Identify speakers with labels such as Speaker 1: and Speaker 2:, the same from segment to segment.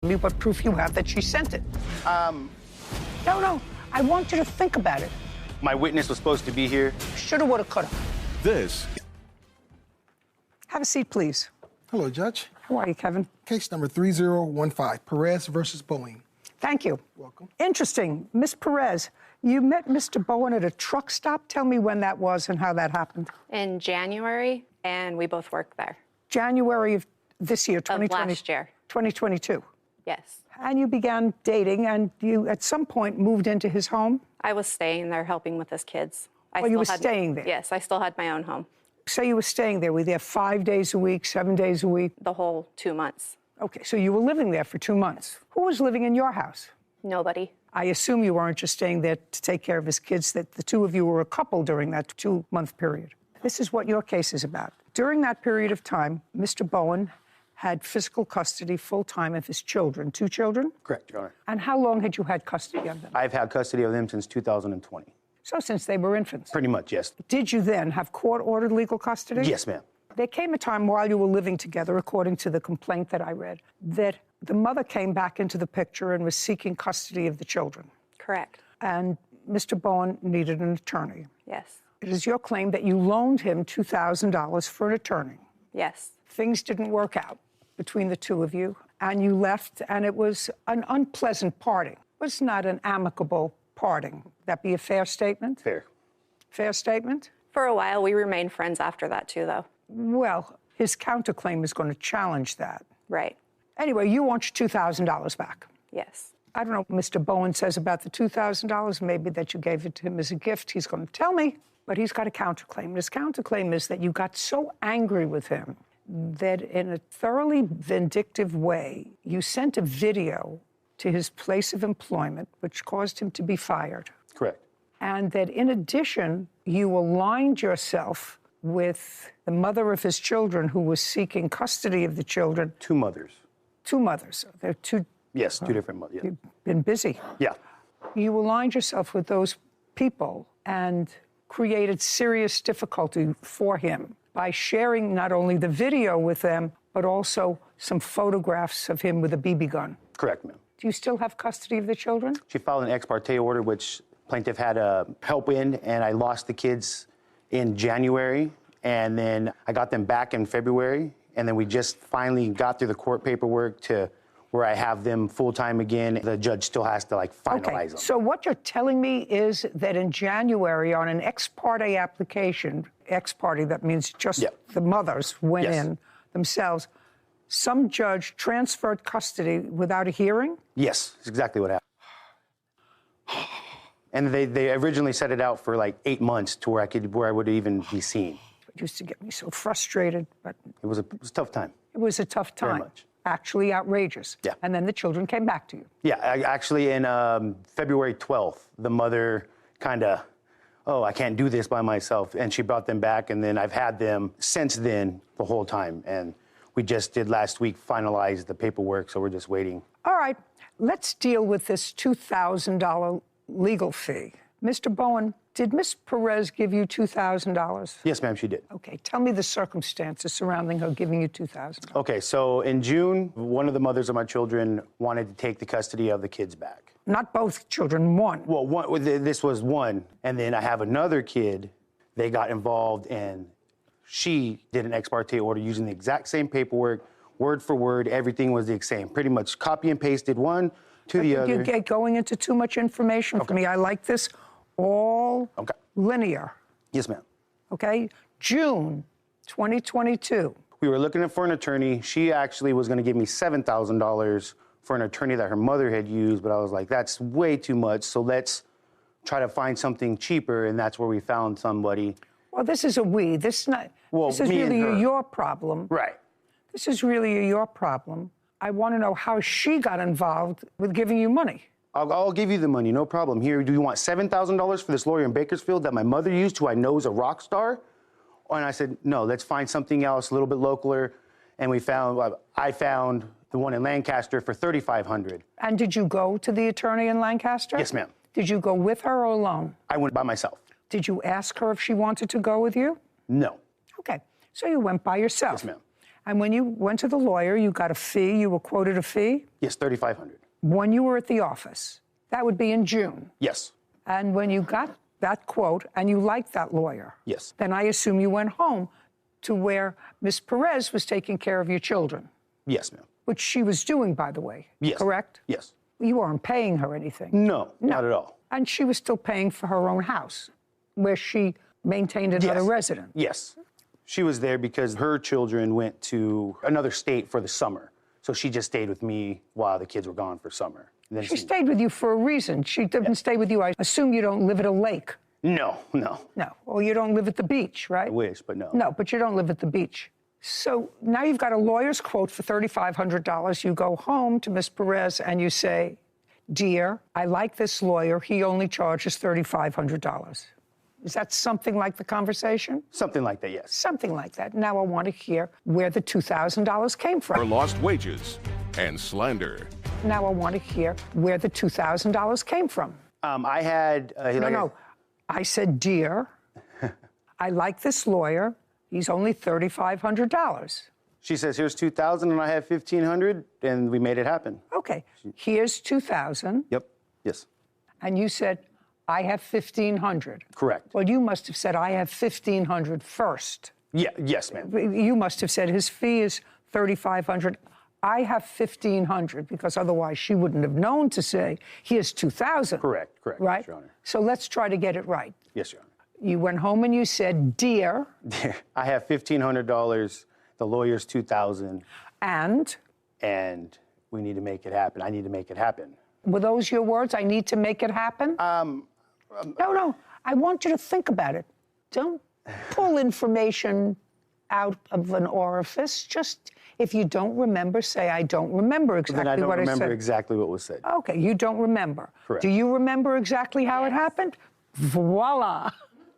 Speaker 1: Me what proof you have that she sent it. No, I want you to think about it.
Speaker 2: My witness was supposed to be here.
Speaker 1: Shoulda, woulda, coulda.
Speaker 3: This.
Speaker 1: Have a seat, please.
Speaker 4: Hello, Judge.
Speaker 1: How are you, Kevin?
Speaker 4: Case number 3015, Perez versus Boeing.
Speaker 1: Thank you.
Speaker 4: Welcome.
Speaker 1: Interesting. Miss Perez, you met Mr. Bowen at a truck stop. Tell me when that was and how that happened.
Speaker 5: In January, and we both worked there.
Speaker 1: January of this year, 2020.
Speaker 5: Of last year.
Speaker 1: 2022.
Speaker 5: Yes.
Speaker 1: And you began dating, and you, at some point, moved into his home?
Speaker 5: I was staying there helping with his kids.
Speaker 1: You were staying there?
Speaker 5: Yes, I still had my own home.
Speaker 1: So you were staying there. Were you there 5 days a week, 7 days a week?
Speaker 5: The whole 2 months.
Speaker 1: Okay, so you were living there for 2 months. Who was living in your house?
Speaker 5: Nobody.
Speaker 1: I assume you weren't just staying there to take care of his kids, that the two of you were a couple during that 2-month period. This is what your case is about. During that period of time, Mr. Bowen had physical custody full-time of his children. 2 children?
Speaker 2: Correct, Your Honor.
Speaker 1: And how long had you had custody of them?
Speaker 2: I've had custody of them since 2020.
Speaker 1: So since they were infants?
Speaker 2: Pretty much, yes.
Speaker 1: Did you then have court-ordered legal custody?
Speaker 2: Yes, ma'am.
Speaker 1: There came a time while you were living together, according to the complaint that I read, that the mother came back into the picture and was seeking custody of the children.
Speaker 5: Correct.
Speaker 1: And Mr. Bowen needed an attorney.
Speaker 5: Yes.
Speaker 1: It is your claim that you loaned him $2,000 for an attorney.
Speaker 5: Yes.
Speaker 1: Things didn't work out between the two of you, and you left, and it was an unpleasant parting. It was not an amicable parting. That be a fair statement?
Speaker 2: Fair.
Speaker 1: Fair statement?
Speaker 5: For a while, we remained friends after that, too, though.
Speaker 1: Well, his counterclaim is going to challenge that.
Speaker 5: Right.
Speaker 1: Anyway, you want your $2,000 back.
Speaker 5: Yes.
Speaker 1: I don't know what Mr. Bowen says about the $2,000, maybe that you gave it to him as a gift. He's going to tell me, but he's got a counterclaim. His counterclaim is that you got so angry with him that in a thoroughly vindictive way, you sent a video to his place of employment, which caused him to be fired.
Speaker 2: Correct.
Speaker 1: And that in addition, you aligned yourself with the mother of his children who was seeking custody of the children.
Speaker 2: 2 mothers.
Speaker 1: 2 mothers. They're 2.
Speaker 2: Yes, 2 different mothers. Yeah.
Speaker 1: You've been busy.
Speaker 2: Yeah.
Speaker 1: You aligned yourself with those people and created serious difficulty for him by sharing not only the video with them, but also some photographs of him with a BB gun.
Speaker 2: Correct, ma'am.
Speaker 1: Do you still have custody of the children?
Speaker 2: She filed an ex parte order, which plaintiff had help in, and I lost the kids in January, and then I got them back in February, and then we just finally got through the court paperwork to where I have them full-time again. The judge still has to, finalize them.
Speaker 1: So what you're telling me is that in January, on an ex parte application, ex parte, that means just the mothers went in themselves, some judge transferred custody without a hearing?
Speaker 2: Yes, that's exactly what happened. And they originally set it out for 8 months to where I would even be seen.
Speaker 1: It used to get me so frustrated, but
Speaker 2: it was a tough time.
Speaker 1: It was a tough time.
Speaker 2: Very much.
Speaker 1: Actually outrageous.
Speaker 2: Yeah.
Speaker 1: And then the children came back to you.
Speaker 2: Yeah, actually in February 12th, the mother kind of, I can't do this by myself. And she brought them back, and then I've had them since then the whole time. And we just did last week finalize the paperwork, so we're just waiting.
Speaker 1: All right, let's deal with this $2,000 legal fee. Mr. Bowen, did Ms. Perez give you $2,000?
Speaker 2: Yes, ma'am, she did.
Speaker 1: Okay, tell me the circumstances surrounding her giving you $2,000.
Speaker 2: Okay, so in June, one of the mothers of my children wanted to take the custody of the kids back.
Speaker 1: Not both children, one.
Speaker 2: Well, this was one, and then I have another kid. They got involved, and she did an ex parte order using the exact same paperwork, word for word, everything was the same. Pretty much copy and pasted one to the other.
Speaker 1: You're going into too much information for me. I like this all linear.
Speaker 2: Yes, ma'am.
Speaker 1: Okay? June 2022.
Speaker 2: We were looking for an attorney. She actually was going to give me $7,000 for an attorney that her mother had used, but I was like, that's way too much, so let's try to find something cheaper, and that's where we found somebody.
Speaker 1: Well, this is a we. This is not.
Speaker 2: Well,
Speaker 1: this is
Speaker 2: me
Speaker 1: really
Speaker 2: and her.
Speaker 1: your problem.
Speaker 2: Right.
Speaker 1: This is really your problem. I want to know how she got involved with giving you money.
Speaker 2: I'll give you the money, no problem. Here, do you want $7,000 for this lawyer in Bakersfield that my mother used, who I know is a rock star? And I said, no, let's find something else, a little bit localer. And I found the one in Lancaster for $3,500.
Speaker 1: And did you go to the attorney in Lancaster?
Speaker 2: Yes, ma'am.
Speaker 1: Did you go with her or alone?
Speaker 2: I went by myself.
Speaker 1: Did you ask her if she wanted to go with you?
Speaker 2: No.
Speaker 1: Okay, so you went by yourself.
Speaker 2: Yes, ma'am.
Speaker 1: And when you went to the lawyer, you got a fee, you were quoted a fee?
Speaker 2: Yes, $3,500.
Speaker 1: When you were at the office, that would be in June.
Speaker 2: Yes.
Speaker 1: And when you got that quote and you liked that lawyer,
Speaker 2: Yes.
Speaker 1: then I assume you went home to where Ms. Perez was taking care of your children,
Speaker 2: Yes, ma'am.
Speaker 1: which she was doing, by the way.
Speaker 2: Yes.
Speaker 1: Correct?
Speaker 2: Yes.
Speaker 1: You weren't paying her anything.
Speaker 2: No, not at all.
Speaker 1: And she was still paying for her own house, where she maintained another
Speaker 2: Yes.
Speaker 1: resident.
Speaker 2: Yes. She was there because her children went to another state for the summer. So she just stayed with me while the kids were gone for summer. And then
Speaker 1: She stayed with you for a reason. She didn't stay with you. I assume you don't live at a lake.
Speaker 2: No.
Speaker 1: No. Or you don't live at the beach, right?
Speaker 2: I wish, but no.
Speaker 1: No, but you don't live at the beach. So now you've got a lawyer's quote for $3,500. You go home to Ms. Perez and you say, dear, I like this lawyer. He only charges $3,500. Is that something like the conversation?
Speaker 2: Something like that, yes.
Speaker 1: Something like that. Now I want to hear where the $2,000 came
Speaker 3: For
Speaker 1: from.
Speaker 3: lost wages and slander.
Speaker 1: Now I want to hear where the $2,000 came from.
Speaker 2: I had...
Speaker 1: No. I said, dear, I like this lawyer. He's only $3,500.
Speaker 2: She says, here's $2,000 and I have $1,500, and we made it happen.
Speaker 1: Okay, here's $2,000.
Speaker 2: Yep. Yes.
Speaker 1: And you said, I have $1,500.
Speaker 2: Correct.
Speaker 1: Well, you must have said, I have $1,500 first.
Speaker 2: Yeah. Yes, ma'am.
Speaker 1: You must have said his fee is $3,500. I have $1,500, because otherwise she wouldn't have known to say, here's $2,000.
Speaker 2: Correct.
Speaker 1: Right?
Speaker 2: Yes, Your Honor.
Speaker 1: So let's try to get it right.
Speaker 2: Yes, Your Honor.
Speaker 1: You went home and you said, dear,
Speaker 2: I have $1,500. The lawyer's $2,000,
Speaker 1: and
Speaker 2: we need to make it happen. I need to make it happen.
Speaker 1: were those your words? I need to make it happen? No. I want you to think about it. Don't pull information out of an orifice. Just, if you don't remember, say, I don't remember exactly
Speaker 2: Then I don't
Speaker 1: what I
Speaker 2: remember
Speaker 1: said.
Speaker 2: exactly what was said.
Speaker 1: Okay, you don't remember.
Speaker 2: Correct.
Speaker 1: Do you remember exactly how it
Speaker 5: Yes.
Speaker 1: happened? Voila.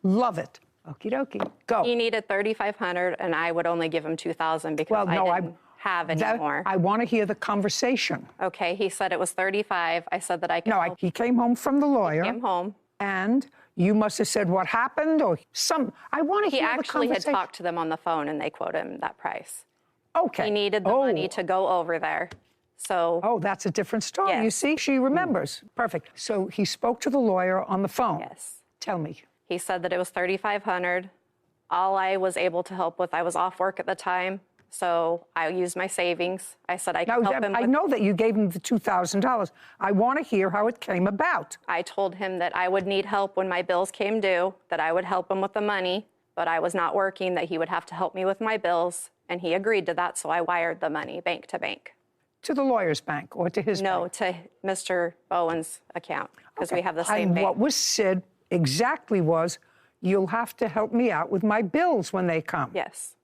Speaker 1: Love it. Okie dokie. Go.
Speaker 5: He needed $3,500, and I would only give him $2,000 because I didn't have any more.
Speaker 1: I want to hear the conversation.
Speaker 5: Okay, he said it was $35. I said that I could.
Speaker 1: No, he came home from the lawyer.
Speaker 5: Came home.
Speaker 1: And you must have said what happened or some. I want to
Speaker 5: He
Speaker 1: hear the
Speaker 5: actually had
Speaker 1: conversation.
Speaker 5: talked to them on the phone, and they quoted him that price.
Speaker 1: Okay.
Speaker 5: He needed the money to go over there. So
Speaker 1: Oh, that's a different story.
Speaker 5: Yes.
Speaker 1: You see, she remembers. Perfect. So he spoke to the lawyer on the phone.
Speaker 5: yes,
Speaker 1: Tell me.
Speaker 5: he said that it was $3,500. All I was able to help with, I was off work at the time, so I used my savings. I said I could
Speaker 1: Now,
Speaker 5: help him
Speaker 1: I
Speaker 5: with.
Speaker 1: know that you gave him the $2,000. I want to hear how it came about.
Speaker 5: I told him that I would need help when my bills came due, that I would help him with the money, but I was not working, that he would have to help me with my bills, and he agreed to that, so I wired the money bank to bank.
Speaker 1: To the lawyer's bank or to his
Speaker 5: No,
Speaker 1: bank?
Speaker 5: to Mr. Bowen's account, because we have the same
Speaker 1: And
Speaker 5: bank.
Speaker 1: what was said exactly was, you'll have to help me out with my bills when they come.
Speaker 5: Yes,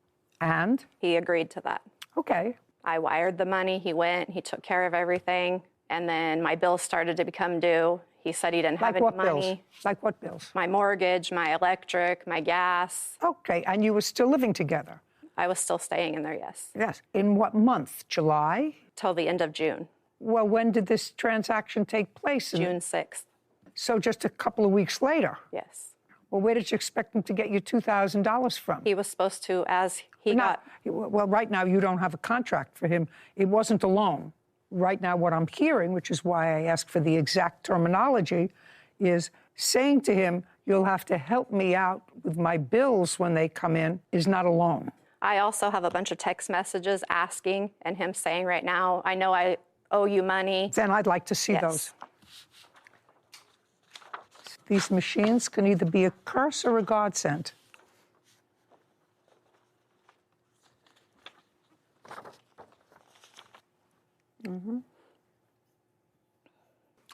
Speaker 1: And?
Speaker 5: he agreed to that.
Speaker 1: Okay.
Speaker 5: I wired the money, he went, he took care of everything, and then my bills started to become due. He said he didn't have
Speaker 1: Like
Speaker 5: any
Speaker 1: what
Speaker 5: money.
Speaker 1: bills? Like what bills?
Speaker 5: My mortgage, my electric, my gas.
Speaker 1: Okay. And you were still living together?
Speaker 5: I was still staying in there, yes,
Speaker 1: Yes. In what month? July?
Speaker 5: till the end of June,
Speaker 1: Well, when did this transaction take place?
Speaker 5: June 6th.
Speaker 1: So just a couple of weeks later.
Speaker 5: Yes.
Speaker 1: Well, where did you expect him to get you $2,000 from?
Speaker 5: He was supposed to, as he got,
Speaker 1: Well, right now you don't have a contract for him. It wasn't a loan. Right now what I'm hearing, which is why I asked for the exact terminology, is saying to him, you'll have to help me out with my bills when they come in, is not a loan.
Speaker 5: I also have a bunch of text messages asking and him saying right now, I know I owe you money.
Speaker 1: Then I'd like to see
Speaker 5: Yes.
Speaker 1: those. These machines can either be a curse or a godsend.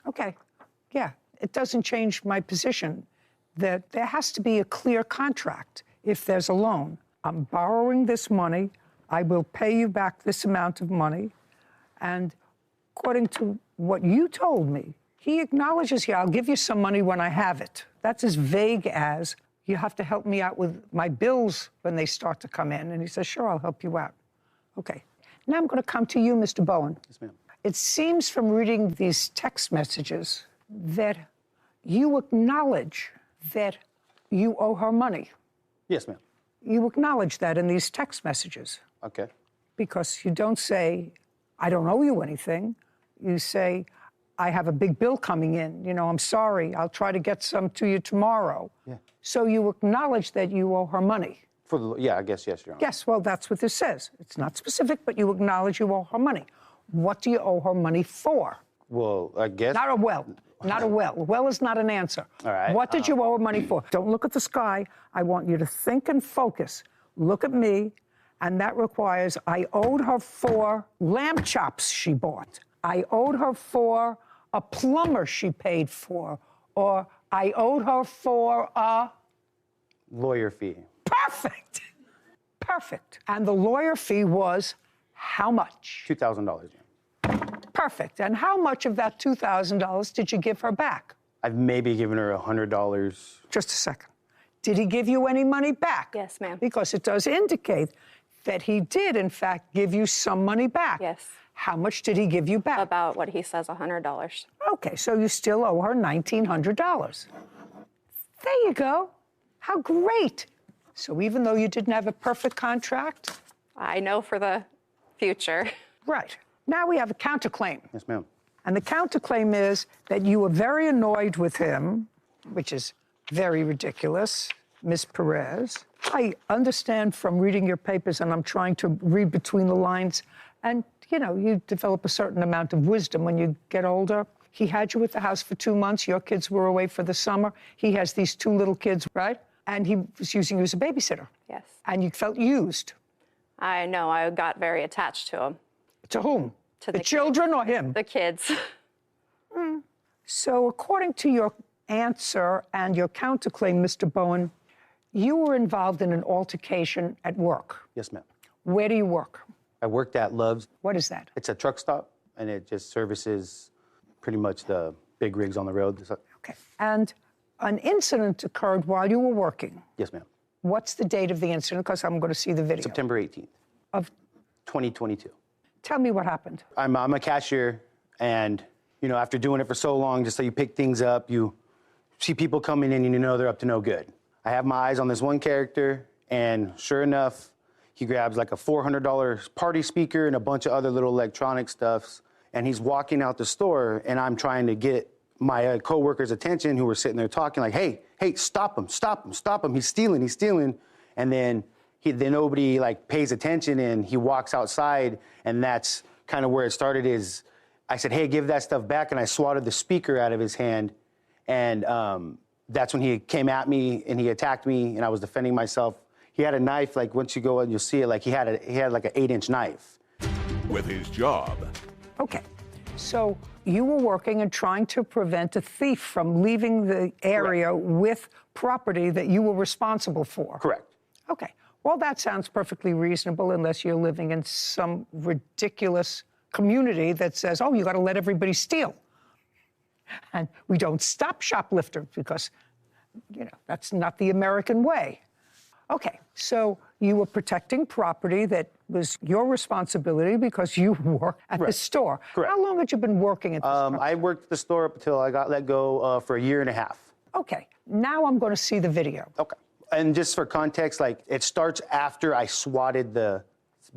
Speaker 1: Okay, yeah, it doesn't change my position that there has to be a clear contract if there's a loan. I'm borrowing this money, I will pay you back this amount of money, and according to what you told me, he acknowledges, yeah, I'll give you some money when I have it. That's as vague as, you have to help me out with my bills when they start to come in. And he says, sure, I'll help you out. Okay, now I'm going to come to you, Mr. Bowen.
Speaker 2: Yes, ma'am.
Speaker 1: It seems from reading these text messages that you acknowledge that you owe her money.
Speaker 2: Yes, ma'am.
Speaker 1: You acknowledge that in these text messages.
Speaker 2: Okay.
Speaker 1: because you don't say, I don't owe you anything. You say, I have a big bill coming in. You know, I'm sorry. I'll try to get some to you tomorrow.
Speaker 2: Yeah.
Speaker 1: So you acknowledge that you owe her money.
Speaker 2: Yeah, I guess, yes, Your Honor.
Speaker 1: Yes, well, that's what this says. It's not specific, but you acknowledge you owe her money. What do you owe her money for?
Speaker 2: Well, I guess.
Speaker 1: Not a well. Not a well. Well is not an answer.
Speaker 2: All right.
Speaker 1: What did you owe her money for? Don't look at the sky. I want you to think and focus. Look at me, and that requires I owed her for lamb chops she bought. I owed her for a plumber she paid for, or I owed her for a
Speaker 2: Lawyer fee.
Speaker 1: perfect. Perfect. And the lawyer fee was how much?
Speaker 2: $2,000.
Speaker 1: Perfect. And how much of that $2,000 did you give her back?
Speaker 2: I've maybe given her $100.
Speaker 1: Just a second. Did he give you any money back?
Speaker 5: Yes, ma'am.
Speaker 1: Because it does indicate that he did, in fact, give you some money back.
Speaker 5: Yes.
Speaker 1: How much did he give you back?
Speaker 5: About what he says, $100.
Speaker 1: Okay, so you still owe her $1,900. There you go. How great. So even though you didn't have a perfect contract?
Speaker 5: I know for the future.
Speaker 1: Right. Now we have a counterclaim.
Speaker 2: Yes, ma'am.
Speaker 1: And the counterclaim is that you were very annoyed with him, which is very ridiculous, Ms. Perez. I understand from reading your papers, and I'm trying to read between the lines, and, you know, you develop a certain amount of wisdom when you get older. He had you at the house for 2 months. Your kids were away for the summer. He has these 2 little kids, right? And he was using you as a babysitter.
Speaker 5: Yes.
Speaker 1: And you felt used.
Speaker 5: I know. I got very attached to him.
Speaker 1: To whom?
Speaker 5: To
Speaker 1: the
Speaker 5: the
Speaker 1: children or him?
Speaker 5: The kids.
Speaker 1: So according to your answer and your counterclaim, Mr. Bowen, you were involved in an altercation at work.
Speaker 2: Yes, ma'am.
Speaker 1: Where do you work?
Speaker 2: I worked at Love's.
Speaker 1: What is that?
Speaker 2: It's a truck stop, and it just services pretty much the big rigs on the road.
Speaker 1: Okay. And an incident occurred while you were working.
Speaker 2: Yes, ma'am.
Speaker 1: What's the date of the incident? Because I'm going to see the video.
Speaker 2: September 18th,
Speaker 1: Of,
Speaker 2: 2022.
Speaker 1: tell me what happened.
Speaker 2: I'm a cashier, and, you know, after doing it for so long, just so you pick things up, you see people coming in and you know they're up to no good. I have my eyes on this one character, and sure enough, he grabs like a $400 party speaker and a bunch of other little electronic stuffs, and he's walking out the store, and I'm trying to get my coworkers' attention who were sitting there talking like, hey, stop him, stop him, stop him, he's stealing. And then nobody like pays attention, and he walks outside, and that's kind of where it started. Is I said, hey, give that stuff back, and I swatted the speaker out of his hand, and that's when he came at me and he attacked me, and I was defending myself. He had a knife, like once you go and you'll see it, like he had like an 8-inch knife.
Speaker 3: With his job,
Speaker 1: Okay. So you were working and trying to prevent a thief from leaving the area with property that you were responsible for.
Speaker 2: Correct.
Speaker 1: Okay. Well, that sounds perfectly reasonable unless you're living in some ridiculous community that says, oh, you got to let everybody steal. And we don't stop shoplifters because, you know, that's not the American way. Okay, so you were protecting property that was your responsibility because you work at the store.
Speaker 2: Correct.
Speaker 1: How long had you been working at the store?
Speaker 2: I worked at the store up until I got let go for 1.5 years.
Speaker 1: Okay, now I'm going to see the video.
Speaker 2: Okay. And just for context, like it starts after I swatted the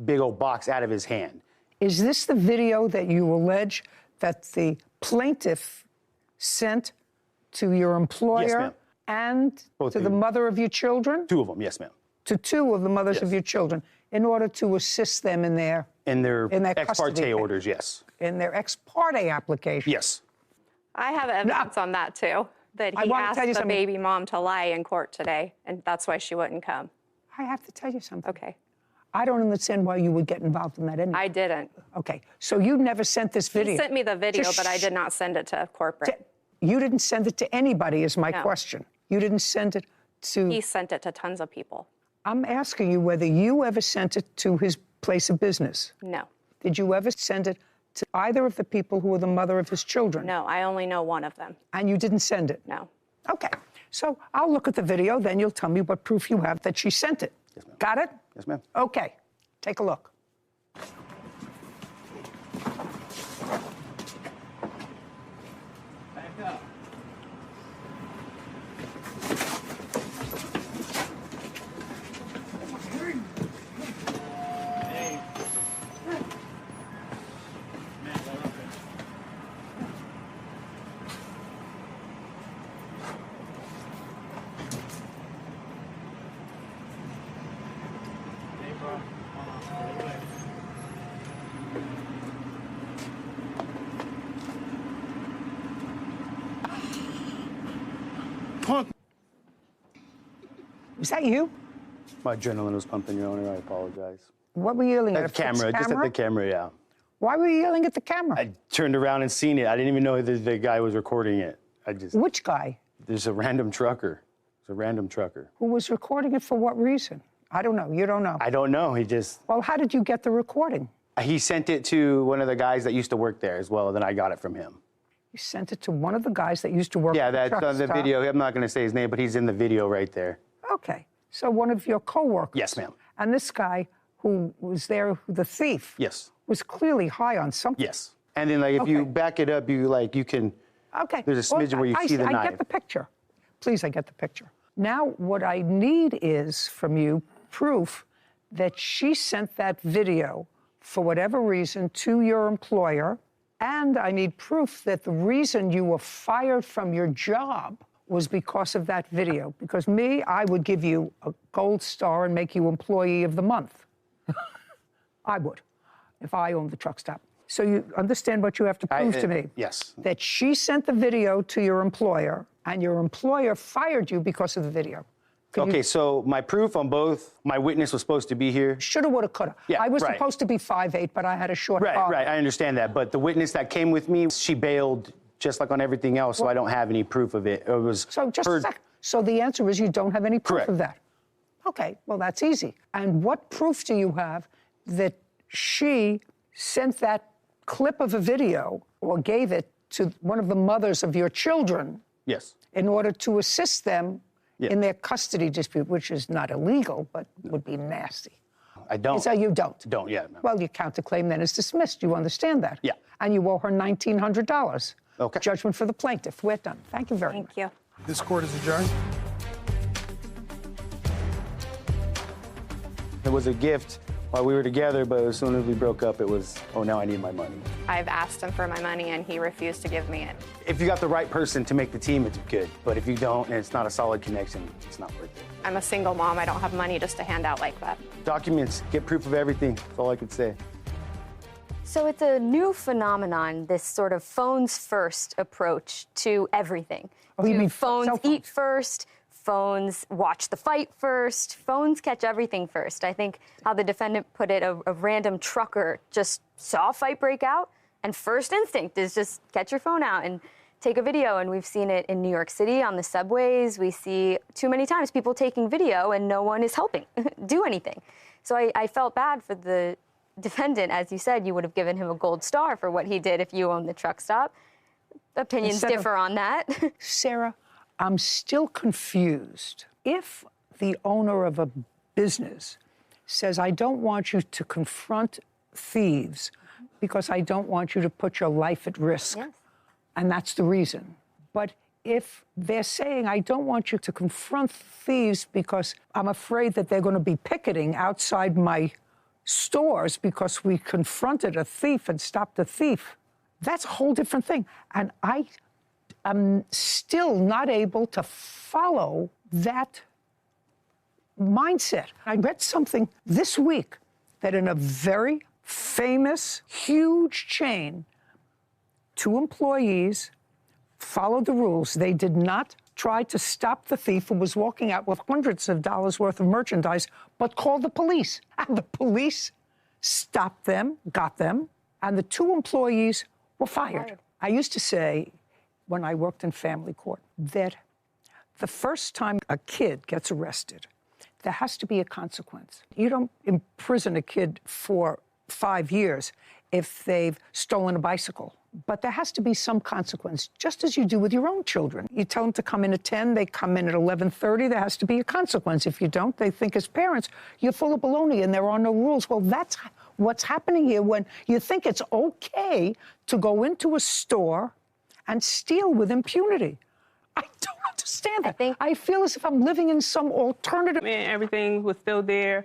Speaker 2: big old box out of his hand.
Speaker 1: Is this the video that you allege that the plaintiff sent to your employer
Speaker 2: Yes, ma'am.
Speaker 1: and
Speaker 2: Both
Speaker 1: to
Speaker 2: of
Speaker 1: the
Speaker 2: you.
Speaker 1: mother of your children?
Speaker 2: 2 of them, yes, ma'am.
Speaker 1: To 2 of the mothers of
Speaker 2: Yes.
Speaker 1: your children in order to assist them in their
Speaker 2: In their
Speaker 1: custody
Speaker 2: ex parte
Speaker 1: case.
Speaker 2: orders, yes.
Speaker 1: In their ex parte application.
Speaker 2: Yes.
Speaker 5: I have evidence on that, too, that
Speaker 1: I
Speaker 5: he
Speaker 1: wanna
Speaker 5: asked
Speaker 1: tell you
Speaker 5: the
Speaker 1: something.
Speaker 5: baby mom to lie in court today, and that's why she wouldn't come.
Speaker 1: I have to tell you something.
Speaker 5: Okay.
Speaker 1: I don't understand why you would get involved in that anyway.
Speaker 5: I didn't.
Speaker 1: Okay, so you never sent this video.
Speaker 5: He sent me the video,
Speaker 1: Just
Speaker 5: but I did not send it to corporate.
Speaker 1: You didn't send it to anybody is my
Speaker 5: No.
Speaker 1: question. You didn't send it to...
Speaker 5: He sent it to tons of people.
Speaker 1: I'm asking you whether you ever sent it to his place of business.
Speaker 5: No.
Speaker 1: Did you ever send it to either of the people who were the mother of his children?
Speaker 5: No, I only know one of them.
Speaker 1: And you didn't send it?
Speaker 5: No.
Speaker 1: Okay, so I'll look at the video, then you'll tell me what proof you have that she sent it.
Speaker 2: Yes, ma'am.
Speaker 1: Got it?
Speaker 2: Yes, ma'am.
Speaker 1: Okay, take a look.
Speaker 2: punk.
Speaker 1: Is that you?
Speaker 2: My adrenaline was pumping, Your Honor. I apologize.
Speaker 1: What were you yelling
Speaker 2: At
Speaker 1: at?
Speaker 2: the camera, just at the camera, yeah.
Speaker 1: Why were you yelling at the camera?
Speaker 2: I turned around and seen it. I didn't even know the guy was recording it.
Speaker 1: Which guy?
Speaker 2: There's a random trucker. It's a random trucker.
Speaker 1: Who was recording it for what reason? I don't know. You don't know.
Speaker 2: I don't know. He just...
Speaker 1: Well, how did you get the recording?
Speaker 2: He sent it to one of the guys that used to work there as well, and then I got it from him.
Speaker 1: You sent it to one of the guys that used to work
Speaker 2: Yeah,
Speaker 1: at the
Speaker 2: that's
Speaker 1: truck
Speaker 2: on the
Speaker 1: stop.
Speaker 2: video. I'm not going to say his name, but he's in the video right there.
Speaker 1: Okay. So one of your coworkers.
Speaker 2: Yes, ma'am.
Speaker 1: And this guy who was there, the thief.
Speaker 2: Yes.
Speaker 1: Was clearly high on something.
Speaker 2: Yes. And then, like, if you back it up, you can...
Speaker 1: Okay.
Speaker 2: There's a smidgen where you see the knife.
Speaker 1: I get the picture. Please, I get the picture. Now, what I need is from you proof that she sent that video for whatever reason to your employer, and I need proof that the reason you were fired from your job was because of that video. Because me, I would give you a gold star and make you Employee of the Month. I would, if I owned the truck stop. So you understand what you have to prove to me?
Speaker 2: Yes.
Speaker 1: That she sent the video to your employer, and your employer fired you because of the video.
Speaker 2: Okay, so my proof on both, my witness was supposed to be here.
Speaker 1: Shoulda, woulda, coulda.
Speaker 2: Yeah,
Speaker 1: I was
Speaker 2: right.
Speaker 1: supposed to be 5'8", but I had a short car.
Speaker 2: Right, I understand that. But the witness that came with me, she bailed just like on everything else, so I don't have any proof of it. It was
Speaker 1: So just a sec. So the answer is you don't have any proof
Speaker 2: Correct.
Speaker 1: of that. Okay, well, that's easy. And what proof do you have that she sent that clip of a video or gave it to one of the mothers of your children
Speaker 2: Yes.
Speaker 1: in order to assist them in their custody dispute, which is not illegal, but would be nasty?
Speaker 2: I don't.
Speaker 1: So you don't?
Speaker 2: Don't, yeah. No.
Speaker 1: Well, your counterclaim then is dismissed. You understand that?
Speaker 2: Yeah.
Speaker 1: And you owe her $1,900.
Speaker 2: Okay.
Speaker 1: Judgment for the plaintiff. We're done. Thank you very much.
Speaker 5: Thank you.
Speaker 4: This court is adjourned.
Speaker 2: It was a gift while we were together, but as soon as we broke up, it was, oh, now I need my money.
Speaker 5: I've asked him for my money, and he refused to give me it.
Speaker 2: If you got the right person to make the team, it's good. But if you don't, and it's not a solid connection, it's not worth it.
Speaker 5: I'm a single mom. I don't have money just to hand out like that.
Speaker 2: Documents, get proof of everything. That's all I could say.
Speaker 6: So it's a new phenomenon, this sort of phones first approach to everything.
Speaker 1: Oh, you mean
Speaker 6: phones
Speaker 1: cell phones?
Speaker 6: eat first, phones watch the fight first, phones catch everything first. I think how the defendant put it, a random trucker just saw a fight break out, and first instinct is just get your phone out and take a video. And we've seen it in New York City on the subways. We see too many times people taking video and no one is helping do anything. So I felt bad for the defendant. As you said, you would have given him a gold star for what he did if you owned the truck stop. Opinions differ on that.
Speaker 1: Sarah, I'm still confused. If the owner of a business says, I don't want you to confront thieves because I don't want you to put your life at risk,
Speaker 6: Yes.
Speaker 1: and that's the reason. But if they're saying, I don't want you to confront thieves because I'm afraid that they're going to be picketing outside my stores because we confronted a thief and stopped a thief, that's a whole different thing. And I'm still not able to follow that mindset. I read something this week that in a very famous, huge chain, 2 employees followed the rules. They did not try to stop the thief who was walking out with hundreds of dollars worth of merchandise, but called the police. And the police stopped them, got them, and the 2 employees were fired. I used to say, when I worked in family court, that the first time a kid gets arrested, there has to be a consequence. You don't imprison a kid for 5 years if they've stolen a bicycle. But there has to be some consequence, just as you do with your own children. You tell them to come in at 10, they come in at 11:30, there has to be a consequence. If you don't, they think as parents, you're full of baloney and there are no rules. Well, that's what's happening here when you think it's okay to go into a store and steal with impunity. I don't understand that. I feel as if I'm living in some alternative.
Speaker 7: And everything was still there.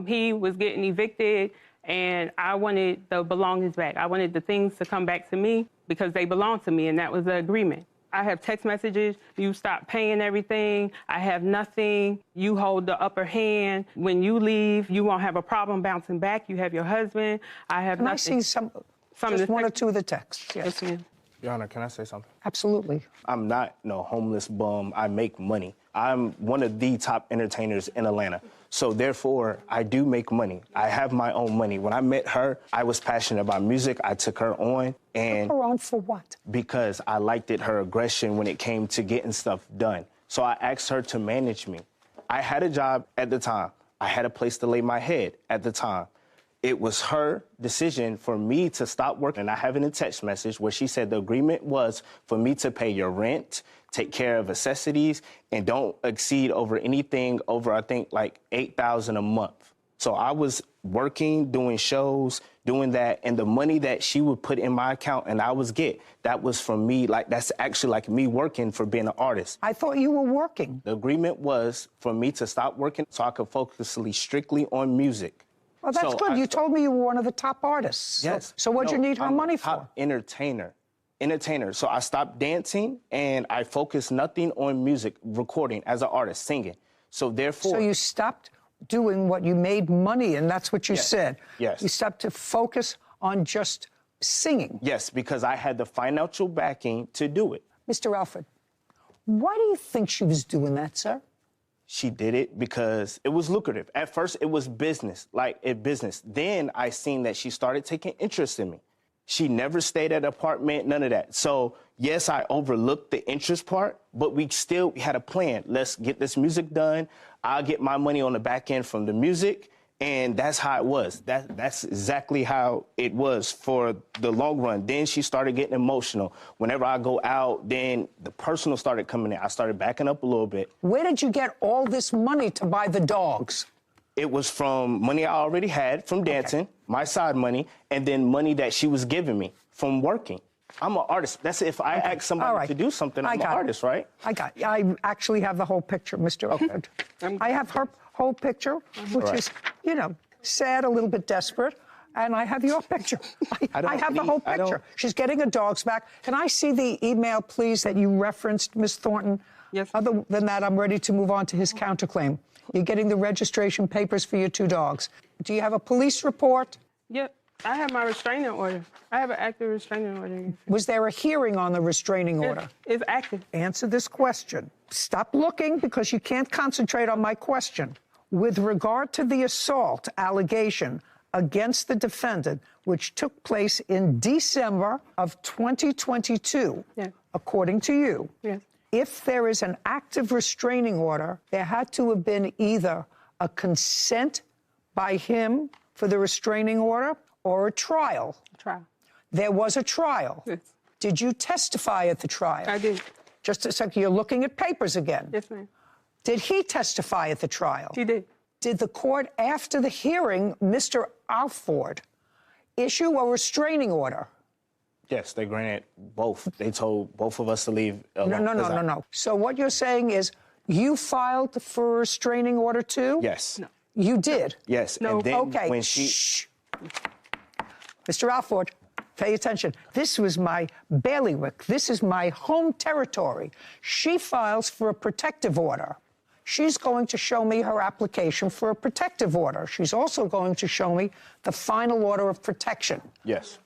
Speaker 7: He was getting evicted, and I wanted the belongings back. I wanted the things to come back to me because they belonged to me, and that was the agreement. I have text messages. You stop paying everything. I have nothing. You hold the upper hand. When you leave, you won't have a problem bouncing back. You have your husband. I have
Speaker 1: Can
Speaker 7: nothing.
Speaker 1: I see just one or two of the texts? Yes.
Speaker 7: Yes, ma'am.
Speaker 8: Your Honor, can I say something?
Speaker 1: Absolutely.
Speaker 8: I'm not no homeless bum. I make money. I'm one of the top entertainers in Atlanta. So therefore, I do make money. I have my own money. When I met her, I was passionate about music. I took her on. And
Speaker 1: Took her on for what?
Speaker 8: because I liked her aggression when it came to getting stuff done. So I asked her to manage me. I had a job at the time. I had a place to lay my head at the time. It was her decision for me to stop working. And I have in a text message where she said the agreement was for me to pay your rent, take care of necessities, and don't exceed over anything over, I think, like $8,000 a month. So I was working, doing shows, doing that, and the money that she would put in my account and I was get, that was from me, like that's actually like me working for being an artist.
Speaker 1: I thought you were working.
Speaker 8: The agreement was for me to stop working so I could focus strictly on music.
Speaker 1: Well, that's
Speaker 8: So
Speaker 1: good. You told me you were one of the top artists.
Speaker 8: Yes.
Speaker 1: So what'd you need her
Speaker 8: I'm
Speaker 1: money
Speaker 8: a top
Speaker 1: for?
Speaker 8: Entertainer. So I stopped dancing and I focused nothing on music, recording as an artist, singing. So therefore.
Speaker 1: So you stopped doing what you made money, and that's what you
Speaker 8: Yes.
Speaker 1: said.
Speaker 8: Yes.
Speaker 1: You stopped to focus on just singing.
Speaker 8: Yes, because I had the financial backing to do it.
Speaker 1: Mr. Alford, why do you think she was doing that, sir?
Speaker 8: She did it because it was lucrative. At first, it was business, like a business. Then I seen that she started taking interest in me. She never stayed at an apartment, none of that. So, yes, I overlooked the interest part, but we still had a plan. Let's get this music done. I'll get my money on the back end from the music, and that's how it was. That's exactly how it was for the long run. Then she started getting emotional. Whenever I go out, then the personal started coming in. I started backing up a little bit.
Speaker 1: Where did you get all this money to buy the dogs?
Speaker 8: It was from money I already had from dancing, my side money, and then money that she was giving me from working. I'm an artist. That's if I ask somebody to do something, I'm an artist, right?
Speaker 1: I actually have the whole picture, Mr. Alford. I have her whole picture, which is, you know, sad, a little bit desperate. And I have your picture. I have the whole picture. She's getting her dogs back. Can I see the email, please, that you referenced, Ms. Thornton?
Speaker 7: Yes.
Speaker 1: Other than that, I'm ready to move on to his counterclaim. You're getting the registration papers for your 2 dogs. Do you have a police report?
Speaker 7: Yep. I have my restraining order. I have an active restraining order.
Speaker 1: Was there a hearing on the restraining order?
Speaker 7: It's active.
Speaker 1: Answer this question. Stop looking because you can't concentrate on my question. With regard to the assault allegation against the defendant, which took place in December of 2022,
Speaker 7: Yes.
Speaker 1: according to you,
Speaker 7: Yes.
Speaker 1: if there is an active restraining order, there had to have been either a consent by him for the restraining order or a trial.
Speaker 7: Trial.
Speaker 1: There was a trial.
Speaker 7: Yes.
Speaker 1: Did you testify at the trial?
Speaker 7: I did.
Speaker 1: Just a second, you're looking at papers again.
Speaker 7: Yes, ma'am.
Speaker 1: Did he testify at the trial?
Speaker 7: He did.
Speaker 1: Did the court, after the hearing, Mr. Alford, issue a restraining order?
Speaker 8: Yes, they granted both. They told both of us to leave alone.
Speaker 1: No. So what you're saying is you filed for a restraining order too?
Speaker 8: Yes. No.
Speaker 1: You did?
Speaker 8: Yes.
Speaker 1: No.
Speaker 8: And then
Speaker 1: Okay.
Speaker 8: when she...
Speaker 1: Shh. Mr. Alford, pay attention. This was my bailiwick. This is my home territory. She files for a protective order. She's going to show me her application for a protective order. She's also going to show me the final order of protection.
Speaker 8: Yes.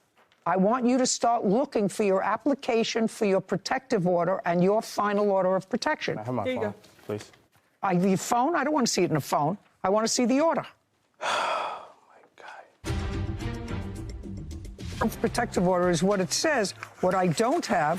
Speaker 1: I want you to start looking for your application for your protective order and your final order of protection.
Speaker 8: I have my phone, please.
Speaker 1: Your phone? I don't want to see it in a phone. I want to see the order.
Speaker 8: Oh, my God.
Speaker 1: Protective order is what it says. What I don't have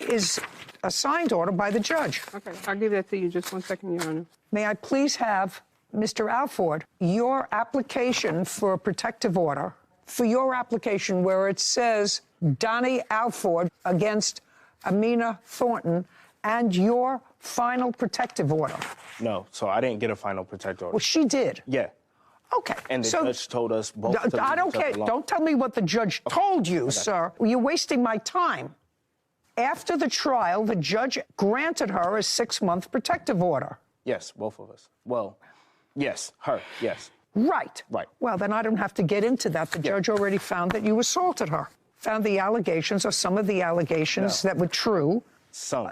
Speaker 1: is a signed order by the judge.
Speaker 7: Okay, I'll give that to you. Just 1 second, Your Honor.
Speaker 1: May I please have, Mr. Alford, your application for a protective order, for your application where it says Donnie Alford against Amina Thornton, and your final protective order?
Speaker 8: No, so I didn't get a final protective order.
Speaker 1: Well, she did.
Speaker 8: Yeah.
Speaker 1: Okay.
Speaker 8: And the judge told us both to
Speaker 1: I don't
Speaker 8: leave each
Speaker 1: care.
Speaker 8: other alone.
Speaker 1: Don't tell me what the judge told you, sir. You're wasting my time. After the trial, the judge granted her a 6-month protective order.
Speaker 8: Yes, both of us. Well, yes, her, yes.
Speaker 1: Right.
Speaker 8: Right.
Speaker 1: Well, then I don't have to get into that. The judge already found that you assaulted her. Found the allegations, or some of the allegations that were true.
Speaker 8: Some.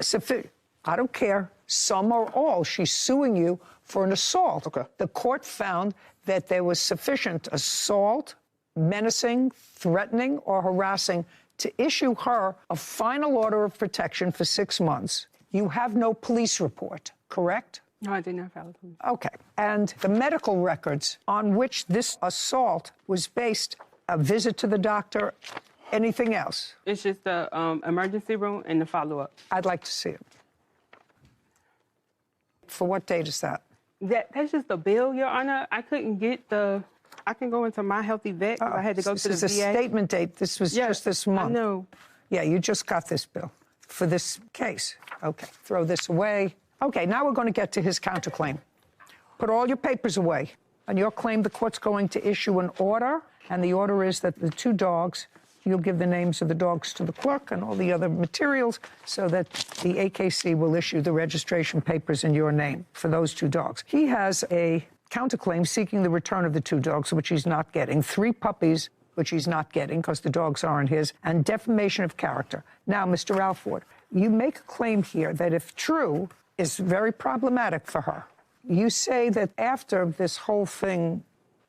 Speaker 1: I don't care. Some or all. She's suing you for an assault.
Speaker 8: Okay.
Speaker 1: The court found that there was sufficient assault, menacing, threatening, or harassing to issue her a final order of protection for 6 months. You have no police report, correct?
Speaker 7: No, I did not file a police.
Speaker 1: Okay. And the medical records on which this assault was based, a visit to the doctor, anything else?
Speaker 7: It's just the emergency room and the follow-up.
Speaker 1: I'd like to see it. For what date is that?
Speaker 7: That's just a bill, Your Honor. I couldn't get the... I can go into My Healthy Vet. I had to go to the VA.
Speaker 1: This is a statement date. This was just this month.
Speaker 7: I know.
Speaker 1: Yeah, you just got this bill for this case. Okay, throw this away. Okay, now we're going to get to his counterclaim. Put all your papers away. On your claim, the court's going to issue an order, and the order is that the 2 dogs, you'll give the names of the dogs to the clerk and all the other materials so that the AKC will issue the registration papers in your name for those 2 dogs. He has a counterclaim seeking the return of the 2 dogs, which he's not getting, 3 puppies, which he's not getting because the dogs aren't his, and defamation of character. Now, Mr. Alford, you make a claim here that, if true, is very problematic for her. You say that after this whole thing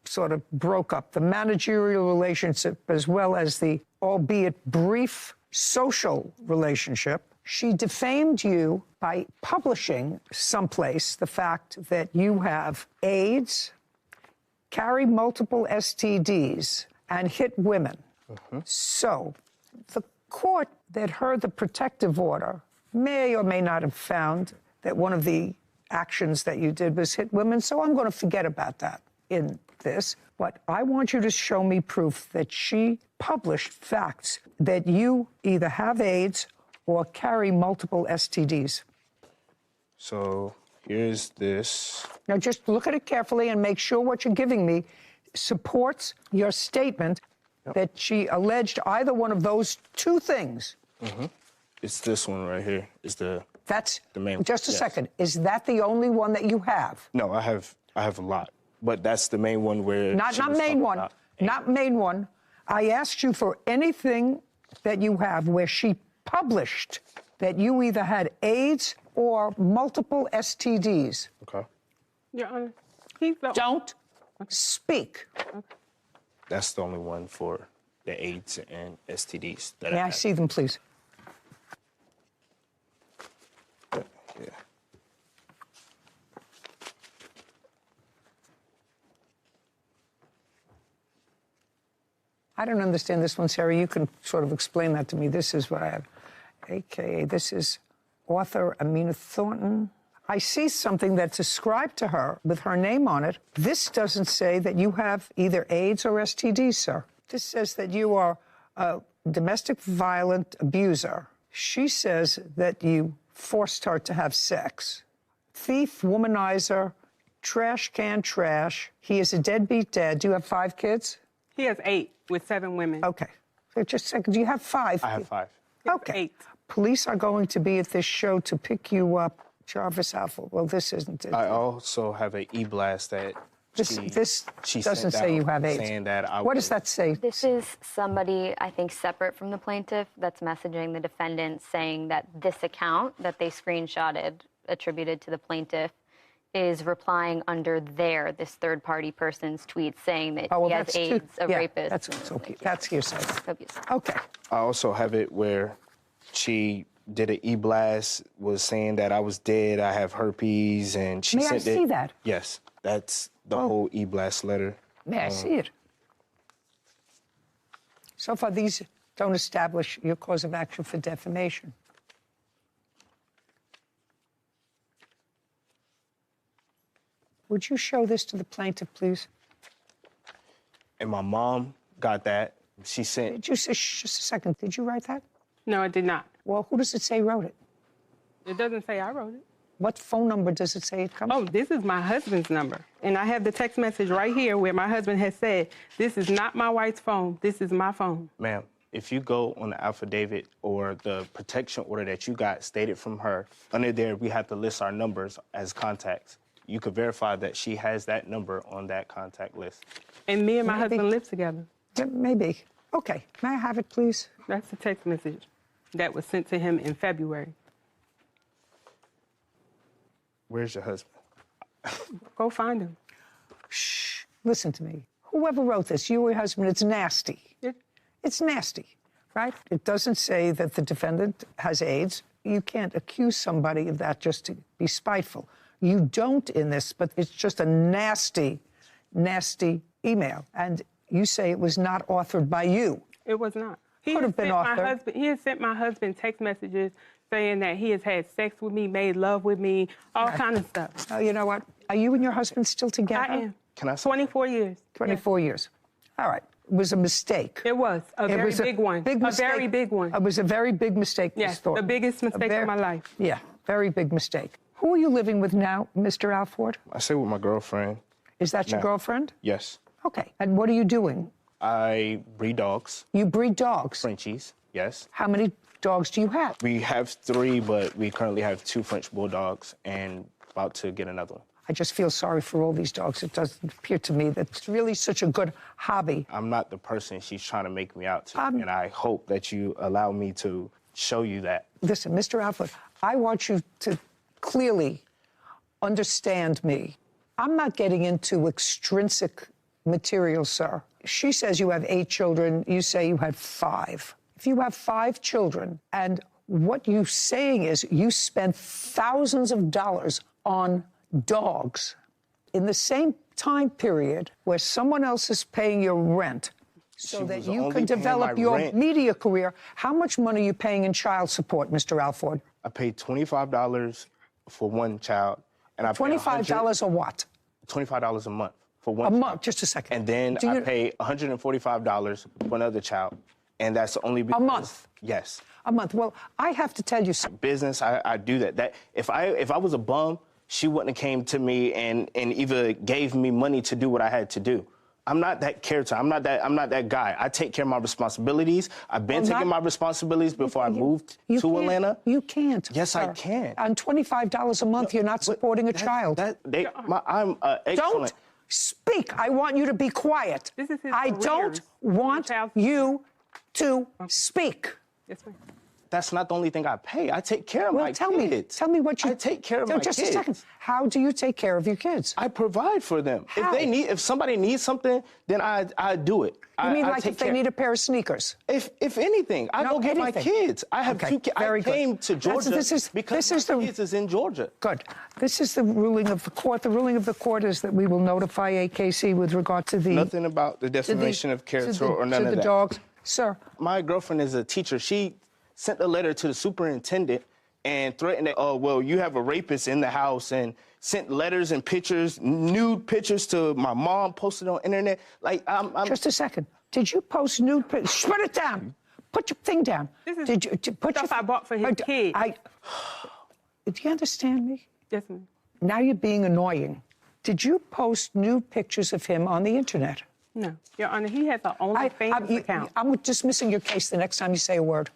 Speaker 1: sort of broke up, the managerial relationship as well as the, albeit brief, social relationship, she defamed you by publishing someplace the fact that you have AIDS, carry multiple STDs, and hit women. So the court that heard the protective order may or may not have found that one of the actions that you did was hit women, so I'm going to forget about that in this. But I want you to show me proof that she published facts that you either have AIDS or carry multiple STDs.
Speaker 8: So here's this.
Speaker 1: Now just look at it carefully and make sure what you're giving me supports your statement that she alleged either one of those 2 things.
Speaker 8: It's this one right here. It's the main one.
Speaker 1: Just a second. Is that the only one that you have?
Speaker 8: No, I have a lot, but that's the main one where
Speaker 1: Not main one. Not main one. I asked you for anything that you have where she published that you either had AIDS or multiple STDs.
Speaker 8: Okay.
Speaker 7: Your Honor,
Speaker 1: Don't speak.
Speaker 7: Okay.
Speaker 8: That's the only one for the AIDS and STDs that
Speaker 1: May I
Speaker 8: have.
Speaker 1: see them, please?
Speaker 8: Yeah.
Speaker 1: I don't understand this one, Sarah. You can sort of explain that to me. This is what I have. AKA, this is author Amina Thornton. I see something that's ascribed to her with her name on it. This doesn't say that you have either AIDS or STDs, sir. This says that you are a domestic violent abuser. She says that you forced her to have sex. Thief, womanizer, trash can trash. He is a deadbeat dad. Do you have 5 kids?
Speaker 7: He has 8 with 7 women.
Speaker 1: Okay. So just a second. Do you have 5?
Speaker 8: I have 5.
Speaker 1: Okay.
Speaker 7: 8.
Speaker 1: Police are going to be at this show to pick you up. Jarvis Alpha. Well, this isn't it.
Speaker 8: I also have an e-blast that
Speaker 1: This
Speaker 8: she
Speaker 1: doesn't
Speaker 8: sent
Speaker 1: say
Speaker 8: out
Speaker 1: you have AIDS.
Speaker 8: saying that I
Speaker 1: What
Speaker 8: was-
Speaker 1: does that say?
Speaker 6: This is somebody, I think, separate from the plaintiff that's messaging the defendant saying that this account that they screenshotted attributed to the plaintiff is replying under this third-party person's tweet saying that he has AIDS, a rapist.
Speaker 1: That's okay. That's hearsay.
Speaker 6: Abuse.
Speaker 1: Okay.
Speaker 8: I also have it where she did an e-blast, was saying that I was dead, I have herpes, and she
Speaker 1: May I
Speaker 8: sent it.
Speaker 1: see that?
Speaker 8: Yes, that's the whole e-blast letter.
Speaker 1: May I see it? So far, these don't establish your cause of action for defamation. Would you show this to the plaintiff, please?
Speaker 8: And my mom got that. She sent.
Speaker 1: Did you say, just a second, did you write that?
Speaker 7: No, I did not.
Speaker 1: Well, who does it say wrote it?
Speaker 7: It doesn't say I wrote it.
Speaker 1: What phone number does it say it comes
Speaker 7: Oh,
Speaker 1: from?
Speaker 7: this is my husband's number. And I have the text message right here where my husband has said, this is not my wife's phone. This is my phone.
Speaker 8: Ma'am, if you go on the affidavit or the protection order that you got stated from her, under there we have to list our numbers as contacts. You could verify that she has that number on that contact list.
Speaker 7: And me and my
Speaker 1: Maybe.
Speaker 7: husband live together.
Speaker 1: Yeah, maybe. Okay. May I have it, please?
Speaker 7: That's the text message that was sent to him in February.
Speaker 8: Where's your husband?
Speaker 7: Go find him.
Speaker 1: Shh. Listen to me. Whoever wrote this, you or your husband, it's nasty.
Speaker 7: It-
Speaker 1: It's nasty. right? It doesn't say that the defendant has AIDS. You can't accuse somebody of that just to be spiteful. You don't in this, but it's just a nasty, nasty email. And you say it was not authored by you.
Speaker 7: It was not.
Speaker 1: Could have been authored.
Speaker 7: He has sent my husband text messages saying that he has had sex with me, made love with me, all kind of stuff.
Speaker 1: Oh, you know what? Are you and your husband still together?
Speaker 7: I am.
Speaker 8: Can I say
Speaker 7: 24 years.
Speaker 1: 24 years. All right. It was a mistake.
Speaker 7: It was a very big one.
Speaker 1: Big mistake.
Speaker 7: A very big one.
Speaker 1: It was a very big mistake.
Speaker 7: Yes, the biggest mistake of my life.
Speaker 1: Yeah, very big mistake. Who are you living with now, Mr. Alford?
Speaker 8: I stay with my girlfriend.
Speaker 1: Is that your girlfriend?
Speaker 8: Yes.
Speaker 1: Okay. And what are you doing?
Speaker 8: I breed dogs.
Speaker 1: You breed dogs?
Speaker 8: Frenchies, yes.
Speaker 1: How many dogs do you have?
Speaker 8: We have 3, but we currently have 2 French bulldogs and about to get another one.
Speaker 1: I just feel sorry for all these dogs. It doesn't appear to me that it's really such a good hobby.
Speaker 8: I'm not the person she's trying to make me out to, and I hope that you allow me to show you that.
Speaker 1: Listen, Mr. Alford, I want you to clearly understand me. I'm not getting into extrinsic material, sir. She says you have 8 children. You say you had 5. If you have 5 children, and what you're saying is you spent thousands of dollars on dogs in the same time period where someone else is paying your rent so that you can develop your media career, how much money are you paying in child support, Mr. Alford?
Speaker 8: I paid $25 for one child. And I
Speaker 1: $25 or what?
Speaker 8: $25 a month for one
Speaker 1: child.
Speaker 8: A
Speaker 1: month, just a second.
Speaker 8: And then I pay $145 for another child. And that's only because...
Speaker 1: A month?
Speaker 8: Yes.
Speaker 1: A month. Well, I have to tell you something.
Speaker 8: Business, I do that. If I was a bum, she wouldn't have came to me and either gave me money to do what I had to do. I'm not that character. I'm not that guy. I take care of my responsibilities. I've been taking my responsibilities before I moved to Atlanta.
Speaker 1: You can't.
Speaker 8: Yes,
Speaker 1: sir.
Speaker 8: I can.
Speaker 1: On $25 a month, you're not supporting a child.
Speaker 8: I'm excellent.
Speaker 1: Don't speak. I want you to be quiet.
Speaker 7: This is his
Speaker 1: I
Speaker 7: career.
Speaker 1: don't want you to speak.
Speaker 7: Yes, ma'am.
Speaker 8: That's not the only thing I pay. I take care of my kids.
Speaker 1: Tell me what you...
Speaker 8: I take care of my kids.
Speaker 1: Just a second. How do you take care of your kids?
Speaker 8: I provide for them.
Speaker 1: How?
Speaker 8: If somebody needs something, then I do it.
Speaker 1: You mean like if they need a pair of sneakers?
Speaker 8: If anything, I go get my kids. I have 2 kids. I came to Georgia because my kids is in Georgia.
Speaker 1: Good. This is the ruling of the court. The ruling of the court is that we will notify AKC with regard to the...
Speaker 8: Nothing about the defamation of character or none of that.
Speaker 1: To the dogs. Sir.
Speaker 8: My girlfriend is a teacher. She sent a letter to the superintendent and threatened that, oh, well, you have a rapist in the house, and sent letters and pictures, nude pictures to my mom, posted on internet. Like, I'm...
Speaker 1: Just a second. Did you post nude pictures? Put it down. Put your thing down.
Speaker 7: This is
Speaker 1: Did you put
Speaker 7: stuff I bought for his kid.
Speaker 1: Do you understand me?
Speaker 7: Yes, ma'am.
Speaker 1: Now you're being annoying. Did you post nude pictures of him on the internet?
Speaker 7: No, Your Honor, he has an OnlyFans account.
Speaker 1: I'm dismissing your case the next time you say a word.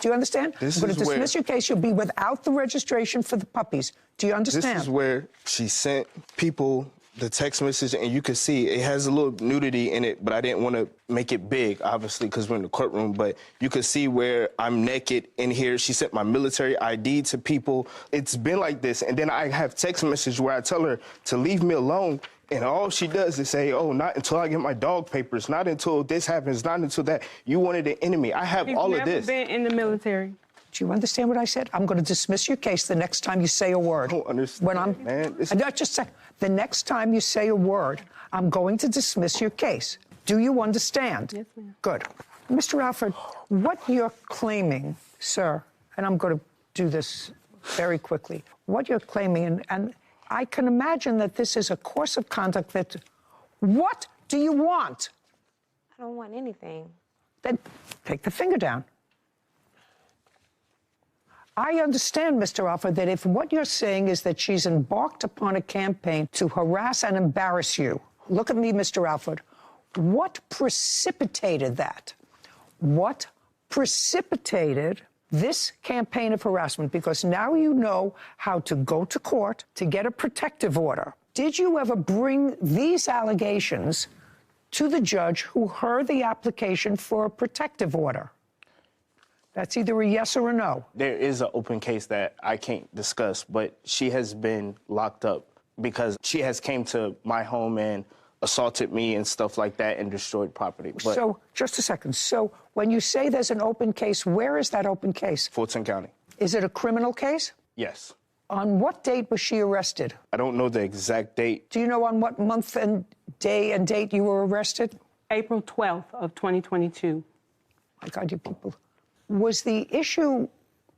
Speaker 1: Do you understand?
Speaker 8: This
Speaker 1: I'm going to dismiss your case. You'll be without the registration for the puppies. Do you understand?
Speaker 8: This is where she sent people the text message, and you can see it has a little nudity in it, but I didn't want to make it big, obviously, because we're in the courtroom. But you can see where I'm naked in here. She sent my military ID to people. It's been like this. And then I have text message where I tell her to leave me alone. And all she does is say, oh, not until I get my dog papers, not until this happens, not until that. You wanted an enemy. I have all of this.
Speaker 7: He's never been in the military.
Speaker 1: Do you understand what I said? I'm going to dismiss your case the next time you say a word.
Speaker 8: I don't understand, man.
Speaker 1: Just a second. The next time you say a word, I'm going to dismiss your case. Do you understand?
Speaker 7: Yes, ma'am.
Speaker 1: Good. Mr. Alford, what you're claiming, sir, and I'm going to do this very quickly, what you're claiming, and I can imagine that this is a course of conduct that... What do you want?
Speaker 9: I don't want anything.
Speaker 1: Then take the finger down. I understand, Mr. Alford, that if what you're saying is that she's embarked upon a campaign to harass and embarrass you, look at me, Mr. Alford, what precipitated that? What precipitated this campaign of harassment? Because now you know how to go to court to get a protective order. Did you ever bring these allegations to the judge who heard the application for a protective order? That's either a yes or a no.
Speaker 8: There is an open case that I can't discuss, but she has been locked up because she has came to my home and assaulted me and stuff like that and destroyed property. But
Speaker 1: So, just a second. So, when you say there's an open case, where is that open case?
Speaker 8: Fulton County.
Speaker 1: Is it a criminal case?
Speaker 8: Yes.
Speaker 1: On what date was she arrested?
Speaker 8: I don't know the exact date.
Speaker 1: Do you know on what month and day and date you were arrested?
Speaker 7: April 12th of 2022.
Speaker 1: My God, you people. Was the issue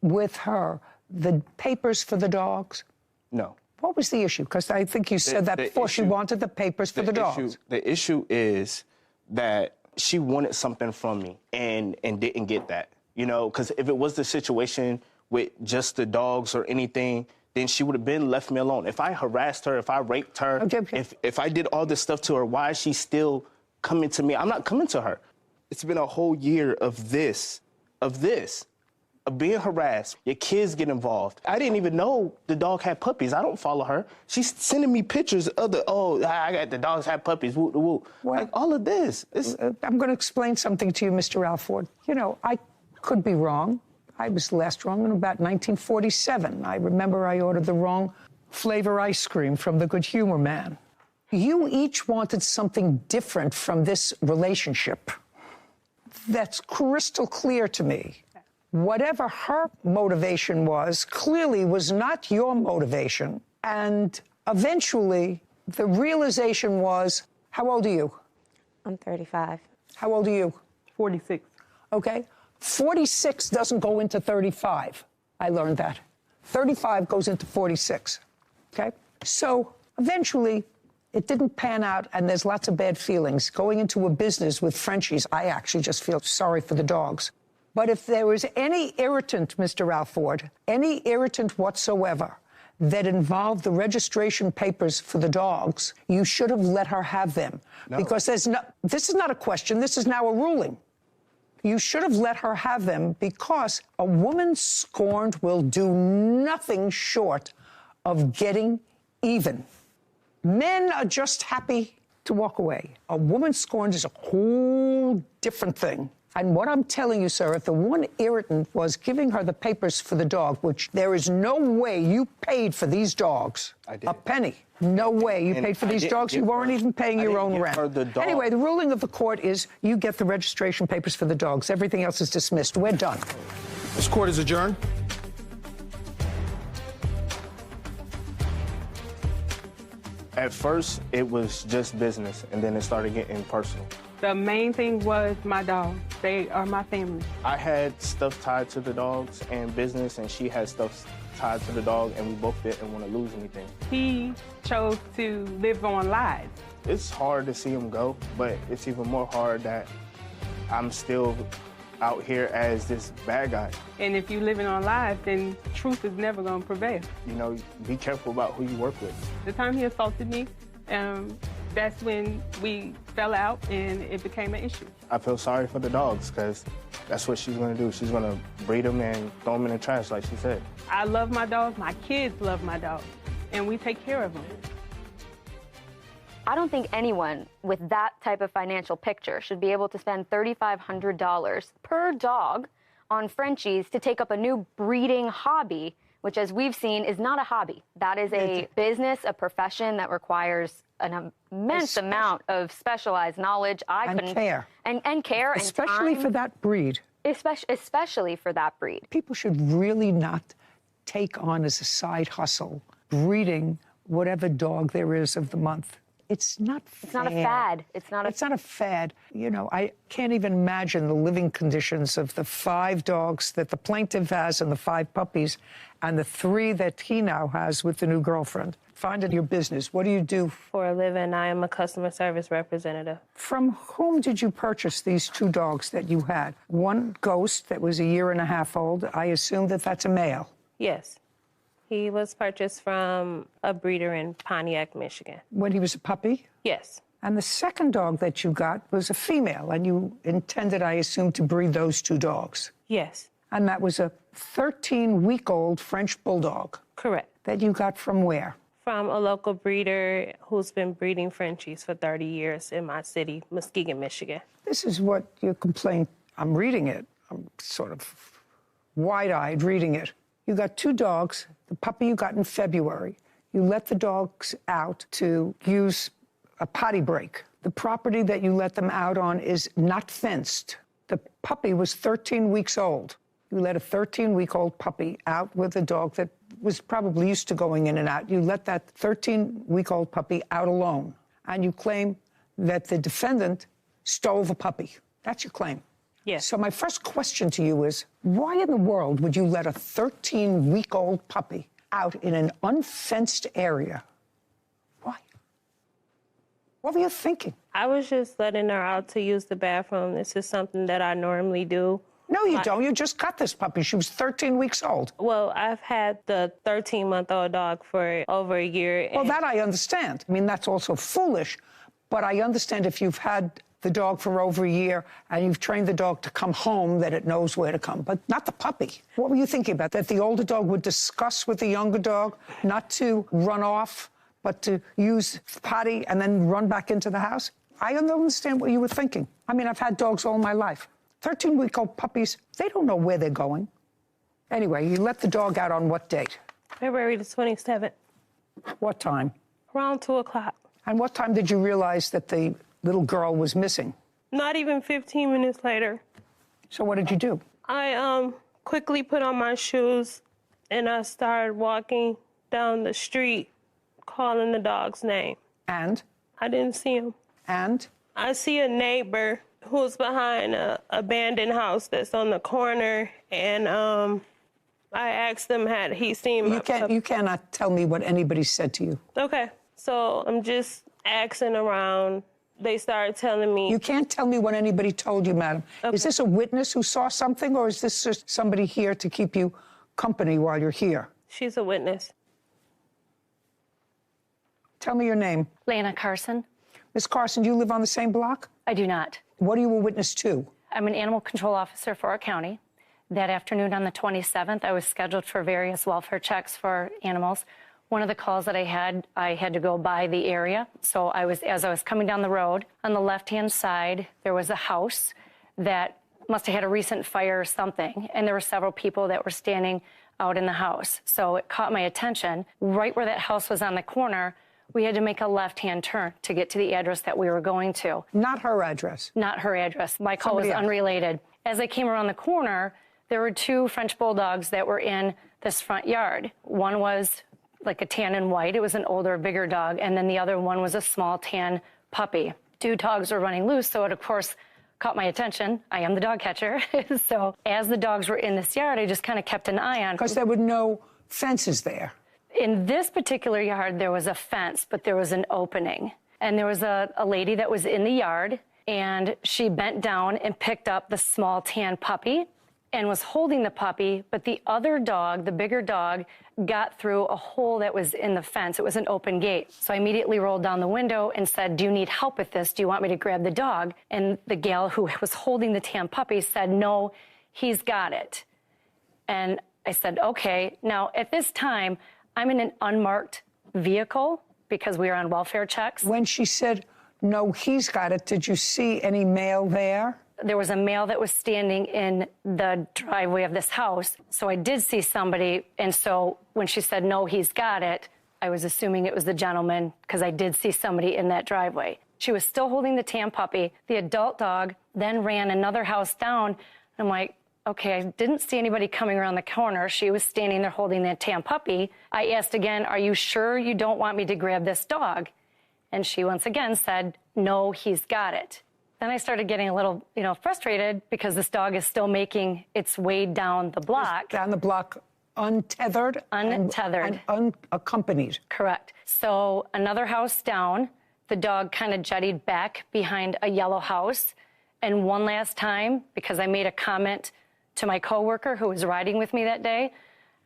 Speaker 1: with her the papers for the dogs?
Speaker 8: No.
Speaker 1: What was the issue? Because I think you said that before. She wanted the papers for the dogs.
Speaker 8: The issue is that she wanted something from me and didn't get that. You know, because if it was the situation with just the dogs or anything, then she would have been left me alone. If I harassed her, if I raped her,
Speaker 1: Okay.
Speaker 8: if I did all this stuff to her, why is she still coming to me? I'm not coming to her. It's been a whole year of being harassed. Your kids get involved. I didn't even know the dog had puppies. I don't follow her. She's sending me pictures of I got the dogs have puppies, woo, woo.
Speaker 1: Well,
Speaker 8: like all of this.
Speaker 1: I'm going to explain something to you, Mr. Alford. You know, I could be wrong. I was last wrong in about 1947. I remember I ordered the wrong flavor ice cream from the Good Humor Man. You each wanted something different from this relationship. That's crystal clear to me. Whatever her motivation was, clearly was not your motivation. And eventually, the realization was, how old are you?
Speaker 9: I'm 35.
Speaker 1: How old are you?
Speaker 7: 46.
Speaker 1: Okay? 46 doesn't go into 35. I learned that. 35 goes into 46. Okay? So eventually, it didn't pan out, and there's lots of bad feelings. Going into a business with Frenchies, I actually just feel sorry for the dogs. But if there was any irritant, Mr. Alford, any irritant whatsoever that involved the registration papers for the dogs, you should have let her have them.
Speaker 8: No.
Speaker 1: Because this is not a question, this is now a ruling. You should have let her have them because a woman scorned will do nothing short of getting even. Men are just happy to walk away. A woman scorned is a whole different thing. And what I'm telling you, sir, if the one irritant was giving her the papers for the dog, which there is no way you paid for these dogs.
Speaker 8: I did.
Speaker 1: A penny. No way you paid for these dogs. You weren't even paying your own rent. Anyway, the ruling of the court is you get the registration papers for the dogs. Everything else is dismissed. We're done.
Speaker 4: This court is adjourned.
Speaker 8: At first, it was just business, and then it started getting personal.
Speaker 7: The main thing was my dogs. They are my family.
Speaker 8: I had stuff tied to the dogs and business, and she had stuff tied to the dog, and we both didn't want to lose anything.
Speaker 7: He chose to live on lies.
Speaker 8: It's hard to see him go, but it's even more hard that I'm still out here as this bad guy.
Speaker 7: And if you're living on lies, then truth is never going to prevail.
Speaker 8: You know, be careful about who you work with.
Speaker 7: The time he assaulted me, that's when we fell out and it became an issue.
Speaker 8: I feel sorry for the dogs because that's what she's going to do. She's going to breed them and throw them in the trash, like she said.
Speaker 7: I love my dogs. My kids love my dogs. And we take care of them.
Speaker 6: I don't think anyone with that type of financial picture should be able to spend $3,500 per dog on Frenchies to take up a new breeding hobby, which, as we've seen, is not a hobby. That is a business, a profession that requires an immense amount of specialized knowledge.
Speaker 1: And care.
Speaker 6: And care.
Speaker 1: Especially
Speaker 6: and time.
Speaker 1: for that breed.
Speaker 6: Especially for that breed.
Speaker 1: People should really not take on as a side hustle breeding whatever dog there is of the month. It's not fair.
Speaker 6: It's not a fad. It's not a
Speaker 1: fad. You know, I can't even imagine the living conditions of the 5 dogs that the plaintiff has and the 5 puppies and the 3 that he now has with the new girlfriend. Find it your business. What do you do?
Speaker 10: For a living, I am a customer service representative.
Speaker 1: From whom did you purchase these 2 dogs that you had? One Ghost that was 1.5 years old. I assume that that's a male.
Speaker 10: Yes. He was purchased from a breeder in Pontiac, Michigan.
Speaker 1: When he was a puppy?
Speaker 10: Yes.
Speaker 1: And the second dog that you got was a female, and you intended, I assume, to breed those 2 dogs?
Speaker 10: Yes.
Speaker 1: And that was a 13-week-old French bulldog?
Speaker 10: Correct.
Speaker 1: That you got from where?
Speaker 10: From a local breeder who's been breeding Frenchies for 30 years in my city, Muskegon, Michigan.
Speaker 1: This is what your complaint, I'm reading it. I'm sort of wide-eyed reading it. You got 2 dogs, the puppy you got in February. You let the dogs out to use a potty break. The property that you let them out on is not fenced. The puppy was 13 weeks old. You let a 13-week-old puppy out with a dog that was probably used to going in and out. You let that 13-week-old puppy out alone, and you claim that the defendant stole the puppy. That's your claim.
Speaker 10: Yes.
Speaker 1: So my first question to you is, why in the world would you let a 13-week-old puppy out in an unfenced area? Why? What were you thinking?
Speaker 10: I was just letting her out to use the bathroom. This is something that I normally do.
Speaker 1: No, you don't. You just got this puppy. She was 13 weeks old.
Speaker 10: Well, I've had the 13-month-old dog for over a year.
Speaker 1: Well, that I understand. I mean, that's also foolish. But I understand if you've had the dog for over a year and you've trained the dog to come home, that it knows where to come, but not the puppy. What were you thinking about? That the older dog would discuss with the younger dog not to run off, but to use potty and then run back into the house? I don't understand what you were thinking. I mean, I've had dogs all my life. 13-week-old puppies, they don't know where they're going. Anyway, you let the dog out on what date?
Speaker 10: February the 27th.
Speaker 1: What time?
Speaker 10: Around 2 o'clock.
Speaker 1: And what time did you realize that the little girl was missing?
Speaker 10: Not even 15 minutes later.
Speaker 1: So what did you do?
Speaker 10: I quickly put on my shoes and I started walking down the street calling the dog's name.
Speaker 1: And?
Speaker 10: I didn't see him.
Speaker 1: And?
Speaker 10: I see a neighbor who's behind an abandoned house that's on the corner, and I asked him had he seen my puppy.
Speaker 1: You cannot tell me what anybody said to you.
Speaker 10: Okay, so I'm just asking around. They started telling me.
Speaker 1: You can't tell me what anybody told you, madam. Okay. Is this a witness who saw something, or is this just somebody here to keep you company while you're here?
Speaker 10: She's a witness.
Speaker 1: Tell me your name.
Speaker 11: Lana Carson.
Speaker 1: Miss Carson, do you live on the same block?
Speaker 11: I do not.
Speaker 1: What are you a witness to?
Speaker 11: I'm an animal control officer for our county. That afternoon on the 27th, I was scheduled for various welfare checks for animals. One of the calls that I had to go by the area. So as I was coming down the road, on the left-hand side, there was a house that must have had a recent fire or something, and there were several people that were standing out in the house. So it caught my attention. Right where that house was on the corner, we had to make a left-hand turn to get to the address that we were going to.
Speaker 1: Not her address?
Speaker 11: Not her address. My call was unrelated. As I came around the corner, there were two French bulldogs that were in this front yard. One was like a tan and white. It was an older, bigger dog. And then the other one was a small tan puppy. Two dogs were running loose, so it, of course, caught my attention. I am the dog catcher. So as the dogs were in this yard, I just kind of kept an eye on.
Speaker 1: Because there were no fences there.
Speaker 11: In this particular yard, there was a fence, but there was an opening. And there was a lady that was in the yard, and she bent down and picked up the small tan puppy and was holding the puppy, but the other dog, the bigger dog, got through a hole that was in the fence. It was an open gate. So I immediately rolled down the window and said, "Do you need help with this? Do you want me to grab the dog?" And the gal who was holding the tan puppy said, "No, he's got it." And I said, "Okay." Now, at this time, I'm in an unmarked vehicle because we were on welfare checks.
Speaker 1: When she said, "No, he's got it," did you see any male there?
Speaker 11: There was a male that was standing in the driveway of this house. So I did see somebody. And so when she said, "No, he's got it," I was assuming it was the gentleman because I did see somebody in that driveway. She was still holding the tan puppy. The adult dog then ran another house down. I'm like, okay, I didn't see anybody coming around the corner. She was standing there holding that tan puppy. I asked again, "Are you sure you don't want me to grab this dog?" And she once again said, "No, he's got it." Then I started getting a little, frustrated because this dog is still making its way down the block.
Speaker 1: Down the block, untethered?
Speaker 11: Untethered.
Speaker 1: And unaccompanied.
Speaker 11: Correct. So another house down, the dog kind of jettied back behind a yellow house. And one last time, because I made a comment to my coworker who was riding with me that day,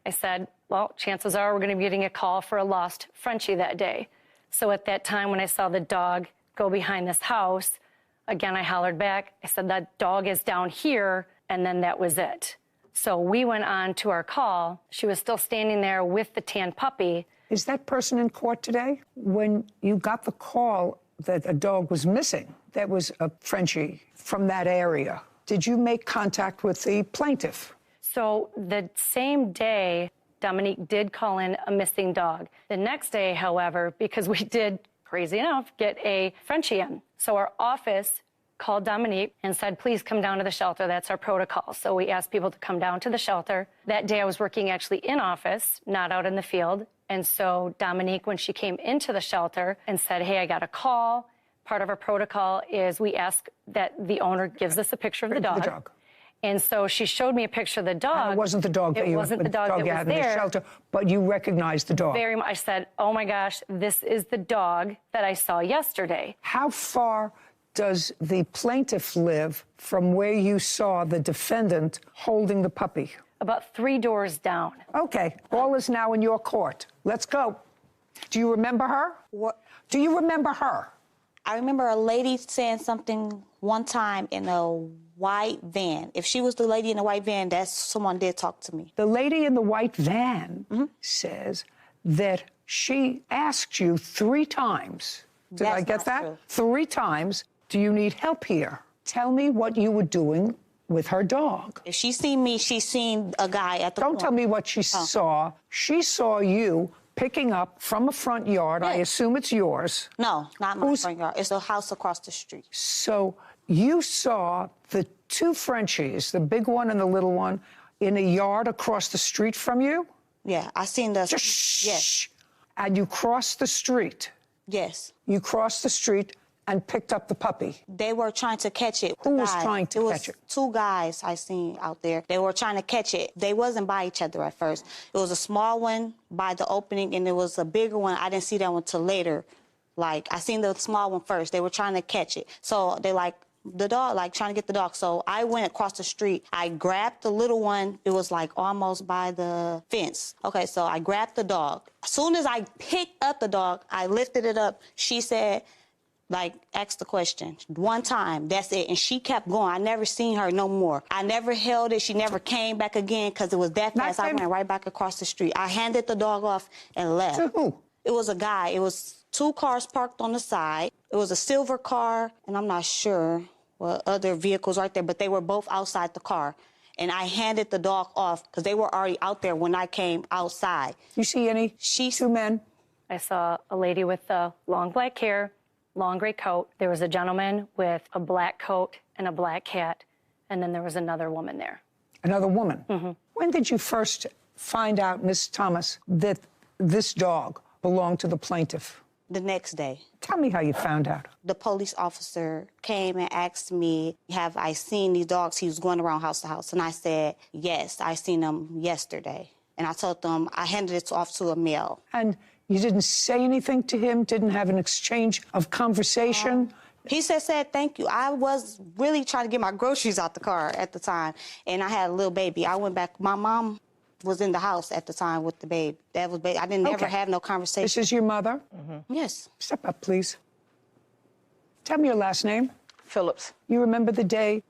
Speaker 11: I said, well, chances are we're going to be getting a call for a lost Frenchie that day. So at that time, when I saw the dog go behind this house, again, I hollered back. I said, "That dog is down here," and then that was it. So we went on to our call. She was still standing there with the tan puppy.
Speaker 1: Is that person in court today? When you got the call that a dog was missing, that was a Frenchie from that area, did you make contact with the plaintiff?
Speaker 11: So the same day, Dominique did call in a missing dog. The next day, however, because we did crazy enough, get a Frenchie in. So our office called Dominique and said, please come down to the shelter. That's our protocol. So we asked people to come down to the shelter. That day I was working actually in office, not out in the field. And so Dominique, when she came into the shelter and said, hey, I got a call, part of our protocol is we ask that the owner gives us a picture of the dog. And so she showed me a picture of the dog.
Speaker 1: And it wasn't the dog that you
Speaker 11: wasn't the dog that was
Speaker 1: had in the
Speaker 11: there.
Speaker 1: shelter, but you recognized the dog.
Speaker 11: Very much. I said, oh my gosh, this is the dog that I saw yesterday.
Speaker 1: How far does the plaintiff live from where you saw the defendant holding the puppy?
Speaker 11: About 3 doors down.
Speaker 1: Okay, all is now in your court. Let's go. Do you remember her?
Speaker 12: What?
Speaker 1: Do you remember her?
Speaker 12: I remember a lady saying something one time in a white van. If she was the lady in the white van, that's someone did talk to me.
Speaker 1: The lady in the white van says that she asked you 3 times. Did I get that?
Speaker 12: True.
Speaker 1: 3 times. Do you need help here? Tell me what you were doing with her dog.
Speaker 12: If she seen me, she seen a guy at the
Speaker 1: Don't
Speaker 12: corner.
Speaker 1: tell me what she saw. She saw you picking up from a front yard. I assume it's yours.
Speaker 12: No, not my front yard. It's a house across the street.
Speaker 1: So you saw the 2 Frenchies, the big one and the little one, in a yard across the street from you?
Speaker 12: Yeah, I seen the...
Speaker 1: Yes. And you crossed the street?
Speaker 12: Yes.
Speaker 1: You crossed the street and picked up the puppy?
Speaker 12: They were trying to catch it.
Speaker 1: Who was trying to catch it?
Speaker 12: 2 guys I seen out there. They were trying to catch it. They wasn't by each other at first. It was a small one by the opening, and there was a bigger one. I didn't see that one till later. Like, I seen the small one first. They were trying to catch it. So they the dog, trying to get the dog. So I went across the street. I grabbed the little one. It was almost by the fence. Okay, so I grabbed the dog. As soon as I picked up the dog, I lifted it up. She said, asked the question 1 time, that's it. And she kept going. I never seen her no more. I never held it. She never came back again because it was that fast. I went right back across the street. I handed the dog off and left.
Speaker 1: To who?
Speaker 12: It was a guy. It was 2 cars parked on the side. It was a silver car, and I'm not sure what other vehicles right there, but they were both outside the car. And I handed the dog off because they were already out there when I came outside.
Speaker 1: You see any 2 men?
Speaker 11: I saw a lady with long black hair, long gray coat. There was a gentleman with a black coat and a black hat, and then there was another woman there.
Speaker 1: Another woman? Mm-hmm. When did you first find out, Miss Thomas, that this dog belonged to the plaintiff?
Speaker 12: The next day.
Speaker 1: Tell me how you found out.
Speaker 12: The police officer came and asked me, have I seen these dogs? He was going around house to house. And I said, yes, I seen them yesterday. And I told them I handed it off to a male.
Speaker 1: And you didn't say anything to him, didn't have an exchange of conversation?
Speaker 12: He said, thank you. I was really trying to get my groceries out the car at the time. And I had a little baby. I went back. My mom was in the house at the time with the baby. That was baby. I didn't ever have no conversation.
Speaker 1: This is your mother?
Speaker 12: Mm-hmm. Yes.
Speaker 1: Step up, please. Tell me your last name.
Speaker 13: Phillips.
Speaker 1: You remember the day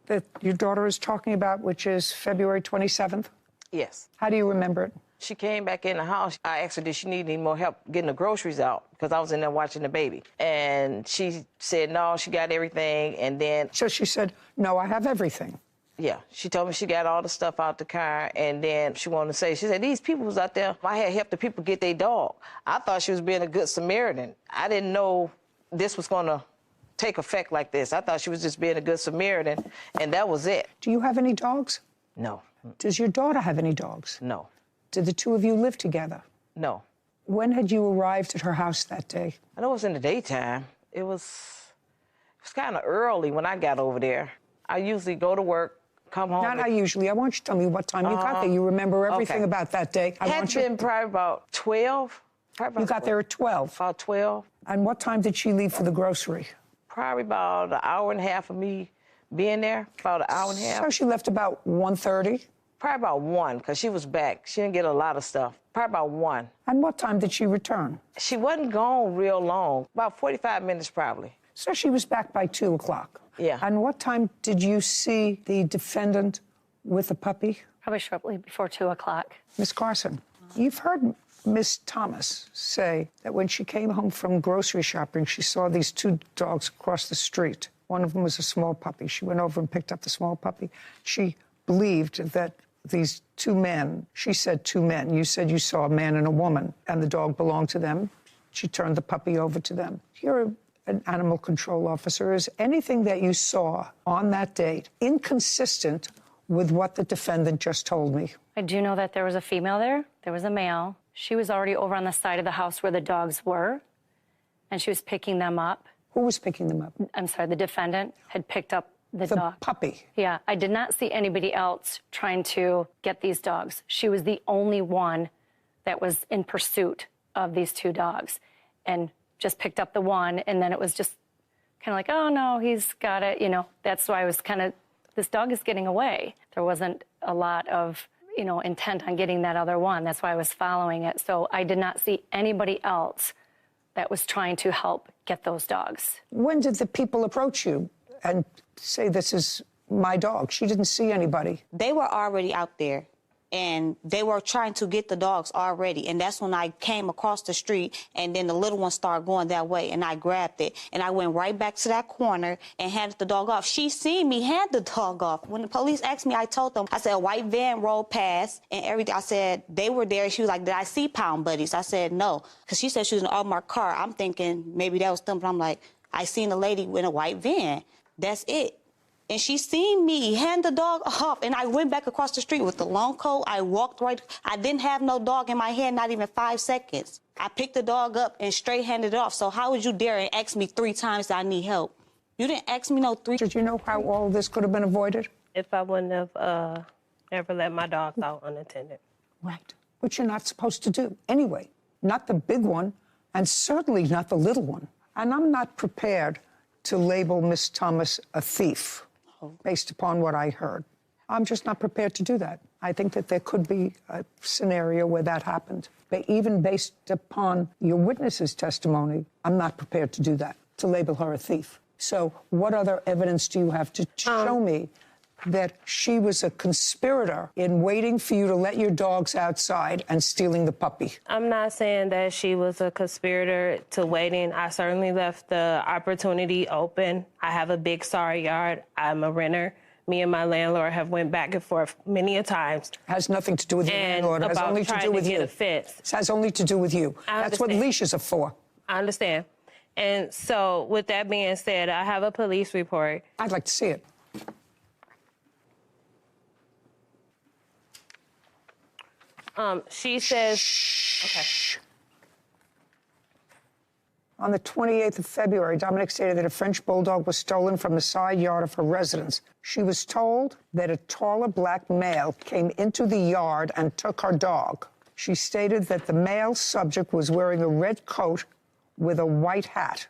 Speaker 1: that your daughter is talking about, which is February 27th?
Speaker 13: Yes.
Speaker 1: How do you remember it?
Speaker 13: She came back in the house. I asked her, did she need any more help getting the groceries out? Because I was in there watching the baby. And she said, no, she got everything. And then...
Speaker 1: So she said, no, I have everything.
Speaker 13: Yeah, she told me she got all the stuff out the car, and then she wanted to say, she said, these people was out there. I had helped the people get their dog. I thought she was being a good Samaritan. I didn't know this was going to take effect like this. I thought she was just being a good Samaritan, and that was it.
Speaker 1: Do you have any dogs?
Speaker 13: No.
Speaker 1: Does your daughter have any dogs?
Speaker 13: No.
Speaker 1: Did the 2 of you live together?
Speaker 13: No.
Speaker 1: When had you arrived at her house that day?
Speaker 13: I know it was in the daytime. It was kind of early when I got over there. I usually go to work, come home.
Speaker 1: Not usually. I want you to tell me what time you got there. You remember everything about that day.
Speaker 13: It had been probably about 12.
Speaker 1: You got there at 12?
Speaker 13: About 12.
Speaker 1: And what time did she leave for the grocery?
Speaker 13: Probably about an hour and a half of me being there, about an hour and a half.
Speaker 1: So she left about 1:30?
Speaker 13: Probably about 1, because she was back. She didn't get a lot of stuff. Probably about 1.
Speaker 1: And what time did she return?
Speaker 13: She wasn't gone real long, about 45 minutes probably.
Speaker 1: So she was back by 2 o'clock?
Speaker 13: Yeah.
Speaker 1: And what time did you see the defendant with the puppy?
Speaker 11: Probably shortly before 2 o'clock.
Speaker 1: Miss Carson, you've heard Miss Thomas say that when she came home from grocery shopping, she saw these 2 dogs across the street. One of them was a small puppy. She went over and picked up the small puppy. She believed that these 2 men, she said 2 men. You said you saw a man and a woman, and the dog belonged to them. She turned the puppy over to them. You're an animal control officer. Is anything that you saw on that date inconsistent with what the defendant just told me?
Speaker 11: I do know that there was a female there. There was a male. She was already over on the side of the house where the dogs were, and she was picking them up.
Speaker 1: Who was picking them up?
Speaker 11: I'm sorry, the defendant had picked up the dog.
Speaker 1: The puppy?
Speaker 11: Yeah, I did not see anybody else trying to get these dogs. She was the only one that was in pursuit of these two dogs, and just picked up the one, and then it was just kind of like, oh, no, he's got it. You know, that's why I was kind of, this dog is getting away. There wasn't a lot of, you know, intent on getting that other one. That's why I was following it. So I did not see anybody else that was trying to help get those dogs.
Speaker 1: When did the people approach you and say, this is my dog? She didn't see anybody.
Speaker 12: They were already out there, and they were trying to get the dogs already. And that's when I came across the street, and then the little one started going that way, and I grabbed it. And I went right back to that corner and handed the dog off. She seen me hand the dog off. When the police asked me, I told them, I said, a white van rolled past and everything. I said, they were there. She was like, did I see Pound Buddies? I said, no. Because she said she was in an unmarked car. I'm thinking maybe that was them, but I'm like, I seen a lady in a white van. That's it. And she seen me hand the dog off, and I went back across the street with the long coat. I walked right. I didn't have no dog in my hand, not even 5 seconds. I picked the dog up and straight handed it off. So how would you dare and ask me 3 times that I need help? You didn't ask me no 3.
Speaker 1: Did you know how all of this could have been avoided?
Speaker 10: If I wouldn't have ever let my dogs out unattended.
Speaker 1: Right. Which you're not supposed to do anyway. Not the big one, and certainly not the little one. And I'm not prepared to label Miss Thomas a thief based upon what I heard. I'm just not prepared to do that. I think that there could be a scenario where that happened. But even based upon your witness's testimony, I'm not prepared to do that, to label her a thief. So what other evidence do you have to show me that she was a conspirator in waiting for you to let your dogs outside and stealing the puppy?
Speaker 10: I'm not saying that she was a conspirator to waiting. I certainly left the opportunity open. I have a big sorry yard. I'm a renter. Me and my landlord have went back and forth many a times.
Speaker 1: Has nothing to do with your landlord. It has only to do with you. It has only to do with you. That's what leashes are for.
Speaker 10: I understand. And so with that being said, I have a police report.
Speaker 1: I'd like to see it.
Speaker 10: She says, okay.
Speaker 1: On the 28th of February, Dominic stated that a French bulldog was stolen from the side yard of her residence. She was told that a taller black male came into the yard and took her dog. She stated that the male subject was wearing a red coat with a white hat.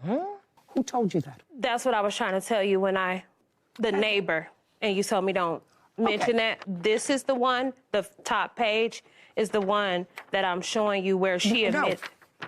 Speaker 1: Huh? Who told you that?
Speaker 10: That's what I was trying to tell you when the neighbor, and you told me don't mention that. This is the one, the top page is the one that I'm showing you where she admits.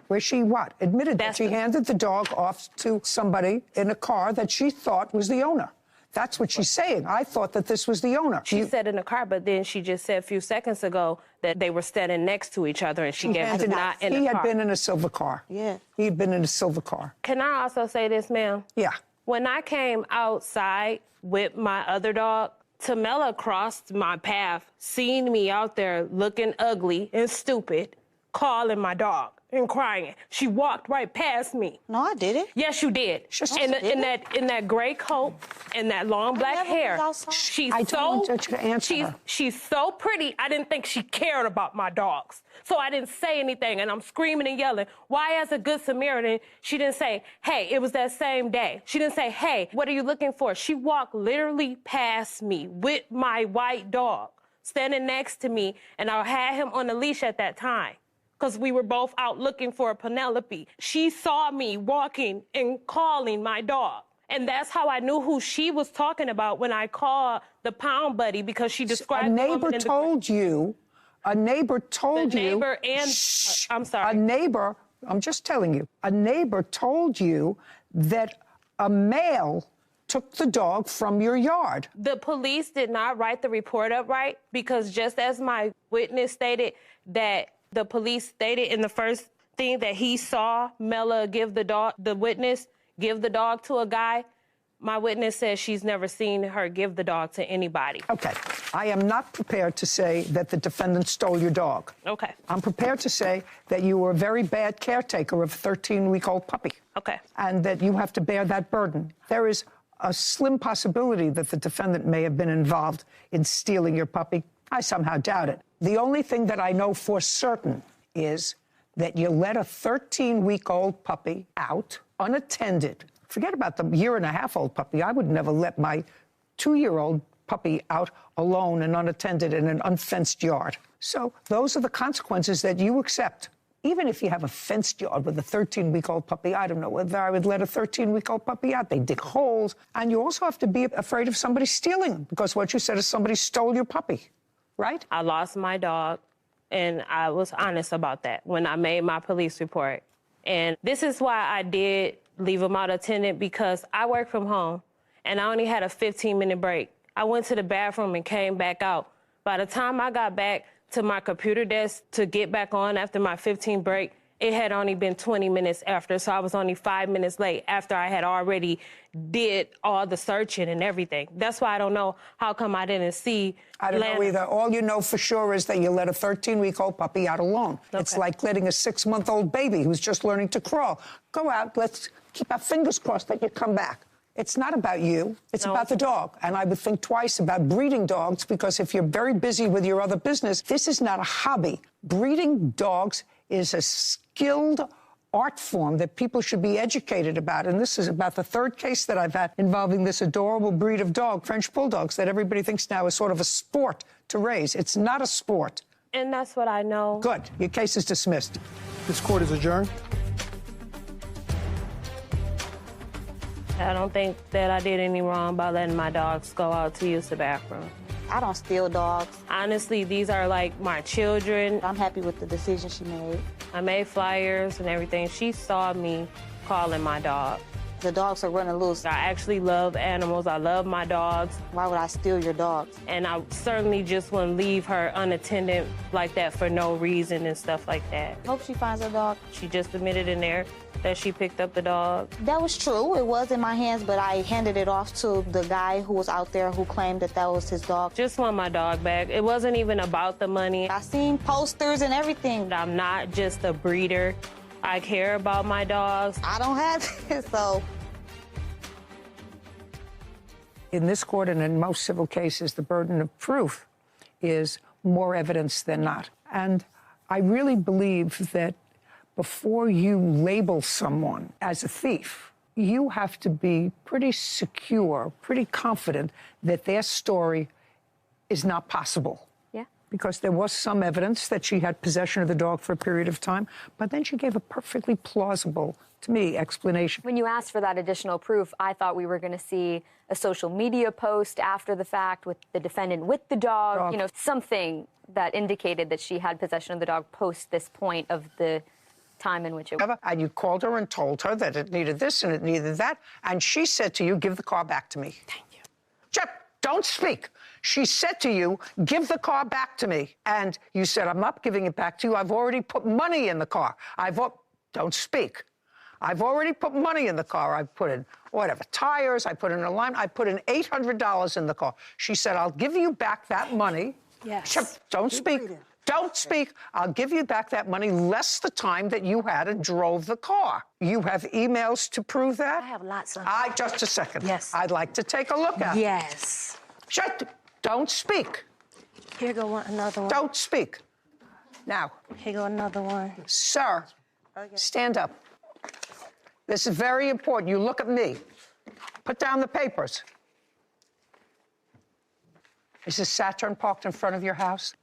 Speaker 1: Where she what? Admitted that she handed the dog off to somebody in a car that she thought was the owner. That's what she's saying. I thought that this was the owner.
Speaker 10: She said in the car, but then she just said a few seconds ago that they were standing next to each other, and she gave it not in the car.
Speaker 1: He had been in a silver car.
Speaker 12: Yeah.
Speaker 1: He had been in a silver car.
Speaker 10: Can I also say this, ma'am?
Speaker 1: Yeah.
Speaker 10: When I came outside with my other dog, Tamela crossed my path, seen me out there looking ugly and stupid, calling my dog and crying. She walked right past me.
Speaker 12: No, I didn't.
Speaker 10: Yes, you did. In that gray coat and that long black hair. She's so pretty. I didn't think she cared about my dogs. So I didn't say anything, and I'm screaming and yelling. Why, as a good Samaritan, she didn't say, hey, it was that same day. She didn't say, hey, what are you looking for? She walked literally past me with my white dog standing next to me, and I had him on a leash at that time because we were both out looking for a Penelope. She saw me walking and calling my dog. And that's how I knew who she was talking about when I called the Pound Buddy, because she described
Speaker 1: a neighbor told you. A neighbor told you.
Speaker 10: The neighbor and I'm sorry.
Speaker 1: A neighbor. I'm just telling you. A neighbor told you that a male took the dog from your yard.
Speaker 10: The police did not write the report up right, because just as my witness stated, that the police stated in the first thing that he saw Mela give the witness give the dog to a guy, My witness says she's never seen her give the dog to anybody.
Speaker 1: Okay. I am not prepared to say that the defendant stole your dog.
Speaker 10: Okay.
Speaker 1: I'm prepared to say that you were a very bad caretaker of a 13-week-old puppy.
Speaker 10: Okay.
Speaker 1: And that you have to bear that burden. There is a slim possibility that the defendant may have been involved in stealing your puppy. I somehow doubt it. The only thing that I know for certain is that you let a 13-week-old puppy out unattended. Forget about the year-and-a-half-old puppy. I would never let my 2-year-old puppy out alone and unattended in an unfenced yard. So those are the consequences that you accept. Even if you have a fenced yard with a 13-week-old puppy, I don't know whether I would let a 13-week-old puppy out. They dig holes. And you also have to be afraid of somebody stealing, because what you said is somebody stole your puppy, right?
Speaker 10: I lost my dog, and I was honest about that when I made my police report. And this is why I did leave him out attended, because I work from home, and I only had a 15-minute break. I went to the bathroom and came back out. By the time I got back to my computer desk to get back on after my 15 break, it had only been 20 minutes after, so I was only 5 minutes late after I had already did all the searching and everything. That's why I don't know how come I didn't see.
Speaker 1: I don't know either. All you know for sure is that you let a 13-week-old puppy out alone. Okay. It's like letting a 6-month-old baby who's just learning to crawl. Go out, let's keep our fingers crossed that you come back. It's not about you. It's about the dog. And I would think twice about breeding dogs, because if you're very busy with your other business, this is not a hobby. Breeding dogs is a skilled art form that people should be educated about. And this is about the third case that I've had involving this adorable breed of dog, French bulldogs, that everybody thinks now is sort of a sport to raise. It's not a sport.
Speaker 10: And that's what I know.
Speaker 1: Good. Your case is dismissed.
Speaker 4: This court is adjourned.
Speaker 10: I don't think that I did any wrong by letting my dogs go out to use the bathroom.
Speaker 12: I don't steal dogs.
Speaker 10: Honestly, these are like my children.
Speaker 12: I'm happy with the decision she made.
Speaker 10: I made flyers and everything. She saw me calling my dog.
Speaker 12: The dogs are running loose.
Speaker 10: I actually love animals. I love my dogs.
Speaker 12: Why would I steal your dogs?
Speaker 10: And I certainly just wouldn't leave her unattended like that for no reason and stuff like that.
Speaker 12: Hope she finds her dog.
Speaker 10: She just admitted in there that she picked up the dog.
Speaker 12: That was true. It was in my hands, but I handed it off to the guy who was out there who claimed that that was his dog.
Speaker 10: Just want my dog back. It wasn't even about the money.
Speaker 12: I seen posters and everything.
Speaker 10: I'm not just a breeder. I care about my dogs.
Speaker 12: I don't have it, so.
Speaker 1: In this court and in most civil cases, the burden of proof is more evidence than not. And I really believe that before you label someone as a thief, you have to be pretty secure, pretty confident that their story is not possible.
Speaker 6: Yeah.
Speaker 1: Because there was some evidence that she had possession of the dog for a period of time, but then she gave a perfectly plausible, to me, explanation.
Speaker 6: When you asked for that additional proof, I thought we were going to see a social media post after the fact with the defendant with the dog, you know, something that indicated that she had possession of the dog post this point of the time in which it was.
Speaker 1: And you called her and told her that it needed this and it needed that, and she said to you, give the car back to me.
Speaker 6: Thank you.
Speaker 1: Chip, don't speak. She said to you, give the car back to me. And you said, I'm not giving it back to you. I've already put money in the car. Don't speak. I've already put money in the car. I've put in, whatever, tires. I put in alignment. I put in $800 in the car. She said, I'll give you back that money.
Speaker 6: Yes.
Speaker 1: Chip, don't speak. Don't speak. I'll give you back that money less the time that you had and drove the car. You have emails to prove that?
Speaker 9: I have lots of
Speaker 1: Just a second.
Speaker 9: Yes.
Speaker 1: I'd like to take a look at it.
Speaker 9: Yes.
Speaker 1: Don't speak.
Speaker 9: Here go another one.
Speaker 1: Don't speak. Now.
Speaker 9: Here go another one.
Speaker 1: Sir, stand up. This is very important. You look at me. Put down the papers. Is the Saturn parked in front of your house?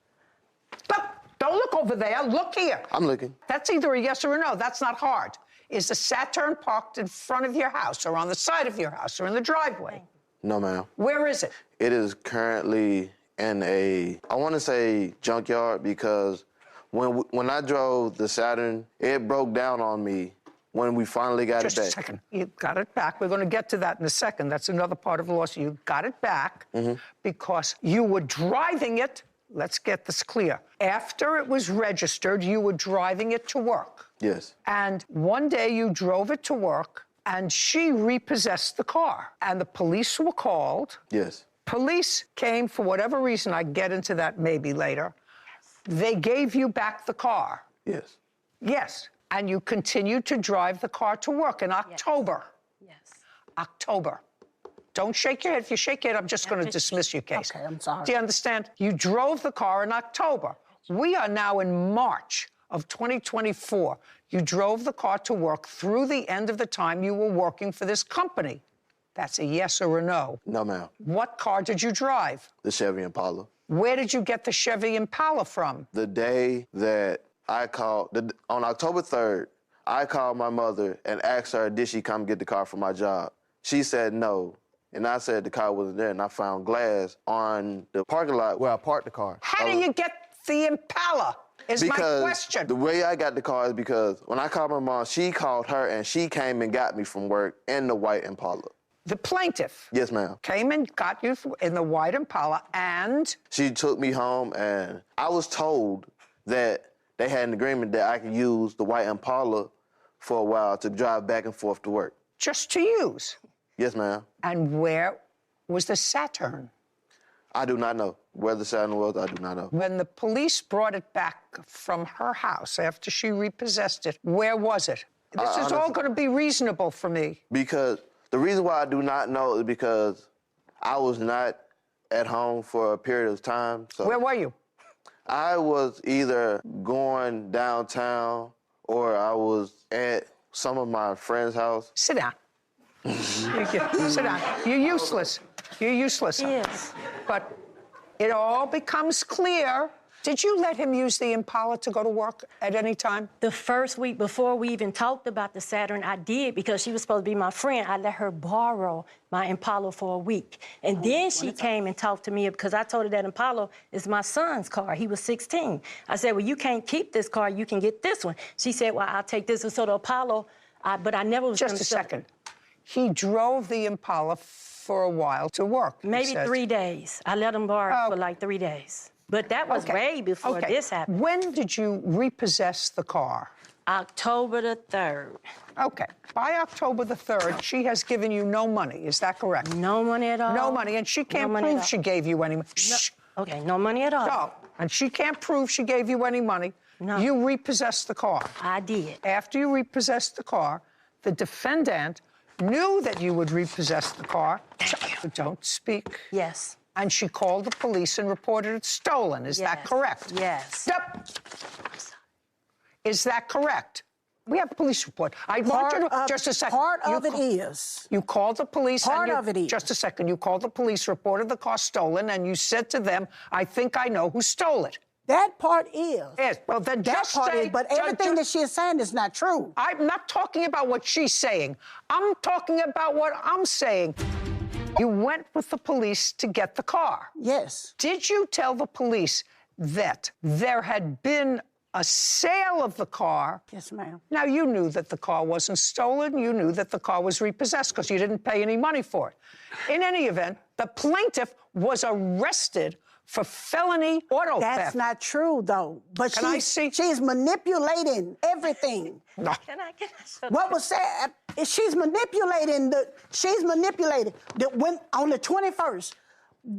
Speaker 1: Look, don't look over there. Look here.
Speaker 14: I'm looking.
Speaker 1: That's either a yes or a no. That's not hard. Is the Saturn parked in front of your house or on the side of your house or in the driveway?
Speaker 14: No, ma'am.
Speaker 1: Where is it?
Speaker 14: It is currently in I want to say junkyard, because when I drove the Saturn, it broke down on me when we finally got it back.
Speaker 1: Just a second. You got it back. We're going to get to that in a second. That's another part of the lawsuit. You got it back because you were driving it. Let's get this clear. After it was registered, you were driving it to work.
Speaker 14: Yes.
Speaker 1: And one day you drove it to work and she repossessed the car. And the police were called.
Speaker 14: Yes.
Speaker 1: Police came for whatever reason. I get into that maybe later. They gave you back the car.
Speaker 14: Yes.
Speaker 1: Yes. And you continued to drive the car to work in October.
Speaker 9: Yes.
Speaker 1: October. Don't shake your head. If you shake your head, I'm just going to dismiss your case.
Speaker 9: Okay, I'm sorry.
Speaker 1: Do you understand? You drove the car in October. We are now in March of 2024. You drove the car to work through the end of the time you were working for this company. That's a yes or a no.
Speaker 14: No, ma'am.
Speaker 1: What car did you drive?
Speaker 14: The Chevy Impala.
Speaker 1: Where did you get the Chevy Impala from?
Speaker 14: The day that I called, on October 3rd, I called my mother and asked her, did she come get the car for my job? She said no. And I said the car wasn't there, and I found glass on the parking lot where I parked the car.
Speaker 1: How do you get the Impala, is my question.
Speaker 14: The way I got the car is because when I called my mom, she called her, and she came and got me from work in the white Impala.
Speaker 1: The plaintiff?
Speaker 14: Yes, ma'am.
Speaker 1: Came and got you in the white Impala, and?
Speaker 14: She took me home, and I was told that they had an agreement that I could use the white Impala for a while to drive back and forth to work.
Speaker 1: Just to use?
Speaker 14: Yes, ma'am.
Speaker 1: And where was the Saturn?
Speaker 14: I do not know. Where the Saturn was, I do not know.
Speaker 1: When the police brought it back from her house after she repossessed it, where was it? This is all going to be reasonable for me.
Speaker 14: Because the reason why I do not know is because I was not at home for a period of time. So
Speaker 1: where were you?
Speaker 14: I was either going downtown or I was at some of my friends' house.
Speaker 1: Sit down. Sit down. You're useless. You're useless.
Speaker 9: Yes.
Speaker 1: But it all becomes clear. Did you let him use the Impala to go to work at any time?
Speaker 9: The first week before we even talked about the Saturn, I did because she was supposed to be my friend. I let her borrow my Impala for a week. And then she came and talked to me because I told her that Impala is my son's car. He was 16. I said, well, you can't keep this car. You can get this one. She said, well, I'll take this one. So the Apollo, but I never was
Speaker 1: Just a second. He drove the Impala for a while to work.
Speaker 9: Maybe 3 days. I let him borrow it for like 3 days. But that was way before this happened.
Speaker 1: When did you repossess the car?
Speaker 9: October the 3rd.
Speaker 1: Okay. By October the 3rd, she has given you no money. Is that correct?
Speaker 9: No money at all.
Speaker 1: No money. And she can't prove she gave you any money.
Speaker 9: No. Okay, no money at all.
Speaker 1: No. And she can't prove she gave you any money.
Speaker 9: No.
Speaker 1: You repossessed the car.
Speaker 9: I did.
Speaker 1: After you repossessed the car, the defendant knew that you would repossess the car. Don't speak.
Speaker 9: Yes.
Speaker 1: And she called the police and reported it stolen. Is that correct?
Speaker 9: Yes.
Speaker 1: Yep. Is that correct? We have a police report. I want you to, just a second.
Speaker 15: Part of it is.
Speaker 1: You called the police.
Speaker 15: Part of it is.
Speaker 1: Just a second. You called the police, reported the car stolen, and you said to them, I think I know who stole it.
Speaker 15: That part is.
Speaker 1: Yes, well, then
Speaker 15: that
Speaker 1: just
Speaker 15: part
Speaker 1: say,
Speaker 15: is, but everything that she is saying is not true.
Speaker 1: I'm not talking about what she's saying. I'm talking about what I'm saying. You went with the police to get the car.
Speaker 15: Yes.
Speaker 1: Did you tell the police that there had been a sale of the car?
Speaker 15: Yes, ma'am.
Speaker 1: Now, you knew that the car wasn't stolen. You knew that the car was repossessed because you didn't pay any money for it. In any event, the plaintiff was arrested for felony auto theft.
Speaker 15: That's not true, though. But
Speaker 1: Can I see?
Speaker 15: She's manipulating everything.
Speaker 1: No.
Speaker 9: Can I
Speaker 15: What was said? She's manipulating. She's manipulating. When on the 21st,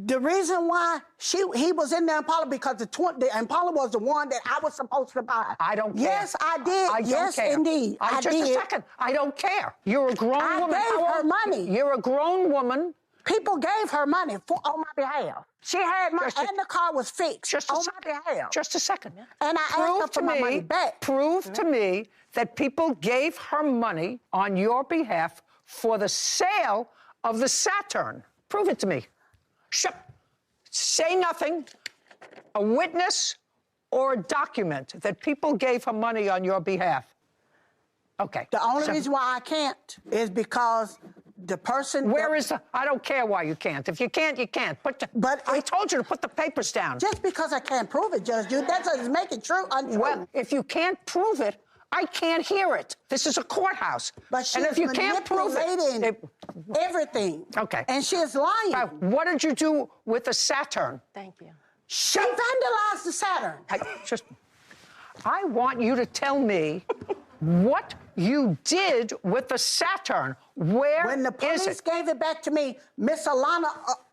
Speaker 15: the reason why he was in the Impala because the Impala was the one that I was supposed to buy.
Speaker 1: I don't care.
Speaker 15: Yes, I did.
Speaker 1: I don't
Speaker 15: yes,
Speaker 1: care.
Speaker 15: indeed. I
Speaker 1: just
Speaker 15: did.
Speaker 1: a second. I don't care. You're a grown woman.
Speaker 15: I gave her money.
Speaker 1: You're a grown woman.
Speaker 15: People gave her money on my behalf. She had money, and the car was fixed on my behalf.
Speaker 1: Just a second.
Speaker 15: And I asked her for my money back.
Speaker 1: Prove to me that people gave her money on your behalf for the sale of the Saturn. Prove it to me. Say nothing. A witness or a document that people gave her money on your behalf. Okay.
Speaker 15: The only reason why I can't is because the person...
Speaker 1: Where is the... I don't care why you can't. If you can't, you can't. But I told you to put the papers down.
Speaker 15: Just because I can't prove it, Judge Judy, that doesn't make it true. Untrue.
Speaker 1: Well, if you can't prove it, I can't hear it. This is a courthouse.
Speaker 15: But she's
Speaker 1: and if you can't prove it,
Speaker 15: everything.
Speaker 1: Okay.
Speaker 15: And she is lying.
Speaker 1: Now, what did you do with the Saturn?
Speaker 9: Thank you.
Speaker 15: She vandalized the Saturn.
Speaker 1: I want you to tell me what You did with the Saturn. Where
Speaker 15: When the police gave it back to me, Miss Alana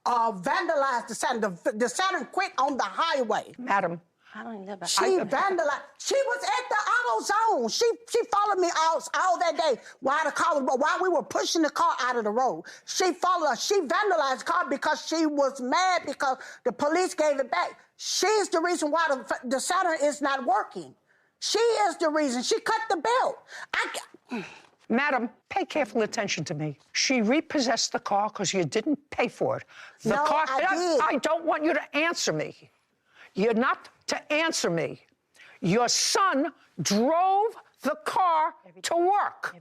Speaker 15: vandalized the Saturn. The Saturn quit on the highway.
Speaker 1: Madam.
Speaker 9: I don't know about
Speaker 15: She vandalized. She was at the auto zone. She followed me all that day while we were pushing the car out of the road. She followed us. She vandalized the car because she was mad because the police gave it back. She's the reason why the Saturn is not working. She is the reason. She cut the belt.
Speaker 1: Madam, pay careful attention to me. She repossessed the car because you didn't pay for it. The
Speaker 15: No,
Speaker 1: car,
Speaker 15: I did.
Speaker 1: I don't want you to answer me. You're not to answer me. Your son drove the car to work.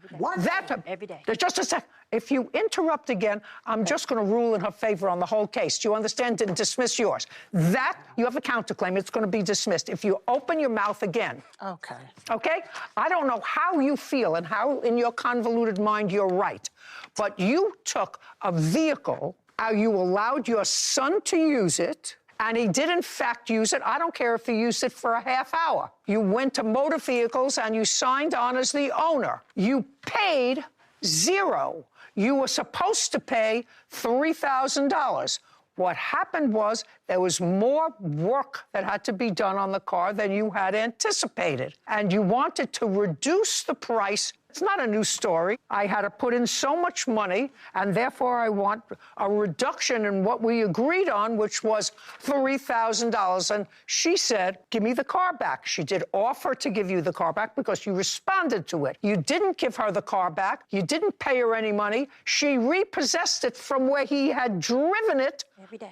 Speaker 9: Every day.
Speaker 1: Just a sec. If you interrupt again, I'm just going to rule in her favor on the whole case. Do you understand? And dismiss yours. That, you have a counterclaim. It's going to be dismissed. If you open your mouth again.
Speaker 15: Okay.
Speaker 1: Okay? I don't know how you feel and how in your convoluted mind you're right, but you took a vehicle, you allowed your son to use it, and he did, in fact, use it. I don't care if he used it for a half hour. You went to motor vehicles and you signed on as the owner. You paid $0. You were supposed to pay $3,000. What happened was there was more work that had to be done on the car than you had anticipated. And you wanted to reduce the price. It's not a new story. I had to put in so much money, and therefore I want a reduction in what we agreed on, which was $3,000. And she said, give me the car back. She did offer to give you the car back because you responded to it. You didn't give her the car back. You didn't pay her any money. She repossessed it from where he had driven it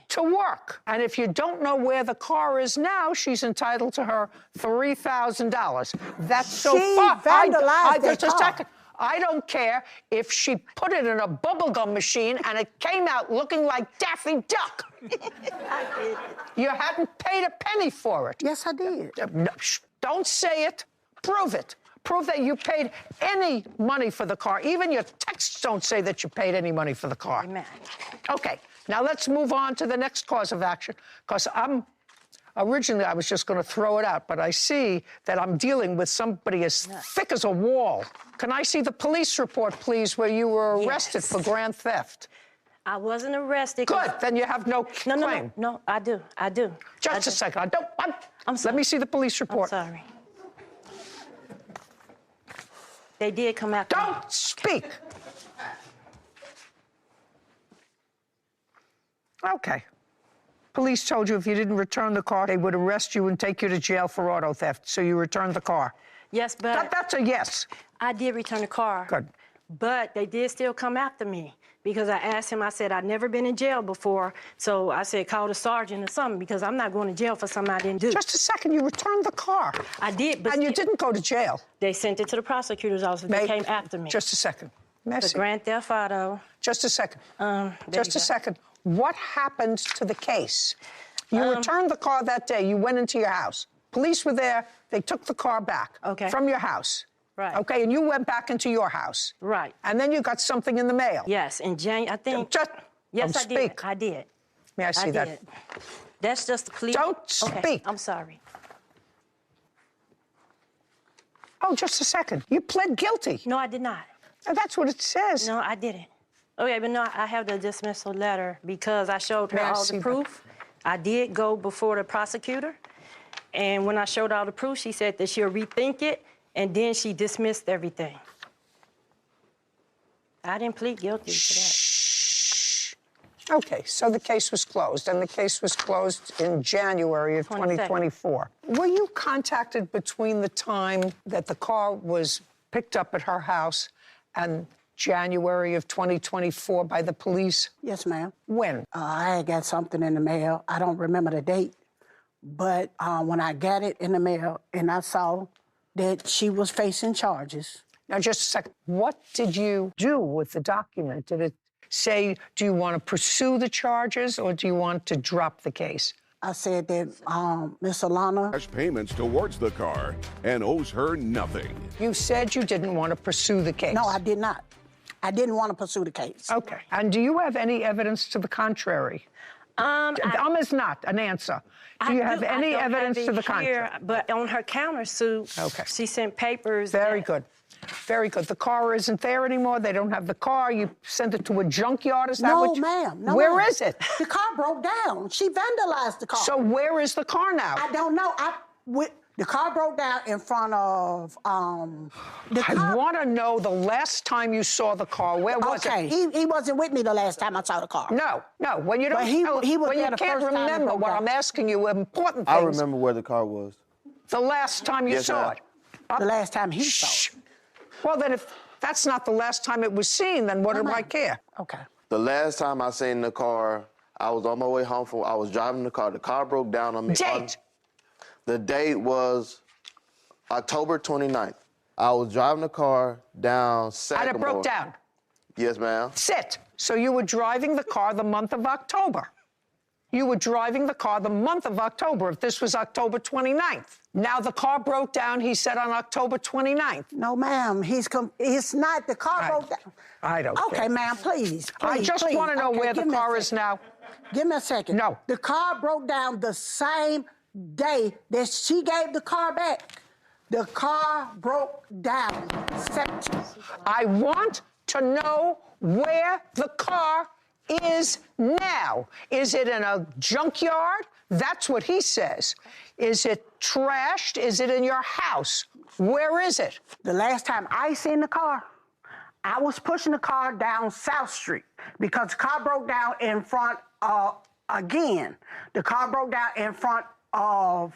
Speaker 1: to work. And if you don't know where the car is now, she's entitled to her $3,000. That's so far.
Speaker 15: Vandalized that car.
Speaker 1: I don't care if she put it in a bubblegum machine and it came out looking like Daffy Duck.
Speaker 15: I did.
Speaker 1: You hadn't paid a penny for it.
Speaker 15: Yes, I did.
Speaker 1: No, don't say it. Prove it. Prove that you paid any money for the car. Even your texts don't say that you paid any money for the car.
Speaker 9: Amen.
Speaker 1: Okay, now let's move on to the next cause of action, because originally I was just going to throw it out, but I see that I'm dealing with somebody as thick as a wall. Can I see the police report, please, where you were arrested for grand theft?
Speaker 9: I wasn't arrested.
Speaker 1: Good, then you have no claim.
Speaker 9: No, I do.
Speaker 1: Just a second.
Speaker 9: I'm sorry.
Speaker 1: Let me see the police report.
Speaker 9: I'm sorry. They did come after me.
Speaker 1: Don't speak. Okay. Police told you if you didn't return the car, they would arrest you and take you to jail for auto theft. So you returned the car.
Speaker 9: Yes, but...
Speaker 1: That's a yes.
Speaker 9: I did return the car.
Speaker 1: Good.
Speaker 9: But they did still come after me because I asked him, I said, I'd never been in jail before. So I said, call the sergeant or something because I'm not going to jail for something I didn't do.
Speaker 1: Just a second, you returned the car.
Speaker 9: I did, but...
Speaker 1: And you didn't go to jail.
Speaker 9: They sent it to the prosecutor's office. They came after me.
Speaker 1: Just a second.
Speaker 9: The grand theft auto.
Speaker 1: Just a second. Just a second. What happened to the case? You returned the car that day. You went into your house. Police were there. They took the car back from your house.
Speaker 9: Right.
Speaker 1: Okay, and you went back into your house.
Speaker 9: Right.
Speaker 1: And then you got something in the mail.
Speaker 9: Yes, in January, I think. Yes, I did. I did.
Speaker 1: May I see that?
Speaker 9: That's just the police.
Speaker 1: Don't speak.
Speaker 9: Okay, I'm sorry.
Speaker 1: Oh, just a second. You pled guilty.
Speaker 9: No, I did not.
Speaker 1: That's what it says.
Speaker 9: No, I didn't. Okay, but no, I have the dismissal letter because I showed her all the proof. I did go before the prosecutor, and when I showed all the proof, she said that she'll rethink it, and then she dismissed everything. I didn't plead guilty to that.
Speaker 1: Okay, so the case was closed, and the case was closed in January of 2024. Were you contacted between the time that the car was picked up at her house and January of 2024 by the police?
Speaker 15: Yes, ma'am.
Speaker 1: When?
Speaker 15: I got something in the mail. I don't remember the date. But when I got it in the mail and I saw that she was facing charges.
Speaker 1: Now, just a second. What did you do with the document? Did it say, do you want to pursue the charges or do you want to drop the case?
Speaker 15: I said that Miss Alana...
Speaker 3: Cash payments towards the car and owes her nothing.
Speaker 1: You said you didn't want to pursue the case.
Speaker 15: No, I did not. I didn't want to pursue the case.
Speaker 1: Okay. And do you have any evidence to the contrary? Is not an answer. Do you have any evidence to the contrary?
Speaker 9: But on her countersuit, she sent papers.
Speaker 1: Very good. Very good. The car isn't there anymore. They don't have the car. You sent it to a junkyard. Is that
Speaker 15: No,
Speaker 1: what you...
Speaker 15: ma'am. No,
Speaker 1: Where
Speaker 15: ma'am.
Speaker 1: is it?
Speaker 15: The car broke down. She vandalized the car.
Speaker 1: So where is the car now?
Speaker 15: I don't know. The car broke down in front of the car.
Speaker 1: I want to know the last time you saw the car. Where was it?
Speaker 15: Okay, he wasn't with me the last time I saw the car.
Speaker 1: No. When you don't,
Speaker 15: But he was
Speaker 1: when
Speaker 15: there
Speaker 1: you
Speaker 15: the
Speaker 1: can't
Speaker 15: first time it
Speaker 1: remember
Speaker 15: broke
Speaker 1: what
Speaker 15: down.
Speaker 1: I'm asking you, important
Speaker 14: I
Speaker 1: things.
Speaker 14: remember where the car was.
Speaker 1: The last time you
Speaker 14: Yes,
Speaker 1: saw
Speaker 14: ma'am.
Speaker 1: it.
Speaker 15: The last time he saw it.
Speaker 1: Well, then if that's not the last time it was seen, then what do I care?
Speaker 15: Okay.
Speaker 14: The last time I seen the car, I was on my way home I was driving the car. The car broke down on me.
Speaker 1: Date?
Speaker 14: The date was October 29th. I was driving the car down Sagamore.
Speaker 1: And it broke down?
Speaker 14: Yes, ma'am.
Speaker 1: Sit. So you were driving the car the month of October. You were driving the car the month of October, if this was October 29th. Now the car broke down, he said, on October 29th.
Speaker 15: No, ma'am. It's not. The car broke down.
Speaker 1: I don't care.
Speaker 15: Okay, ma'am, please.
Speaker 1: I just want to know where the car is now.
Speaker 15: Give me a second.
Speaker 1: No.
Speaker 15: The car broke down the same day that she gave the car back. The car broke down.
Speaker 1: I want to know where the car is now. Is it in a junkyard? That's what he says. Is it trashed? Is it in your house? Where is it?
Speaker 15: The last time I seen the car, I was pushing the car down South Street because the car broke down in front again. The car broke down in front of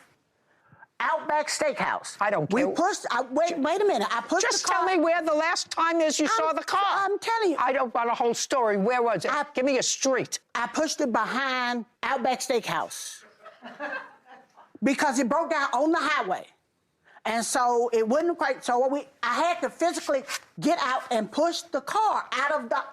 Speaker 15: Outback Steakhouse.
Speaker 1: I don't care.
Speaker 15: We pushed. Wait a minute. I pushed
Speaker 1: Just
Speaker 15: the car.
Speaker 1: tell me where the last time is you saw the car.
Speaker 15: I'm telling you.
Speaker 1: I don't want a whole story. Where was it? Give me a street.
Speaker 15: I pushed it behind Outback Steakhouse because it broke down on the highway. And so it wouldn't quite, I had to physically get out and push the car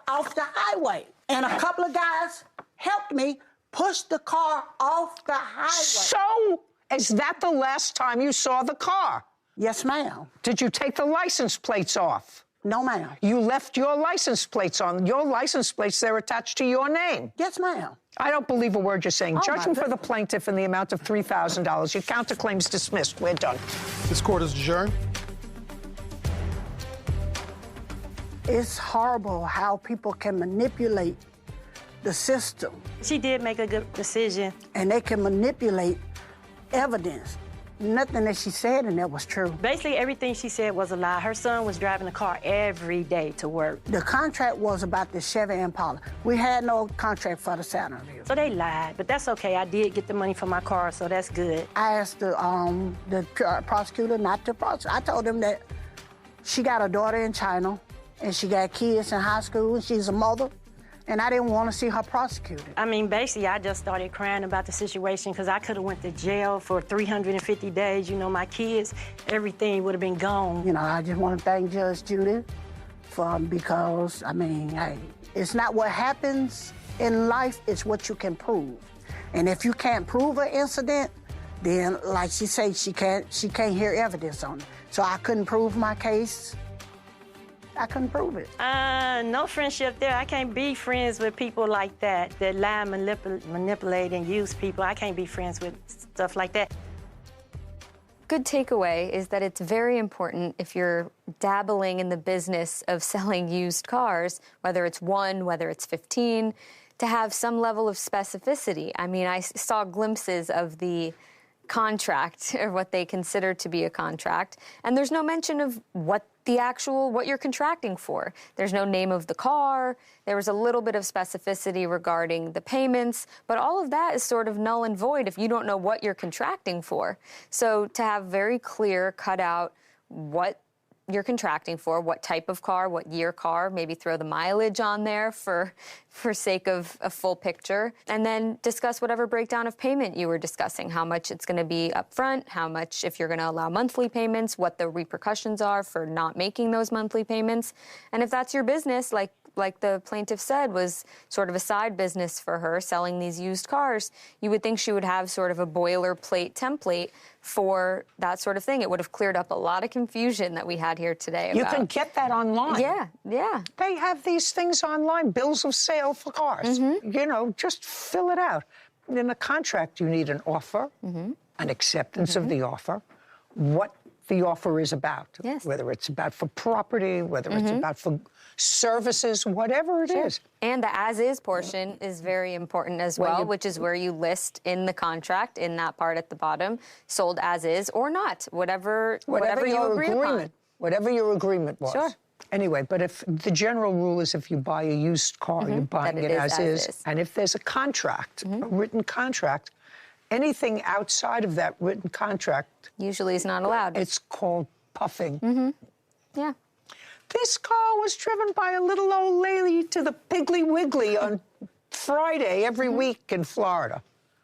Speaker 15: off the highway. And a couple of guys helped me push the car off the highway.
Speaker 1: So, is that the last time you saw the car?
Speaker 15: Yes, ma'am.
Speaker 1: Did you take the license plates off?
Speaker 15: No, ma'am.
Speaker 1: You left your license plates on. Your license plates, they're attached to your name.
Speaker 15: Yes, ma'am.
Speaker 1: I don't believe a word you're saying.
Speaker 15: Oh,
Speaker 1: Judgment for the plaintiff in the amount of $3,000. Your counterclaim's dismissed. We're done.
Speaker 4: This court is adjourned.
Speaker 15: It's horrible how people can manipulate the system.
Speaker 9: She did make a good decision.
Speaker 15: And they can manipulate evidence. Nothing that she said in that was true.
Speaker 9: Basically, everything she said was a lie. Her son was driving the car every day to work.
Speaker 15: The contract was about the Chevy Impala. We had no contract for the Saturn.
Speaker 9: So they lied, but that's okay. I did get the money for my car, so that's good.
Speaker 15: I asked the prosecutor not to prosecute. I told him that she got a daughter in China, and she got kids in high school, and she's a mother, and I didn't want to see her prosecuted.
Speaker 9: I mean, basically, I just started crying about the situation because I could have went to jail for 350 days. You know, my kids, everything would have been gone.
Speaker 15: You know, I just want to thank Judge Judy because, I mean, hey, it's not what happens in life, it's what you can prove. And if you can't prove an incident, then, like she said, she can't hear evidence on it. So I couldn't prove my case. I couldn't prove it.
Speaker 9: No friendship there. I can't be friends with people like that lie, manipulate, and use people. I can't be friends with stuff like that.
Speaker 6: Good takeaway is that it's very important if you're dabbling in the business of selling used cars, whether it's 1, whether it's 15, to have some level of specificity. I mean, I saw glimpses of the contract, or what they consider to be a contract, and there's no mention of what you're contracting for. There's no name of the car. There was a little bit of specificity regarding the payments, but all of that is sort of null and void if you don't know what you're contracting for. So to have very clear, cut out what you're contracting for, what type of car, what year car, maybe throw the mileage on there for sake of a full picture, and then discuss whatever breakdown of payment you were discussing, how much it's going to be up front, how much if you're going to allow monthly payments, what the repercussions are for not making those monthly payments. And if that's your business, like the plaintiff said, was sort of a side business for her, selling these used cars, you would think she would have sort of a boilerplate template for that sort of thing. It would have cleared up a lot of confusion that we had here today.
Speaker 1: You can get that online.
Speaker 6: Yeah.
Speaker 1: They have these things online, bills of sale for cars.
Speaker 6: Mm-hmm.
Speaker 1: You know, just fill it out. In a contract, you need an offer, an acceptance of the offer, what the offer is about.
Speaker 6: Yes.
Speaker 1: Whether it's about for property, whether it's about for services, whatever it is.
Speaker 6: And the as-is portion is very important as well, which is where you list in the contract, in that part at the bottom, sold as is or not, whatever you agree upon.
Speaker 1: Whatever your agreement was.
Speaker 6: Sure.
Speaker 1: Anyway, but if the general rule is if you buy a used car, you're buying it as is. And if there's a contract, a written contract, anything outside of that written contract
Speaker 6: usually is not allowed.
Speaker 1: It's called puffing.
Speaker 6: Yeah.
Speaker 1: This car was driven by a little old lady to the Piggly Wiggly on Friday every week in Florida.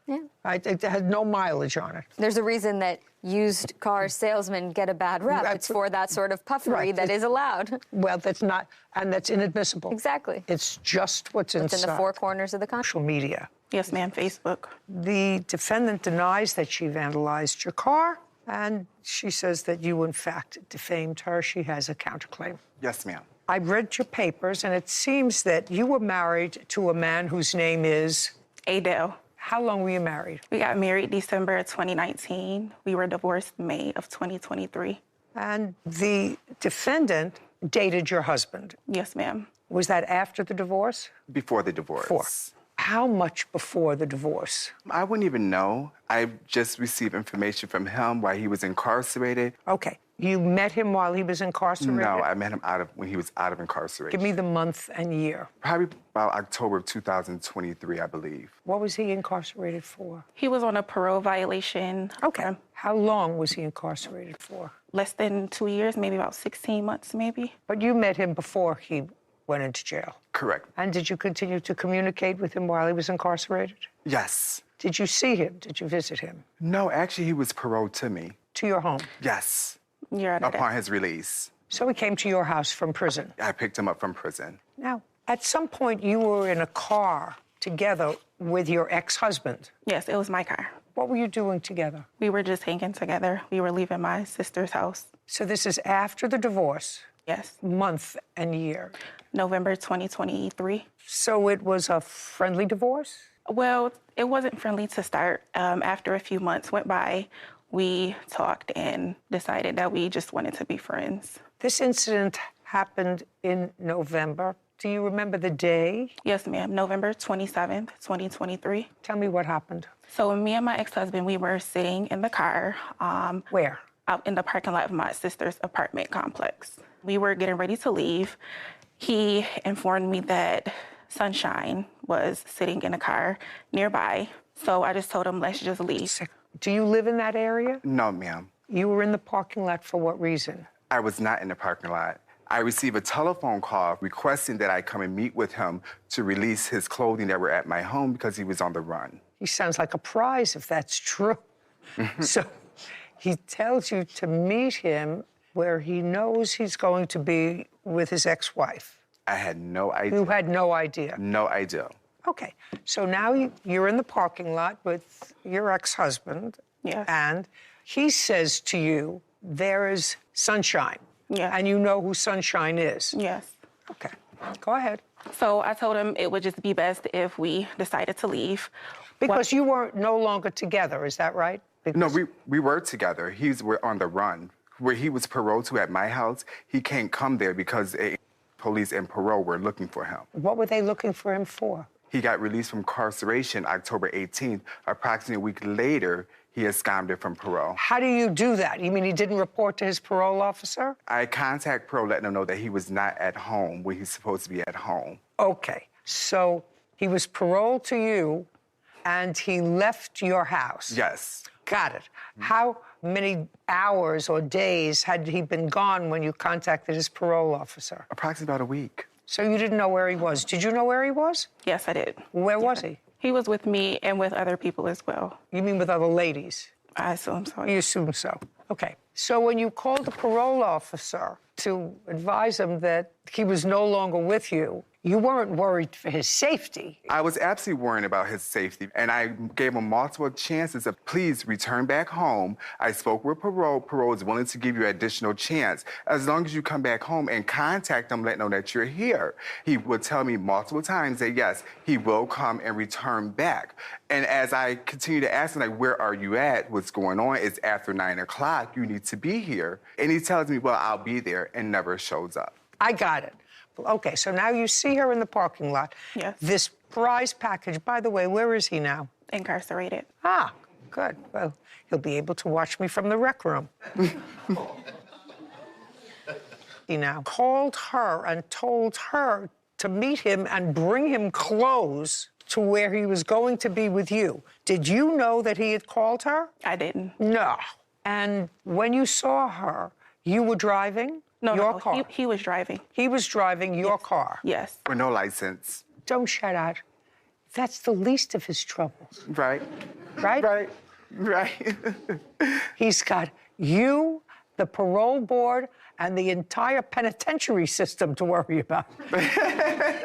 Speaker 6: Yeah.
Speaker 1: It had no mileage on it.
Speaker 6: There's a reason that used car salesmen get a bad rep. It's for that sort of puffery that is allowed.
Speaker 1: Well, that's not, and that's inadmissible.
Speaker 6: Exactly.
Speaker 1: It's just what's inside.
Speaker 6: in the four corners of the contract.
Speaker 1: Social media.
Speaker 16: Yes, ma'am, Facebook.
Speaker 1: The defendant denies that she vandalized your car, and she says that you, in fact, defamed her. She has a counterclaim.
Speaker 17: Yes, ma'am.
Speaker 1: I read your papers, and it seems that you were married to a man whose name is...
Speaker 16: Adele.
Speaker 1: How long were you married?
Speaker 16: We got married December 2019. We were divorced May of 2023.
Speaker 1: And the defendant dated your husband?
Speaker 16: Yes, ma'am.
Speaker 1: Was that after the divorce?
Speaker 17: Before the divorce.
Speaker 1: How much before the divorce?
Speaker 17: I wouldn't even know. I just received information from him while he was incarcerated.
Speaker 1: Okay. You met him while he was incarcerated?
Speaker 17: No, I met him when he was out of incarceration.
Speaker 1: Give me the month and year.
Speaker 17: Probably about October of 2023, I believe.
Speaker 1: What was he incarcerated for?
Speaker 16: He was on a parole violation.
Speaker 1: Okay. How long was he incarcerated for?
Speaker 16: Less than 2 years, maybe about 16 months, maybe.
Speaker 1: But you met him before he went into jail?
Speaker 17: Correct.
Speaker 1: And did you continue to communicate with him while he was incarcerated?
Speaker 17: Yes.
Speaker 1: Did you see him? Did you visit him?
Speaker 17: No, actually, he was paroled to me.
Speaker 1: To your home?
Speaker 17: Yes.
Speaker 16: You're
Speaker 17: upon his release.
Speaker 1: So he came to your house from prison?
Speaker 17: I picked him up from prison.
Speaker 1: Now, at some point, you were in a car together with your ex-husband.
Speaker 16: Yes, it was my car.
Speaker 1: What were you doing together?
Speaker 16: We were just hanging together. We were leaving my sister's house.
Speaker 1: So this is after the divorce?
Speaker 16: Yes.
Speaker 1: Month and year?
Speaker 16: November 2023.
Speaker 1: So it was a friendly divorce?
Speaker 16: Well, it wasn't friendly to start. After a few months went by, we talked and decided that we just wanted to be friends.
Speaker 1: This incident happened in November. Do you remember the day?
Speaker 16: Yes, ma'am. November 27th, 2023.
Speaker 1: Tell me what happened.
Speaker 16: So me and my ex-husband, we were sitting in the car.
Speaker 1: Where?
Speaker 16: Out in the parking lot of my sister's apartment complex. We were getting ready to leave. He informed me that Sunshine was sitting in a car nearby. So I just told him, let's just leave.
Speaker 1: Do you live in that area?
Speaker 17: No, ma'am.
Speaker 1: You were in the parking lot for what reason?
Speaker 17: I was not in the parking lot. I received a telephone call requesting that I come and meet with him to release his clothing that were at my home because he was on the run.
Speaker 1: He sounds like a prize if that's true. So he tells you to meet him where he knows he's going to be with his ex-wife.
Speaker 17: I had no idea.
Speaker 1: You had no idea?
Speaker 17: No idea.
Speaker 1: Okay, so now you're in the parking lot with your ex-husband.
Speaker 16: Yes.
Speaker 1: And he says to you, there is Sunshine.
Speaker 16: Yes.
Speaker 1: And you know who Sunshine is.
Speaker 16: Yes.
Speaker 1: Okay, go ahead.
Speaker 16: So I told him it would just be best if we decided to leave.
Speaker 1: Because you were no longer together, is that right?
Speaker 17: No, we were together. We're on the run. Where he was paroled to at my house, he can't come there because police and parole were looking for him.
Speaker 1: What were they looking for him for?
Speaker 17: He got released from incarceration October 18th. Approximately a week later, he absconded from parole.
Speaker 1: How do you do that? You mean he didn't report to his parole officer?
Speaker 17: I contact parole, letting them know that he was not at home where he's supposed to be at home.
Speaker 1: Okay, so he was paroled to you and he left your house?
Speaker 17: Yes.
Speaker 1: Got it. How many hours or days had he been gone when you contacted his parole officer?
Speaker 17: Approximately about a week.
Speaker 1: So you didn't know where he was. Did you know where he was?
Speaker 16: Yes, I did.
Speaker 1: Where was he?
Speaker 16: He was with me and with other people as well.
Speaker 1: You mean with other ladies?
Speaker 16: I assume so.
Speaker 1: You assume so. Okay. So when you called the parole officer to advise him that he was no longer with you, You weren't worried for his safety.
Speaker 17: I was absolutely worried about his safety, and I gave him multiple chances of, please return back home. I spoke with parole. Parole is willing to give you an additional chance as long as you come back home and contact them, let them know that you're here. He would tell me multiple times that, yes, he will come and return back. And as I continue to ask him, like, where are you at? What's going on? It's after 9 o'clock. You need to be here. And he tells me, well, I'll be there, and never shows up.
Speaker 1: I got it. Okay, so now you see her in the parking lot.
Speaker 16: Yes.
Speaker 1: This prize package, by the way, where is he now?
Speaker 16: Incarcerated.
Speaker 1: Ah, good. Well, he'll be able to watch me from the rec room. He now called her and told her to meet him and bring him clothes to where he was going to be with you. Did you know that he had called her?
Speaker 16: I didn't.
Speaker 1: No. And when you saw her, you were driving?
Speaker 16: No,
Speaker 1: car.
Speaker 16: He was driving.
Speaker 1: He was driving your car?
Speaker 16: Yes.
Speaker 17: With no license.
Speaker 1: Don't shout out. That's the least of his troubles.
Speaker 17: Right.
Speaker 1: Right?
Speaker 17: Right.
Speaker 1: He's got you, the parole board, and the entire penitentiary system to worry about.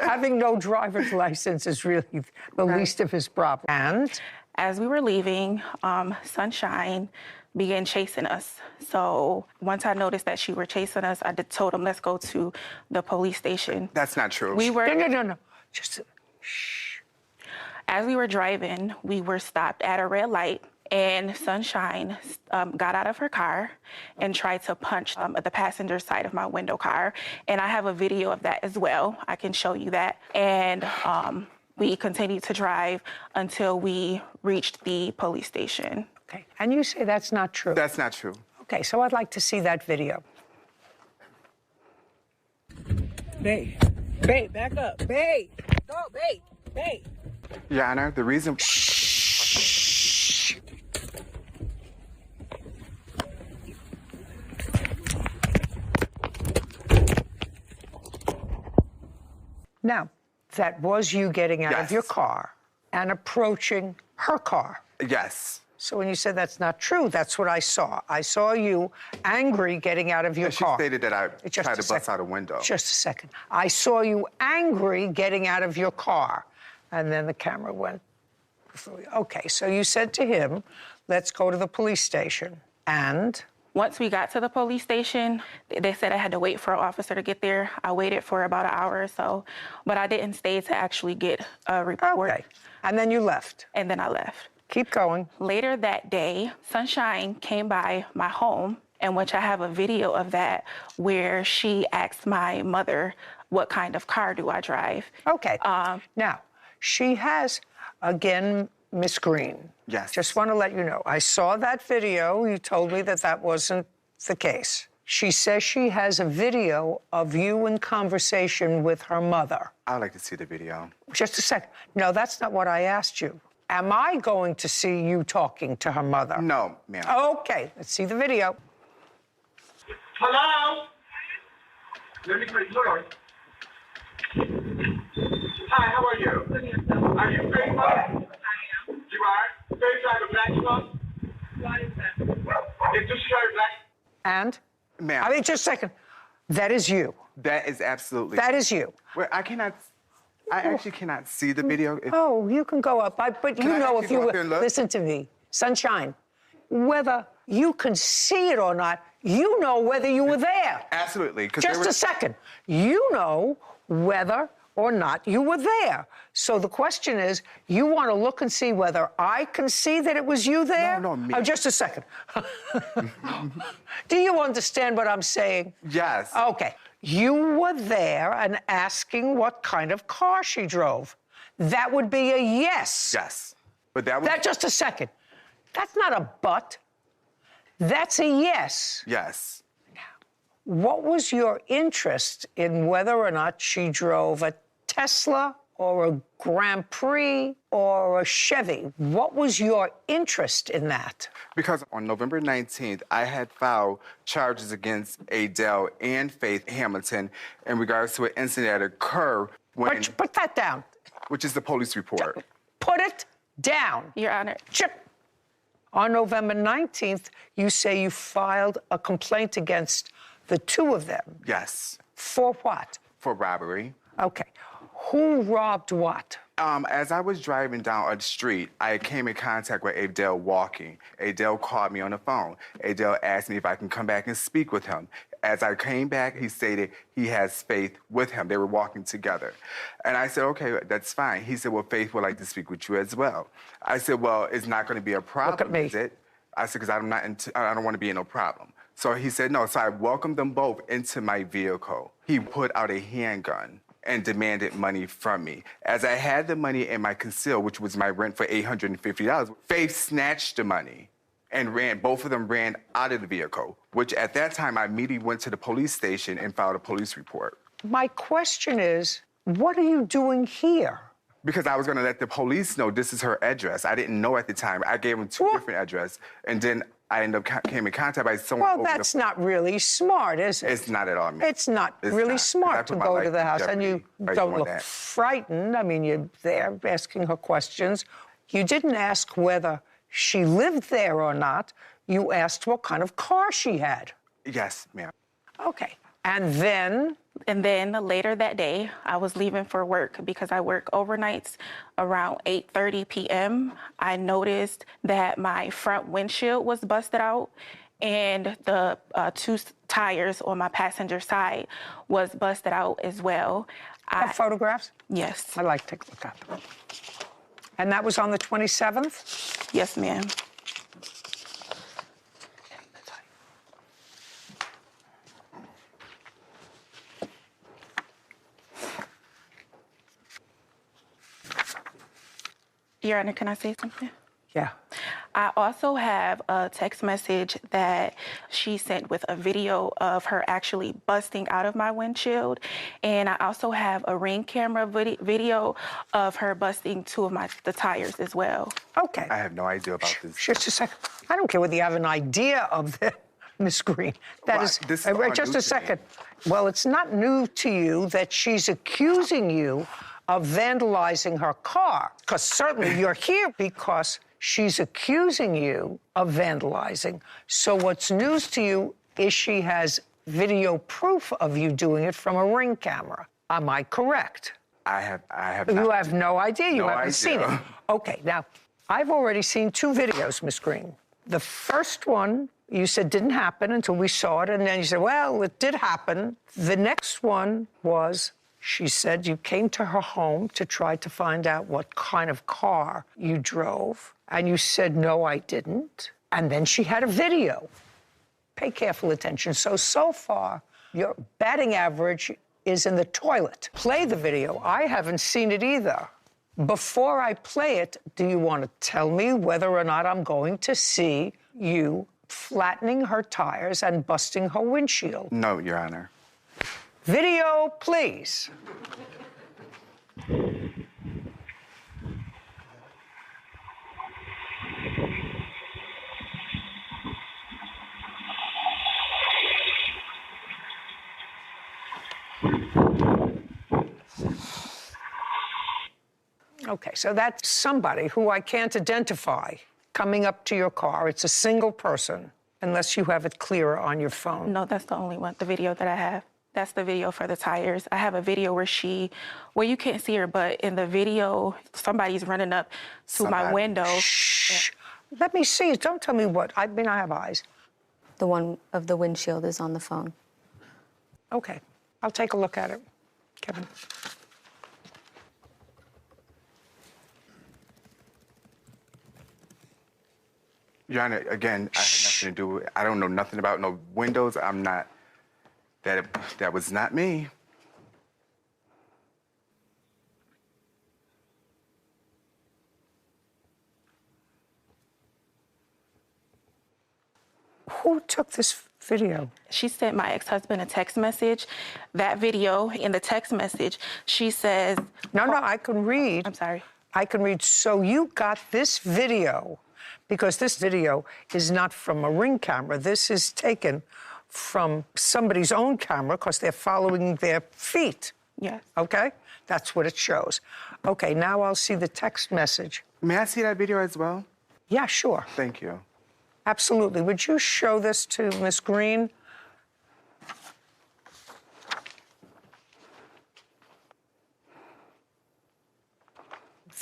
Speaker 1: Having no driver's license is really the least of his problems. And?
Speaker 16: As we were leaving, Sunshine began chasing us. So once I noticed that she were chasing us, I told him, let's go to the police station.
Speaker 17: That's not true.
Speaker 16: We were...
Speaker 1: No. Just shh.
Speaker 16: As we were driving, we were stopped at a red light, and Sunshine got out of her car and tried to punch the passenger side of my window car. And I have a video of that as well. I can show you that. And we continued to drive until we reached the police station.
Speaker 1: Okay, and you say that's not true?
Speaker 17: That's not true.
Speaker 1: Okay, so I'd like to see that video.
Speaker 10: Babe, back up. Babe, go, babe.
Speaker 17: Your Honor, the reason...
Speaker 1: Shh. Now, that was you getting out of your car and approaching her car.
Speaker 17: Yes.
Speaker 1: So when you said that's not true, that's what I saw. I saw you angry getting out of your car.
Speaker 17: She stated that I tried to bust out a window.
Speaker 1: Just a second. I saw you angry getting out of your car. And then the camera went. Okay, so you said to him, let's go to the police station. And?
Speaker 16: Once we got to the police station, they said I had to wait for an officer to get there. I waited for about an hour or so, but I didn't stay to actually get a report.
Speaker 1: Okay, and then you left.
Speaker 16: And then I left.
Speaker 1: Keep going.
Speaker 16: Later that day, Sunshine came by my home, in which I have a video of that, where she asked my mother, what kind of car do I drive?
Speaker 1: Okay, now, she has, again, Miss Green.
Speaker 17: Yes.
Speaker 1: Just want to let you know, I saw that video. You told me that that wasn't the case. She says she has a video of you in conversation with her mother.
Speaker 17: I'd like to see the video.
Speaker 1: Just a second. No, that's not what I asked you. Am I going to see you talking to her mother?
Speaker 17: No, ma'am.
Speaker 1: Okay, let's see the video.
Speaker 18: Hello? Let me put it on. Hi, how are you? Are you Facebook? I am. You are? Face drive a black truck? What is that? It's just shirt black.
Speaker 1: And?
Speaker 17: Ma'am.
Speaker 1: I mean, just a second. That is you.
Speaker 17: That is absolutely...
Speaker 1: That is you.
Speaker 17: Well, I actually cannot see the video.
Speaker 1: Oh, you can go up. But you know if you
Speaker 17: go up there and look?
Speaker 1: listen to me, Sunshine, whether you can see it or not, you know whether you were there.
Speaker 17: Absolutely.
Speaker 1: Just a second. You know whether or not you were there. So the question is, you want to look and see whether I can see that it was you there?
Speaker 17: No, me.
Speaker 1: Oh, just a second. Do you understand what I'm saying?
Speaker 17: Yes.
Speaker 1: Okay. You were there and asking what kind of car she drove. That would be a yes.
Speaker 17: Yes. But that was...
Speaker 1: Just a second. That's not a but. That's a yes.
Speaker 17: Yes.
Speaker 1: What was your interest in whether or not she drove a Tesla or a Grand Prix or a Chevy? What was your interest in that?
Speaker 17: Because on November 19th, I had filed charges against Adele and Faith Hamilton in regards to an incident that occurred when...
Speaker 1: Put that down.
Speaker 17: Which is the police report.
Speaker 1: Put it down.
Speaker 16: Your Honor.
Speaker 1: Chip. On November 19th, you say you filed a complaint against the two of them.
Speaker 17: Yes.
Speaker 1: For what?
Speaker 17: For robbery.
Speaker 1: Okay. Who robbed what?
Speaker 17: As I was driving down a street, I came in contact with Adele walking. Adele called me on the phone. Adele asked me if I can come back and speak with him. As I came back, he stated he has Faith with him. They were walking together. And I said, okay, that's fine. He said, well, Faith would like to speak with you as well. I said, well, it's not going to be a problem,
Speaker 1: Look at me.
Speaker 17: is it? I said, because I don't want to be in no problem. So he said, no. So I welcomed them both into my vehicle. He put out a handgun and demanded money from me. As I had the money in my conceal, which was my rent for $850, Faith snatched the money and both of them ran out of the vehicle, which at that time I immediately went to the police station and filed a police report.
Speaker 1: My question is, what are you doing here?
Speaker 17: Because I was gonna let the police know this is her address. I didn't know at the time. I gave them two different addresses, and then I ended up came in contact by someone.
Speaker 1: Well, that's not really smart, is it?
Speaker 17: It's not at all.
Speaker 1: It's not really smart to go to the house, and you don't look frightened. I mean, you're there asking her questions. You didn't ask whether she lived there or not. You asked what kind of car she had.
Speaker 17: Yes, ma'am.
Speaker 1: Okay. And then?
Speaker 16: And then later that day, I was leaving for work because I work overnights around 8:30 p.m. I noticed that my front windshield was busted out and the two tires on my passenger side was busted out as well.
Speaker 1: Have photographs?
Speaker 16: Yes.
Speaker 1: I'd like to take a look at them. And that was on the 27th?
Speaker 16: Yes, ma'am. Your Honor, can I say something?
Speaker 1: Yeah.
Speaker 16: I also have a text message that she sent with a video of her actually busting out of my windshield. And I also have a Ring camera video of her busting two of the tires as well.
Speaker 1: Okay.
Speaker 17: I have no idea about this.
Speaker 1: Just a second. I don't care whether you have an idea of this, Miss Green. Just a second. Well, it's not new to you that she's accusing you of vandalizing her car, because certainly you're here because she's accusing you of vandalizing. So what's news to you is she has video proof of you doing it from a Ring camera. Am I correct?
Speaker 17: I have
Speaker 1: You
Speaker 17: not.
Speaker 1: have no idea. You haven't seen it. Okay, now, I've already seen two videos, Miss Green. The first one you said didn't happen until we saw it, and then you said, well, it did happen. The next one was, she said you came to her home to try to find out what kind of car you drove. And you said, no, I didn't. And then she had a video. Pay careful attention. So far, your batting average is in the toilet. Play the video. I haven't seen it either. Before I play it, do you want to tell me whether or not I'm going to see you flattening her tires and busting her windshield?
Speaker 17: No, Your Honor.
Speaker 1: Video, please. Okay, so that's somebody who I can't identify coming up to your car. It's a single person, unless you have it clearer on your phone.
Speaker 16: No, that's the only one, the video that I have. That's the video for the tires. I have a video where you can't see her, but in the video, somebody's running up to my window.
Speaker 1: Shh. Let me see it. Don't tell me what. I mean, I have eyes.
Speaker 6: The one of the windshield is on the phone.
Speaker 1: Okay. I'll take a look at it. Kevin.
Speaker 17: Your Honor, again, I had nothing to do with it. I don't know nothing about no windows. I'm not. That was not me.
Speaker 1: Who took this video?
Speaker 16: She sent my ex-husband a text message. That video, in the text message, she says...
Speaker 1: No, I can read.
Speaker 16: I'm sorry.
Speaker 1: I can read. So you got this video, because this video is not from a Ring camera. This is taken from somebody's own camera because they're following their feet.
Speaker 16: Yes.
Speaker 1: Okay? That's what it shows. Okay, now I'll see the text message.
Speaker 17: May I see that video as well?
Speaker 1: Yeah, sure.
Speaker 17: Thank you.
Speaker 1: Absolutely. Would you show this to Miss Green?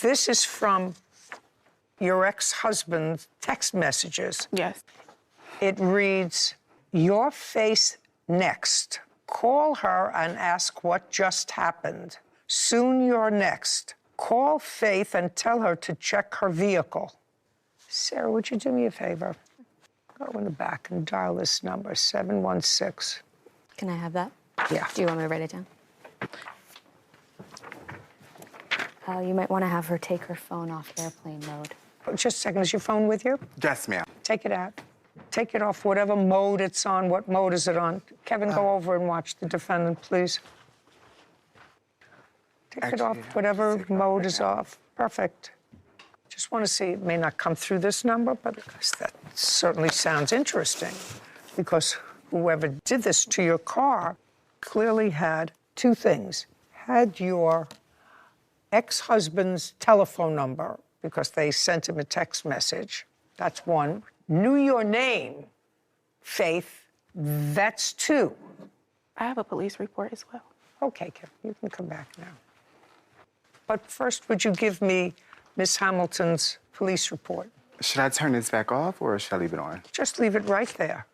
Speaker 1: This is from your ex-husband's text messages.
Speaker 16: Yes.
Speaker 1: It reads, "Your face next. Call her and ask what just happened. Soon you're next. Call Faith and tell her to check her vehicle." Sarah, would you do me a favor? Go in the back and dial this number, 716.
Speaker 6: Can I have that?
Speaker 1: Yeah.
Speaker 6: Do you want me to write it down? You might want to have her take her phone off airplane mode.
Speaker 1: Just a second, is your phone with you?
Speaker 17: Yes, ma'am.
Speaker 1: Take it out. Take it off whatever mode it's on. What mode is it on? Kevin, go over and watch the defendant, please. Take it off whatever mode is off. Perfect. Just want to see, it may not come through this number, but that certainly sounds interesting, because whoever did this to your car clearly had two things. Had your ex-husband's telephone number, because they sent him a text message. That's one. Knew your name, Faith. That's two.
Speaker 16: I have a police report as well.
Speaker 1: Okay, Kevin, you can come back now. But first, would you give me Miss Hamilton's police report?
Speaker 17: Should I turn this back off or should I leave it on?
Speaker 1: Just leave it right there.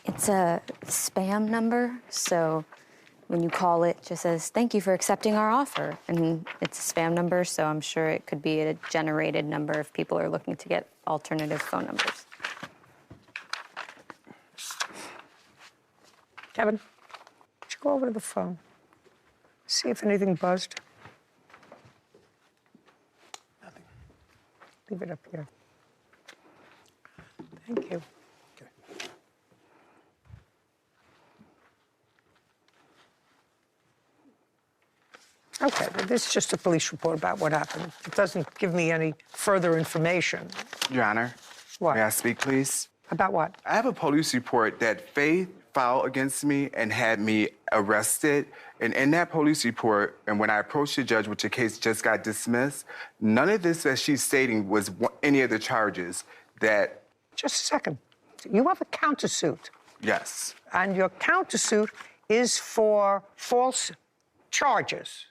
Speaker 6: It's a spam number, so when you call it, it just says, "Thank you for accepting our offer." And it's a spam number, so I'm sure it could be a generated number if people are looking to get alternative phone numbers.
Speaker 1: Kevin, would you go over to the phone? See if anything buzzed.
Speaker 4: Nothing.
Speaker 1: Leave it up here. Thank you. Okay, well, this is just a police report about what happened. It doesn't give me any further information.
Speaker 17: Your Honor.
Speaker 1: What?
Speaker 17: May I speak, please?
Speaker 1: About what?
Speaker 17: I have a police report that Faith filed against me and had me arrested. And in that police report, and when I approached the judge, which the case just got dismissed, none of this that she's stating was any of the charges that...
Speaker 1: Just a second. You have a countersuit.
Speaker 17: Yes.
Speaker 1: And your countersuit is for false charges.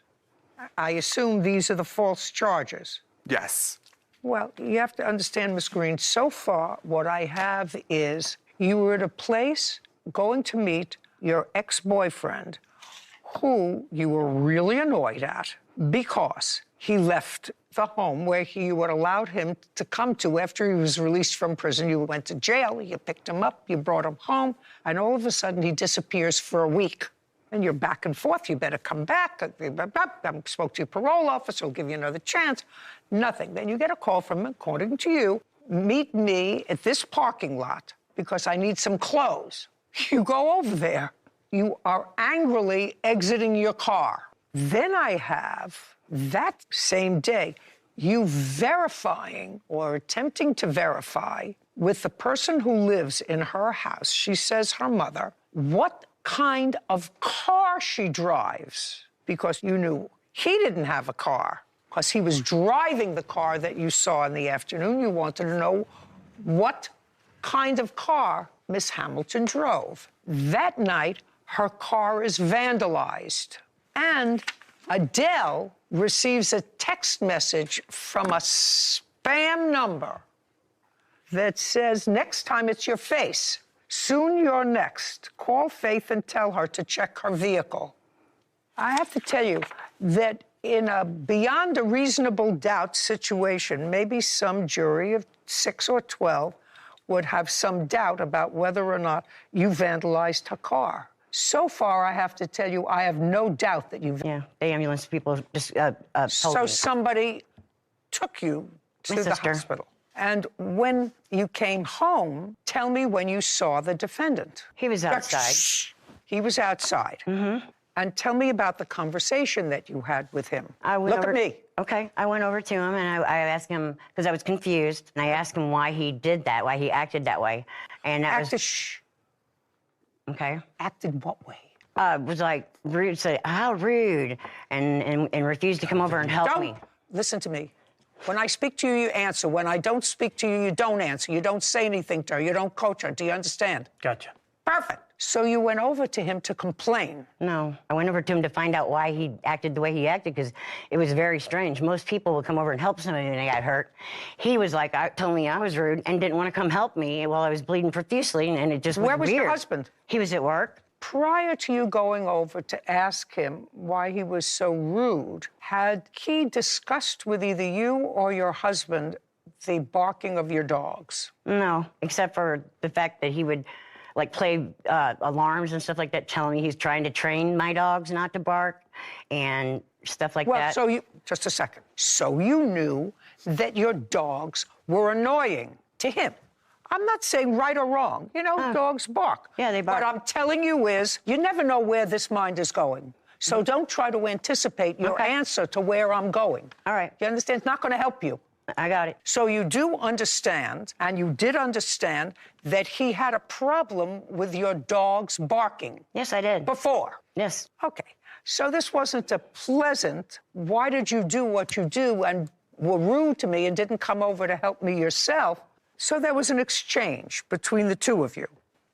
Speaker 1: I assume these are the false charges.
Speaker 17: Yes.
Speaker 1: Well, you have to understand, Ms. Green, so far what I have is you were at a place going to meet your ex-boyfriend who you were really annoyed at because he left the home where you had allowed him to come to after he was released from prison. You went to jail, you picked him up, you brought him home, and all of a sudden he disappears for a week. And you're back and forth. You better come back. I spoke to your parole officer. He'll give you another chance. Nothing. Then you get a call from him, according to you, meet me at this parking lot because I need some clothes. You go over there. You are angrily exiting your car. Then I have, that same day, you verifying or attempting to verify with the person who lives in her house, she says her mother, what kind of car she drives, because you knew he didn't have a car, because he was driving the car that you saw in the afternoon. You wanted to know what kind of car Miss Hamilton drove. That night, her car is vandalized. And Adele receives a text message from a spam number that says, "Next time it's your face. Soon you're next. Call Faith and tell her to check her vehicle." I have to tell you that in a beyond a reasonable doubt situation, maybe some jury of 6 or 12 would have some doubt about whether or not you vandalized her car. So far, I have to tell you, I have no doubt that you...
Speaker 19: Yeah, the ambulance people just told
Speaker 1: So
Speaker 19: me.
Speaker 1: somebody took you to
Speaker 19: My
Speaker 1: the
Speaker 19: sister.
Speaker 1: hospital. And when you came home, tell me when you saw the defendant.
Speaker 19: He was outside.
Speaker 1: Shh. He was outside. Mm-hmm. And tell me about the conversation that you had with him. Look at me.
Speaker 19: Okay, I went over to him and I asked him, because I was confused, and I asked him why he did that, why he acted that way. And that was...
Speaker 1: Shh.
Speaker 19: Okay.
Speaker 1: Acted what way?
Speaker 19: Was like rude, say, how rude, and refused to come over and help me.
Speaker 1: Listen to me. When I speak to you, you answer. When I don't speak to you, you don't answer. You don't say anything to her. You don't coach her. Do you understand?
Speaker 20: Gotcha.
Speaker 1: Perfect. So you went over to him to complain?
Speaker 19: No. I went over to him to find out why he acted the way he acted, because it was very strange. Most people would come over and help somebody when they got hurt. He was like, told me I was rude and didn't want to come help me while I was bleeding profusely, and it just was
Speaker 1: Where was
Speaker 19: weird.
Speaker 1: your husband?
Speaker 19: He was at work.
Speaker 1: Prior to you going over to ask him why he was so rude, had he discussed with either you or your husband the barking of your dogs?
Speaker 19: No, except for the fact that he would like play alarms and stuff like that, telling me he's trying to train my dogs not to bark and stuff like that.
Speaker 1: Well, so you, just a second. So you knew that your dogs were annoying to him. I'm not saying right or wrong. You know, dogs bark.
Speaker 19: Yeah, they bark.
Speaker 1: What I'm telling you is, you never know where this mind is going. So don't try to anticipate your answer to where I'm going.
Speaker 19: All right.
Speaker 1: You understand? It's not going to help you.
Speaker 19: I got it.
Speaker 1: So you do understand, and you did understand, that he had a problem with your dogs barking.
Speaker 19: Yes, I did.
Speaker 1: Before?
Speaker 19: Yes.
Speaker 1: Okay. So this wasn't a pleasant, why did you do what you do and were rude to me and didn't come over to help me yourself? So there was an exchange between the two of you.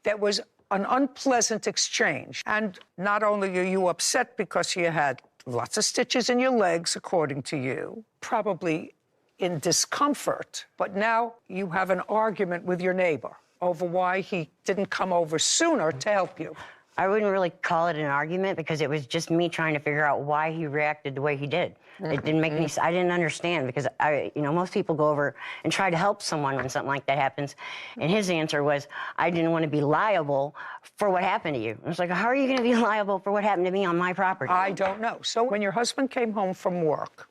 Speaker 1: That was an unpleasant exchange. And not only are you upset because you had lots of stitches in your legs, according to you, probably in discomfort, but now you have an argument with your neighbor over why he didn't come over sooner to help you.
Speaker 19: I wouldn't really call it an argument because it was just me trying to figure out why he reacted the way he did. It didn't make any sense. I didn't understand because most people go over and try to help someone when something like that happens. And his answer was, I didn't want to be liable for what happened to you. I was like, how are you going to be liable for what happened to me on my property?
Speaker 1: I don't know. So when your husband came home from work,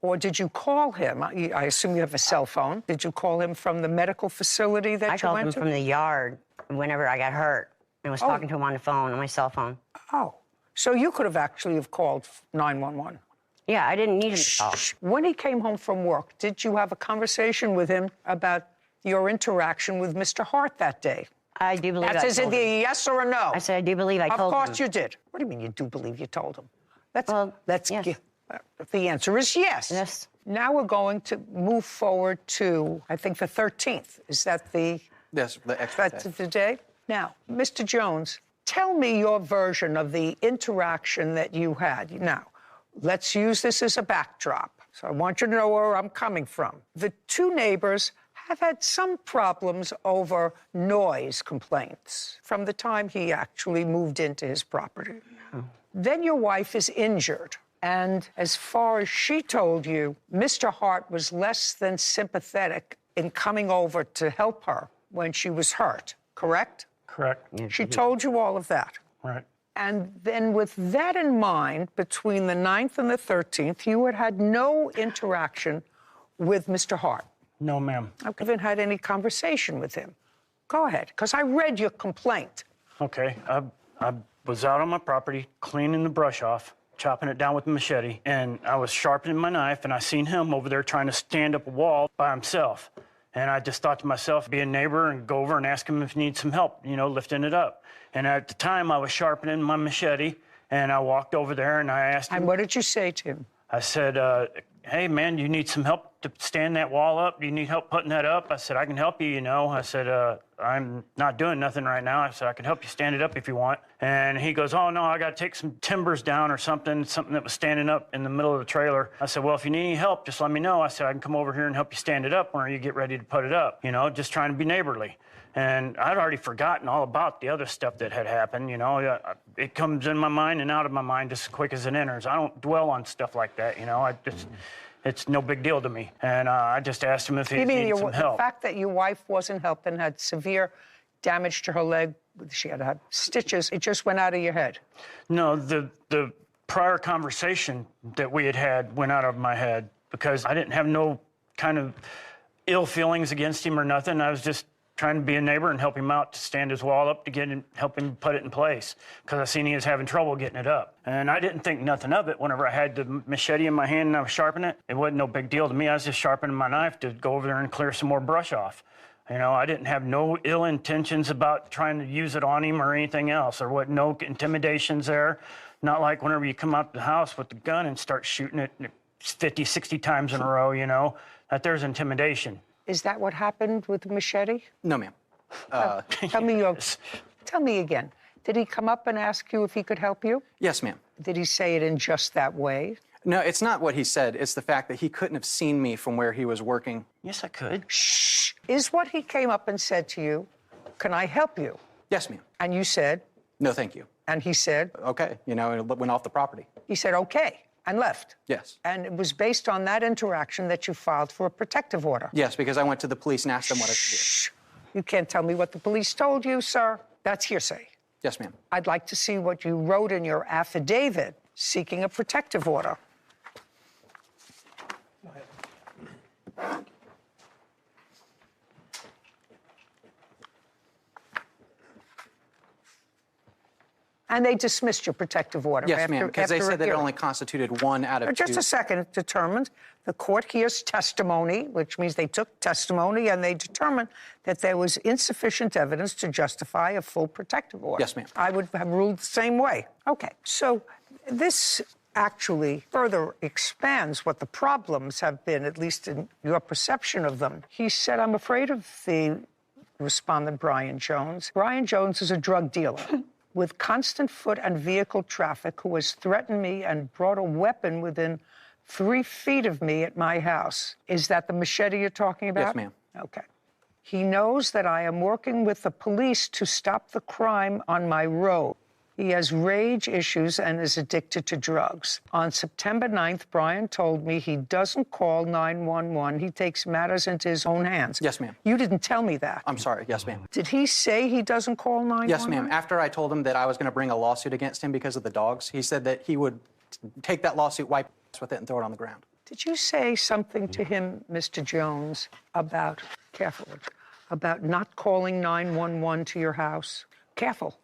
Speaker 1: or did you call him? I assume you have a cell phone. Did you call him from the medical facility that you went to?
Speaker 19: I called him from the yard whenever I got hurt. I was talking to him on the phone, on my cell phone.
Speaker 1: Oh, so you could have actually have called 911.
Speaker 19: Yeah, I didn't need him to call.
Speaker 1: When he came home from work, did you have a conversation with him about your interaction with Mr. Hart that day?
Speaker 19: I do believe
Speaker 1: That's
Speaker 19: I
Speaker 1: is
Speaker 19: told
Speaker 1: it a
Speaker 19: him.
Speaker 1: yes or a no?
Speaker 19: I said I do believe I told him.
Speaker 1: Of course you did. What do you mean you do believe you told him? Let's
Speaker 19: yes.
Speaker 1: The answer is yes.
Speaker 19: Yes.
Speaker 1: Now we're going to move forward to, I think, the 13th. Is that the...
Speaker 21: Yes, the extra
Speaker 1: That's the day? Now, Mr. Jones, tell me your version of the interaction that you had. Now, let's use this as a backdrop. So I want you to know where I'm coming from. The two neighbors have had some problems over noise complaints from the time he actually moved into his property. Then your wife is injured. And as far as she told you, Mr. Hart was less than sympathetic in coming over to help her when she was hurt, correct?
Speaker 20: Correct.
Speaker 1: She told you all of that.
Speaker 20: Right.
Speaker 1: And then with that in mind, between the 9th and the 13th, you had no interaction with Mr. Hart.
Speaker 20: No, ma'am.
Speaker 1: I haven't had any conversation with him. Go ahead, because I read your complaint.
Speaker 20: Okay. I was out on my property cleaning the brush off, chopping it down with a machete, and I was sharpening my knife, and I seen him over there trying to stand up a wall by himself. And I just thought to myself, be a neighbor and go over and ask him if he needs some help, lifting it up. And at the time, I was sharpening my machete, and I walked over there, and I asked him...
Speaker 1: And what did you say to him?
Speaker 20: I said, hey, man, you need some help to stand that wall up? Do you need help putting that up? I said, I can help you, I said, I'm not doing nothing right now. I said, I can help you stand it up if you want. And he goes, oh, no, I got to take some timbers down or something that was standing up in the middle of the trailer. I said, well, if you need any help, just let me know. I said, I can come over here and help you stand it up when you get ready to put it up, just trying to be neighborly. And I'd already forgotten all about the other stuff that had happened, It comes in my mind and out of my mind just as quick as it enters. I don't dwell on stuff like that, it's no big deal to me. And I just asked him if he needed some help.
Speaker 1: The fact that your wife wasn't helped and had severe damage to her leg, she had had stitches, it just went out of your head?
Speaker 20: No, the prior conversation that we had went out of my head because I didn't have no kind of ill feelings against him or nothing. I was just trying to be a neighbor and help him out to stand his wall up to help him put it in place because I seen he was having trouble getting it up. And I didn't think nothing of it whenever I had the machete in my hand and I was sharpening it. It wasn't no big deal to me. I was just sharpening my knife to go over there and clear some more brush off. I didn't have no ill intentions about trying to use it on him or anything else. There wasn't no intimidations there. Not like whenever you come out the house with the gun and start shooting it 50, 60 times in a row, you know, that there's intimidation.
Speaker 1: Is that what happened with the machete?
Speaker 21: No, ma'am.
Speaker 1: Tell me again. Did he come up and ask you if he could help you?
Speaker 21: Yes, ma'am.
Speaker 1: Did he say it in just that way?
Speaker 21: No, it's not what he said. It's the fact that he couldn't have seen me from where he was working.
Speaker 20: Yes, I could.
Speaker 1: Shh. Is what he came up and said to you, can I help you?
Speaker 21: Yes, ma'am.
Speaker 1: And you said?
Speaker 21: No, thank you.
Speaker 1: And he said?
Speaker 21: Okay, you know, and went off the property.
Speaker 1: He said, okay, and left?
Speaker 21: Yes.
Speaker 1: And it was based on that interaction that you filed for a protective order?
Speaker 21: Yes, because I went to the police and asked them what I should do.
Speaker 1: Shh. You can't tell me what the police told you, sir. That's hearsay.
Speaker 21: Yes, ma'am.
Speaker 1: I'd like to see what you wrote in your affidavit seeking a protective order. Go ahead. And they dismissed your protective order.
Speaker 21: Yes, ma'am, because they said that it only constituted 1 out of 2.
Speaker 1: Just a second. It determined the court hears testimony, which means they took testimony, and they determined that there was insufficient evidence to justify a full protective order.
Speaker 21: Yes, ma'am.
Speaker 1: I would have ruled the same way. Okay, so this actually further expands what the problems have been, at least in your perception of them. He said, I'm afraid of the respondent, Brian Jones. Brian Jones is a drug dealer with constant foot and vehicle traffic who has threatened me and brought a weapon within 3 feet of me at my house. Is that the machete you're talking about?
Speaker 21: Yes, ma'am.
Speaker 1: Okay. He knows that I am working with the police to stop the crime on my road. He has rage issues and is addicted to drugs. On September 9th, Brian told me he doesn't call 911. He takes matters into his own hands.
Speaker 21: Yes, ma'am.
Speaker 1: You didn't tell me that.
Speaker 21: I'm sorry. Yes, ma'am.
Speaker 1: Did he say he doesn't call 911?
Speaker 21: Yes, ma'am. After I told him that I was going to bring a lawsuit against him because of the dogs, he said that he would take that lawsuit, wipe with it, and throw it on the ground.
Speaker 1: Did you say something to him, Mr. Jones, about, about not calling 911 to your house? Careful.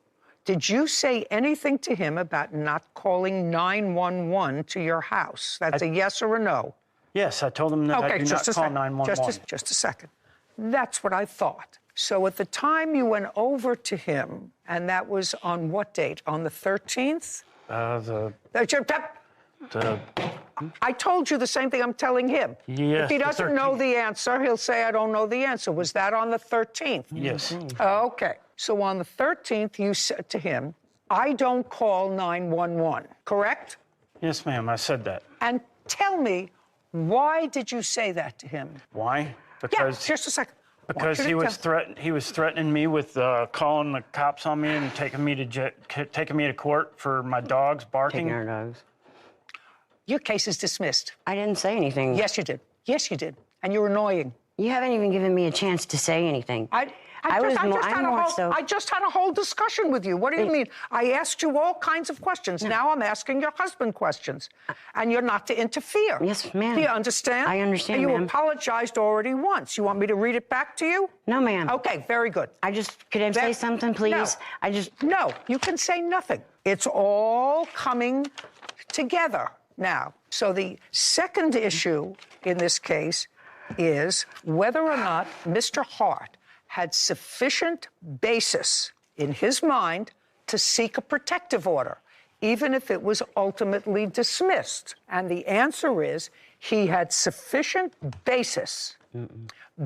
Speaker 1: Did you say anything to him about not calling 911 to your house? That's a yes or a no?
Speaker 20: Yes, I told him that I do not call 911.
Speaker 1: Just a second. That's what I thought. So at the time you went over to him, and that was on what date? On the 13th? I told you the same thing I'm telling him.
Speaker 20: Yes,
Speaker 1: if he doesn't know the answer, he'll say, I don't know the answer. Was that on the 13th?
Speaker 20: Yes.
Speaker 1: Okay. So on the 13th, you said to him, I don't call 911, correct?
Speaker 20: Yes, ma'am, I said that.
Speaker 1: And tell me, why did you say that to him?
Speaker 20: Why? Because
Speaker 1: just a second.
Speaker 20: Because he was threatening me with calling the cops on me and taking me to court for my dogs barking.
Speaker 19: Taking our dogs.
Speaker 1: Your case is dismissed.
Speaker 19: I didn't say anything.
Speaker 1: Yes, you did. Yes, you did. And you're annoying.
Speaker 19: You haven't even given me a chance to say anything.
Speaker 1: I just had a whole discussion with you. What do you mean? I asked you all kinds of questions. No. Now I'm asking your husband questions. And you're not to interfere.
Speaker 19: Yes, ma'am.
Speaker 1: Do you understand?
Speaker 19: I understand,
Speaker 1: and you
Speaker 19: ma'am.
Speaker 1: apologized already once. You want me to read it back to you?
Speaker 19: No, ma'am.
Speaker 1: Okay, very good.
Speaker 19: Could I say something, please?
Speaker 1: No, you can say nothing. It's all coming together now. So the second issue in this case is whether or not Mr. Hart had sufficient basis in his mind to seek a protective order, even if it was ultimately dismissed. And the answer is he had sufficient basis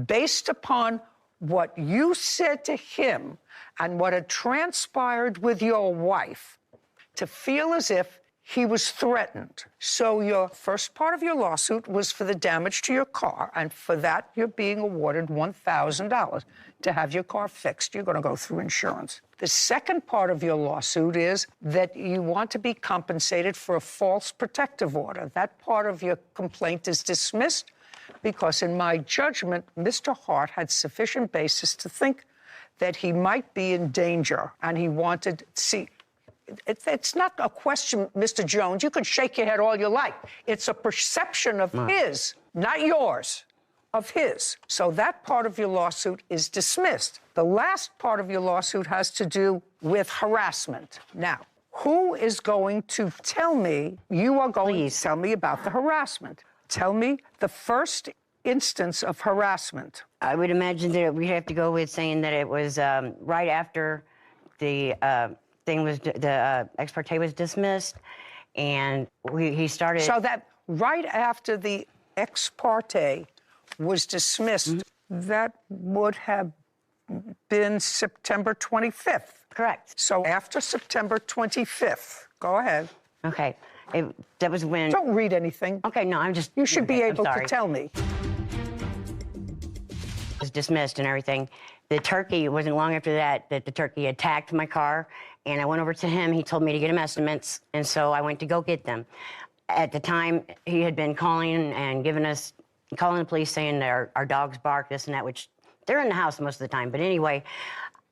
Speaker 1: based upon what you said to him and what had transpired with your wife to feel as if he was threatened. So your first part of your lawsuit was for the damage to your car, and for that you're being awarded $1,000 to have your car fixed. You're going to go through insurance. The second part of your lawsuit is that you want to be compensated for a false protective order. That part of your complaint is dismissed because, in my judgment, Mr. Hart had sufficient basis to think that he might be in danger, and he wanted to see. It's not a question, Mr. Jones. You can shake your head all you like. It's a perception of his, not yours, of his. So that part of your lawsuit is dismissed. The last part of your lawsuit has to do with harassment. Now, who is going to tell me, you are going to tell me about the harassment. Tell me the first instance of harassment.
Speaker 19: I would imagine that we'd have to go with saying that it was right after the the ex parte was dismissed, and he started.
Speaker 1: So that right after the ex parte was dismissed, that would have been September 25th.
Speaker 19: Correct.
Speaker 1: So after September 25th, go ahead.
Speaker 19: Okay. That was when...
Speaker 1: Don't read anything.
Speaker 19: Okay, no, I'm just...
Speaker 1: You should be
Speaker 19: I'm
Speaker 1: able to
Speaker 19: sorry.
Speaker 1: tell me.
Speaker 19: Was dismissed and everything. The turkey, it wasn't long after that the turkey attacked my car, and I went over to him. He told me to get him estimates, and so I went to go get them. At the time, he had been calling and calling the police saying that our dogs bark, this and that, which they're in the house most of the time. But anyway,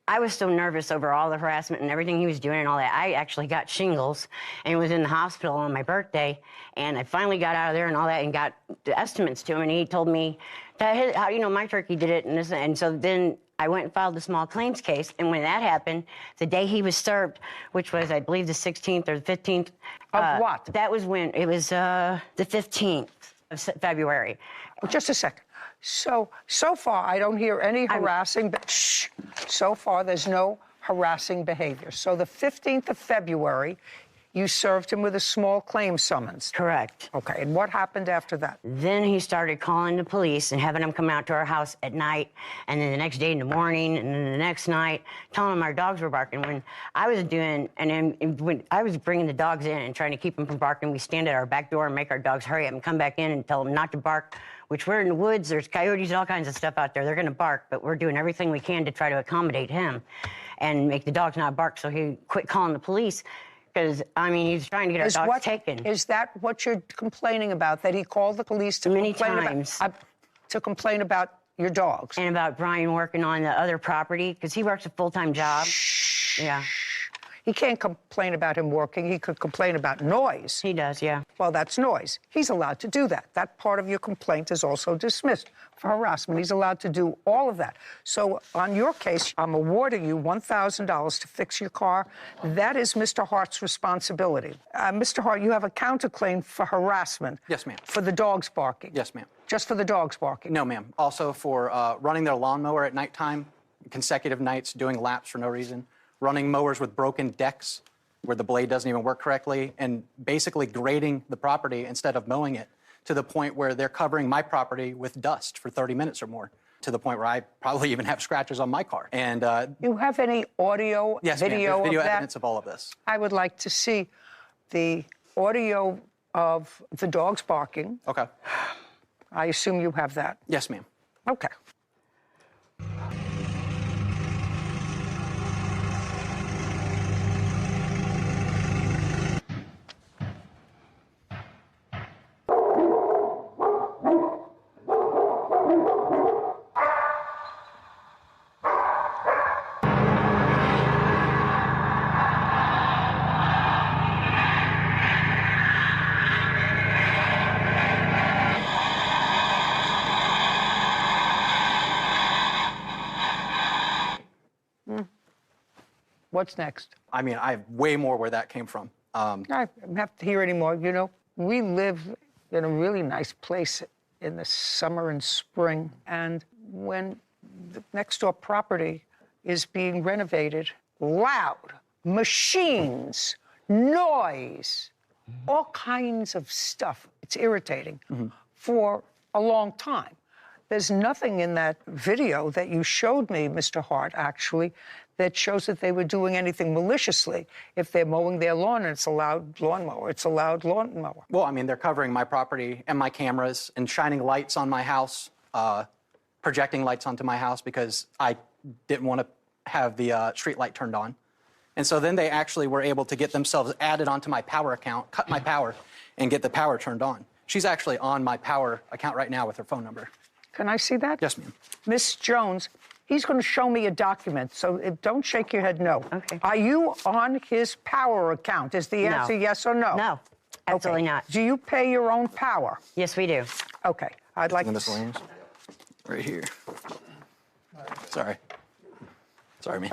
Speaker 19: I was so nervous over all the harassment and everything he was doing and all that. I actually got shingles and was in the hospital on my birthday. And I finally got out of there and all that and got the estimates to him. And he told me, how do you know my turkey did it? And this, and so then I went and filed the small claims case. And when that happened, the day he was served, which was, I believe, the 16th or the 15th.
Speaker 1: Of what?
Speaker 19: That was when, it was the 15th of February.
Speaker 1: Just a second. So far, I don't hear any harassing, so far there's no harassing behavior. So the 15th of February, you served him with a small claim summons.
Speaker 19: Correct.
Speaker 1: Okay, and what happened after that?
Speaker 19: Then he started calling the police and having them come out to our house at night, and then the next day in the morning, and then the next night, telling them our dogs were barking. When I was doing, and then when I was bringing the dogs in and trying to keep them from barking, we stand at our back door and make our dogs hurry up and come back in and tell them not to bark, which we're in the woods, there's coyotes and all kinds of stuff out there. They're gonna bark, but we're doing everything we can to try to accommodate him and make the dogs not bark, so he quit calling the police. Because, I mean, he's trying to get our dogs taken.
Speaker 1: Is that what you're complaining about, that he called the police to complain about your dogs?
Speaker 19: And about Brian working on the other property, because he works a full-time job. Yeah.
Speaker 1: He can't complain about him working. He could complain about noise.
Speaker 19: He does, yeah.
Speaker 1: Well, that's noise. He's allowed to do that. That part of your complaint is also dismissed for harassment. He's allowed to do all of that. So on your case, I'm awarding you $1,000 to fix your car. That is Mr. Hart's responsibility. Mr. Hart, you have a counterclaim for harassment.
Speaker 21: Yes, ma'am.
Speaker 1: For the dogs barking.
Speaker 21: Yes, ma'am.
Speaker 1: Just for the dogs barking?
Speaker 21: No, ma'am. Also for running their lawnmower at nighttime, consecutive nights, doing laps for no reason, running mowers with broken decks where the blade doesn't even work correctly, and basically grading the property instead of mowing it to the point where they're covering my property with dust for 30 minutes or more, to the point where I probably even have scratches on my car. And
Speaker 1: you have any audio,
Speaker 21: yes,
Speaker 1: video,
Speaker 21: video
Speaker 1: of that?
Speaker 21: evidence of all of this.
Speaker 1: I would like to see the audio of the dogs barking.
Speaker 21: Okay.
Speaker 1: I assume you have that.
Speaker 21: Yes, ma'am.
Speaker 1: Okay. What's next?
Speaker 21: I mean, I have way more where that came from.
Speaker 1: I don't have to hear any more. You know, we live in a really nice place in the summer and spring. And when the next door property is being renovated, loud, machines, noise, all kinds of stuff. It's irritating for a long time. There's nothing in that video that you showed me, Mr. Hart, actually, that shows that they were doing anything maliciously. If they're mowing their lawn and it's a loud lawnmower, it's a loud lawnmower.
Speaker 21: Well, I mean, they're covering my property and my cameras and shining lights on my house, projecting lights onto my house because I didn't want to have the street light turned on. And so then they actually were able to get themselves added onto my power account, cut my power, and get the power turned on. She's actually on my power account right now with her phone number.
Speaker 1: Can I see that?
Speaker 21: Yes, ma'am.
Speaker 1: Miss Jones, he's going to show me a document, so don't shake your head no. Okay. Are you on his power account? Is the answer yes or no?
Speaker 19: No, absolutely not.
Speaker 1: Do you pay your own power?
Speaker 19: Yes, we do.
Speaker 1: Okay. I'd like
Speaker 21: the
Speaker 1: to...
Speaker 21: miscellaneous? Right here. Sorry. Sorry, man.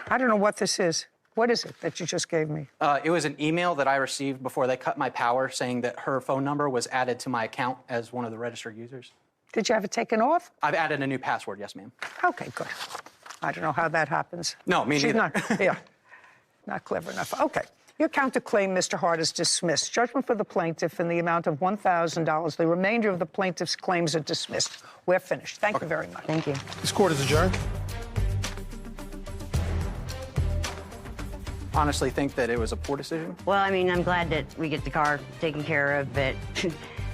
Speaker 1: I don't know what this is. What is it that you just gave me?
Speaker 21: It was an email that I received before they cut my power saying that her phone number was added to my account as one of the registered users.
Speaker 1: Did you have it taken off?
Speaker 21: I've added a new password, yes, ma'am.
Speaker 1: Okay, good. I don't know how that happens.
Speaker 21: No, me
Speaker 1: She's
Speaker 21: neither.
Speaker 1: not, yeah. Not clever enough. Okay. Your counterclaim, Mr. Hart, is dismissed. Judgment for the plaintiff in the amount of $1,000. The remainder of the plaintiff's claims are dismissed. We're finished. Thank you very much.
Speaker 19: Thank you.
Speaker 4: This court is adjourned.
Speaker 21: Honestly think that it was a poor decision.
Speaker 19: Well, I mean, I'm glad that we get the car taken care of, but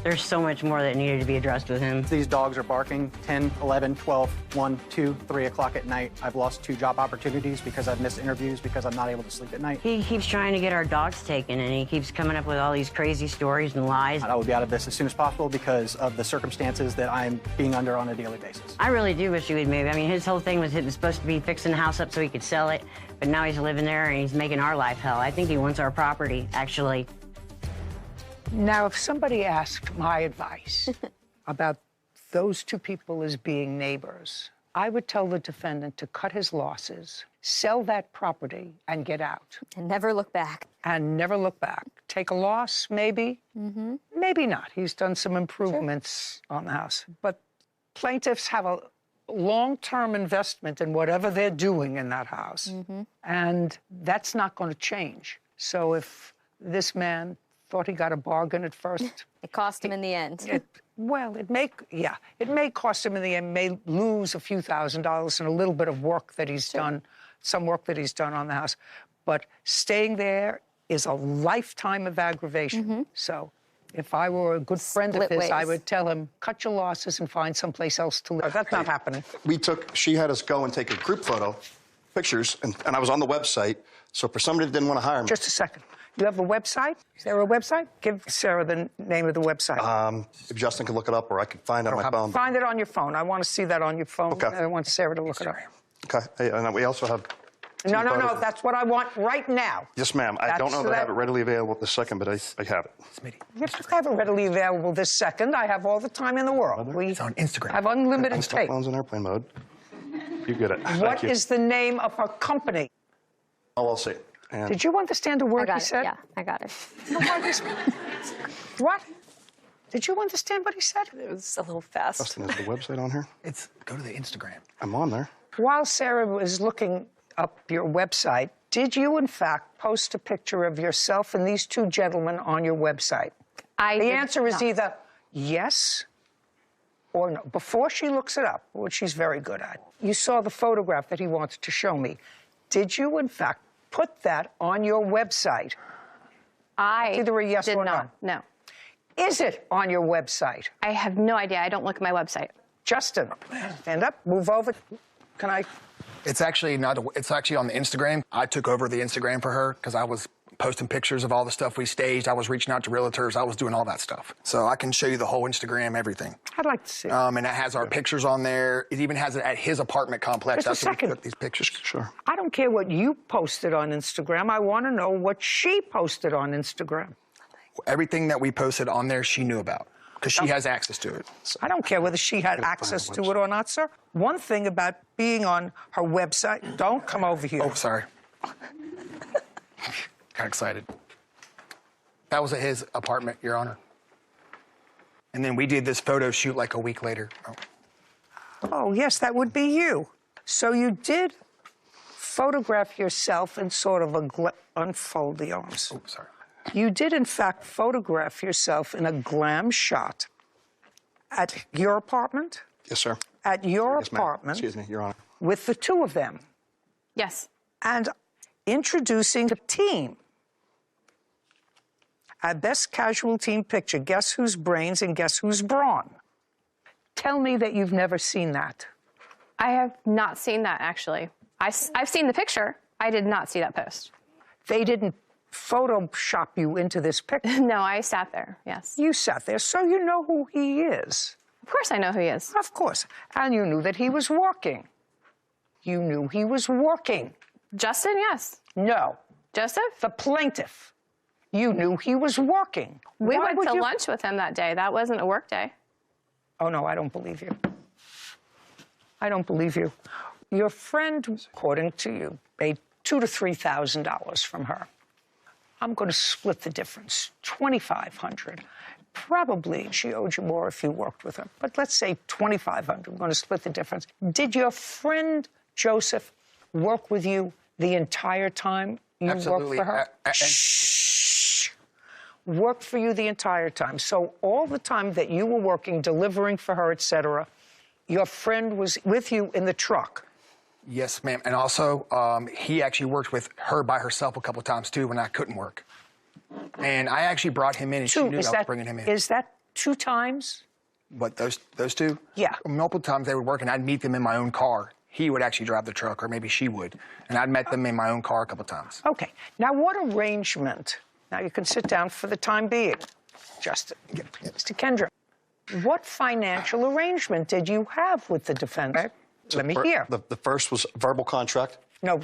Speaker 19: there's so much more that needed to be addressed with him.
Speaker 21: These dogs are barking 10, 11, 12, 1, 2, 3 o'clock at night. I've lost 2 job opportunities because I've missed interviews because I'm not able to sleep at night.
Speaker 19: He keeps trying to get our dogs taken, and he keeps coming up with all these crazy stories and lies.
Speaker 21: I will be out of this as soon as possible because of the circumstances that I'm being under on a daily basis.
Speaker 19: I really do wish he would move. I mean, his whole thing was it was supposed to be fixing the house up so he could sell it, but now he's living there and he's making our life hell. I think he wants our property, actually.
Speaker 1: Now, if somebody asked my advice about those 2 people as being neighbors, I would tell the defendant to cut his losses, sell that property, and get out.
Speaker 6: And never look back.
Speaker 1: And never look back. Take a loss, maybe. Maybe not. He's done some improvements on the house. But plaintiffs have a long-term investment in whatever they're doing in that house. And that's not going to change. So if this man thought he got a bargain at first.
Speaker 6: It cost him in the end.
Speaker 1: It may cost him in the end, may lose a few $1,000s and a little bit of work that he's done, some work that he's done on the house. But staying there is a lifetime of aggravation. So if I were a good friend of his, I would tell him, cut your losses and find someplace else to live. That's not happening.
Speaker 5: She had us go and take a group photo, pictures, and I was on the website. So for somebody that didn't want to hire me.
Speaker 1: Just a second. You have a website? Is there a website? Give Sarah the name of the website.
Speaker 5: If Justin could look it up, or I could find it on my phone.
Speaker 1: Find it on your phone. I want to see that on your phone.
Speaker 5: Okay.
Speaker 1: I want Sarah to look it up.
Speaker 5: Okay. Hey, and we also have...
Speaker 1: No. That's what I want right now.
Speaker 5: Yes, ma'am. I don't know that I have it readily available at this second, but I have it.
Speaker 1: You have to have it readily available this second. I have all the time in the world. It's on Instagram. I have unlimited tape.
Speaker 5: Phone's in airplane mode. You get it.
Speaker 1: What is the name of her company?
Speaker 5: LLC. And
Speaker 1: did you understand a word he said?
Speaker 6: Yeah, I got it.
Speaker 1: What? Did you understand what he said?
Speaker 6: It was a little fast.
Speaker 5: Justin, is the website on here?
Speaker 4: Go to the Instagram.
Speaker 5: I'm on there.
Speaker 1: While Sarah was looking up your website, did you, in fact, post a picture of yourself and these 2 gentlemen on your website? The answer is either yes or no. Before she looks it up, which she's very good at, you saw the photograph that he wanted to show me. Did you, in fact, put that on your website?
Speaker 22: I
Speaker 1: either a yes
Speaker 22: did
Speaker 1: or
Speaker 22: not. No.
Speaker 1: Is it on your website?
Speaker 22: I have no idea. I don't look at my website.
Speaker 1: Justin, stand up, move over. Can I?
Speaker 4: It's actually not. It's actually on the Instagram. I took over the Instagram for her because I was posting pictures of all the stuff we staged. I was reaching out to realtors. I was doing all that stuff. So I can show you the whole Instagram, everything.
Speaker 1: I'd like to see.
Speaker 4: And it has our pictures on there. It even has it at his apartment complex.
Speaker 1: Just a second.
Speaker 4: We took these pictures. Sure.
Speaker 1: I don't care what you posted on Instagram. I want to know what she posted on Instagram.
Speaker 4: Everything that we posted on there, she knew about because she has access to it. So.
Speaker 1: I don't care whether she had access to it or not, sir. One thing about being on her website, don't come over here.
Speaker 4: Oh, sorry. Got excited. That was at his apartment, Your Honor. And then we did this photo shoot like a week later.
Speaker 1: Oh, yes, that would be you. So you did photograph yourself in sort of a unfold the arms.
Speaker 4: Oh, sorry.
Speaker 1: You did, in fact, photograph yourself in a glam shot at your apartment?
Speaker 5: Yes, sir.
Speaker 1: At your apartment.
Speaker 5: Excuse me, Your Honor.
Speaker 1: With the 2 of them.
Speaker 22: Yes.
Speaker 1: And introducing a team. A best casual team picture. Guess whose brains and guess whose brawn? Tell me that you've never seen that.
Speaker 22: I have not seen that, actually. I've seen the picture. I did not see that post.
Speaker 1: They didn't Photoshop you into this picture?
Speaker 22: No, I sat there, yes.
Speaker 1: You sat there, so you know who he is.
Speaker 22: Of course I know who he is.
Speaker 1: Of course. And you knew that he was working. You knew he was working.
Speaker 22: Justin, yes.
Speaker 1: No.
Speaker 22: Joseph?
Speaker 1: The plaintiff. You knew he was working.
Speaker 22: We went to lunch with him that day. That wasn't a work day.
Speaker 1: Oh, no, I don't believe you. I don't believe you. Your friend, according to you, paid $2,000 to $3,000 from her. I'm going to split the difference, $2,500. Probably she owed you more if you worked with her, but let's say $2,500. I'm going to split the difference. Did your friend Joseph work with you the entire time You
Speaker 4: Absolutely.
Speaker 1: worked for her? Worked for you the entire time. So all the time that you were working, delivering for her, etc., your friend was with you in the truck.
Speaker 4: Yes, ma'am. And also, he actually worked with her by herself a couple of times, too, when I couldn't work. And I actually brought him in, and she knew I was bringing him in.
Speaker 1: Is that 2 times?
Speaker 4: What, those two?
Speaker 1: Yeah.
Speaker 4: Multiple times they would work, and I'd meet them in my own car. He would actually drive the truck, or maybe she would. And I'd met them in my own car a couple of times.
Speaker 1: Okay. Now, what arrangement? Now, you can sit down for the time being. Mr. Kendra, what financial arrangement did you have with the defendant? Let me hear.
Speaker 5: The first was verbal contract.
Speaker 1: No.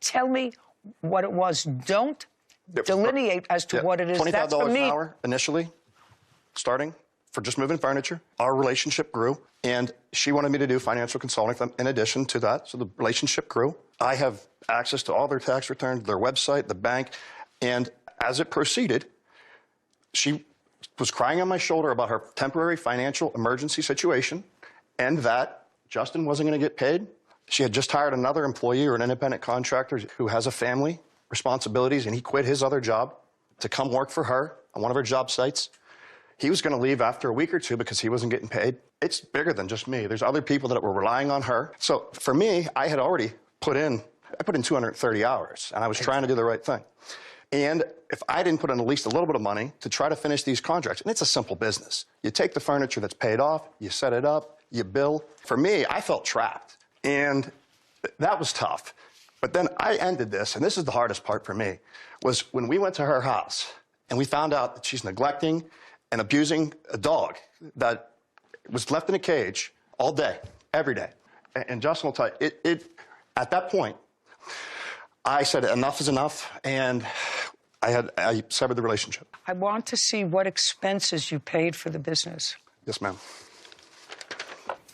Speaker 1: Tell me what it was. Don't delineate as to what it is. That's for
Speaker 5: $25
Speaker 1: me.
Speaker 5: an hour initially, starting for just moving furniture. Our relationship grew, and she wanted me to do financial consulting in addition to that, so the relationship grew. I have access to all their tax returns, their website, the bank, and as it proceeded, she was crying on my shoulder about her temporary financial emergency situation and that Justin wasn't going to get paid. She had just hired another employee or an independent contractor who has a family, responsibilities, and he quit his other job to come work for her on one of her job sites. He was going to leave after a week or two because he wasn't getting paid. It's bigger than just me. There's other people that were relying on her. So for me, I had already put in 230 hours, and I was trying to do the right thing. And if I didn't put in at least a little bit of money to try to finish these contracts, and it's a simple business. You take the furniture that's paid off, you set it up, you bill. For me, I felt trapped, and that was tough. But then I ended this, and this is the hardest part for me, was when we went to her house and we found out that she's neglecting and abusing a dog that was left in a cage all day, every day. And Justin will tell you, at that point, I said enough is enough, and I severed the relationship.
Speaker 1: I want to see what expenses you paid for the business.
Speaker 5: Yes, ma'am.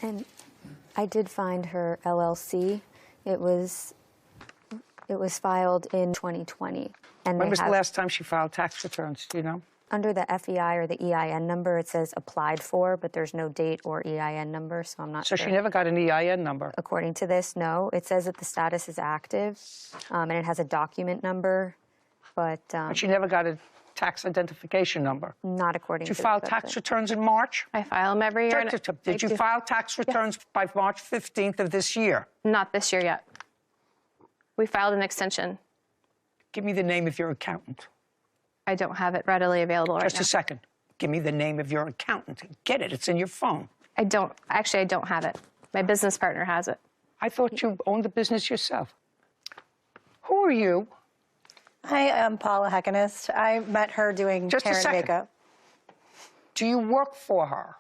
Speaker 6: And I did find her LLC. It was filed in 2020. And
Speaker 1: when was the last time she filed tax returns? Do you know?
Speaker 6: Under the FEI or the EIN number, it says applied for, but there's no date or EIN number, so I'm not sure.
Speaker 1: So she never got an EIN number?
Speaker 6: According to this, no. It says that the status is active, and it has a document number, but
Speaker 1: she never got a tax identification number?
Speaker 6: Not according to
Speaker 1: Did you file tax returns in March?
Speaker 22: I file them every year.
Speaker 1: Did you file tax returns by March 15th of this year?
Speaker 22: Not this year yet. We filed an extension.
Speaker 1: Give me the name of your accountant.
Speaker 22: I don't have it readily available right now.
Speaker 1: Just a second. Give me the name of your accountant. Get it. It's in your phone.
Speaker 22: I don't have it. My business partner has it.
Speaker 1: I thought you owned the business yourself. Who are you?
Speaker 2: I am Paula Heckenist. I met her doing hair and makeup.
Speaker 1: Do you work for her?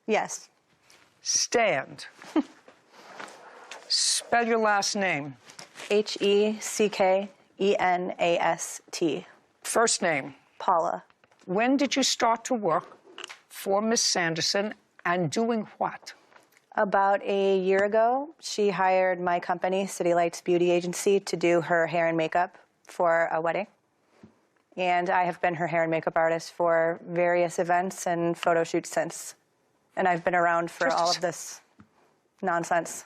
Speaker 2: Yes.
Speaker 1: Stand. Spell your last name.
Speaker 2: Heckenast.
Speaker 1: First name?
Speaker 2: Paula.
Speaker 1: When did you start to work for Miss Sanderson, and doing what?
Speaker 2: About a year ago, she hired my company, City Lights Beauty Agency, to do her hair and makeup for a wedding. And I have been her hair and makeup artist for various events and photo shoots since. And I've been around for all of this nonsense.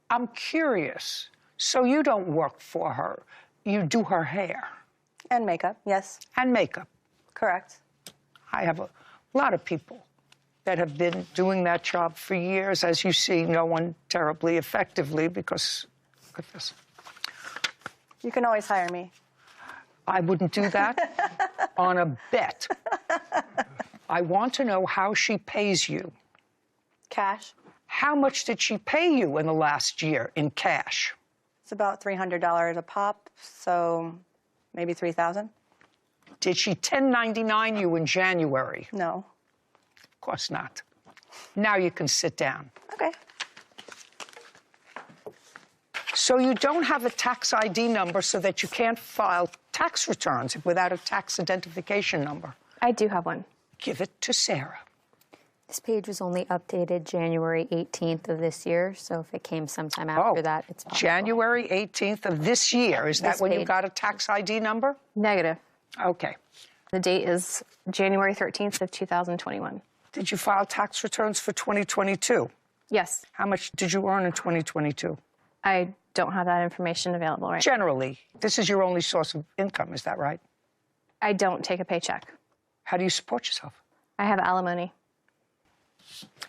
Speaker 1: I'm curious. So you don't work for her. You do her hair.
Speaker 2: And makeup, yes.
Speaker 1: And makeup.
Speaker 2: Correct.
Speaker 1: I have a lot of people that have been doing that job for years. As you see, no one terribly effectively because, look at this.
Speaker 2: You can always hire me.
Speaker 1: I wouldn't do that on a bet. I want to know how she pays you.
Speaker 2: Cash.
Speaker 1: How much did she pay you in the last year in cash?
Speaker 2: It's about $300 a pop, so maybe $3,000.
Speaker 1: Did she 1099 you in January?
Speaker 2: No.
Speaker 1: Of course not. Now you can sit down.
Speaker 2: Okay.
Speaker 1: So you don't have a tax ID number so that you can't file tax returns without a tax identification number?
Speaker 22: I do have one.
Speaker 1: Give it to Sarah.
Speaker 6: This page was only updated January 18th of this year, so if it came sometime after that, it's possible.
Speaker 1: January 18th of this year. Is that when you got a tax ID number?
Speaker 22: Negative.
Speaker 1: Okay.
Speaker 22: The date is January 13th of 2021.
Speaker 1: Did you file tax returns for 2022?
Speaker 22: Yes.
Speaker 1: How much did you earn in 2022?
Speaker 22: I don't have that information available right now.
Speaker 1: Generally, this is your only source of income, is that right?
Speaker 22: I don't take a paycheck.
Speaker 1: How do you support yourself?
Speaker 22: I have alimony.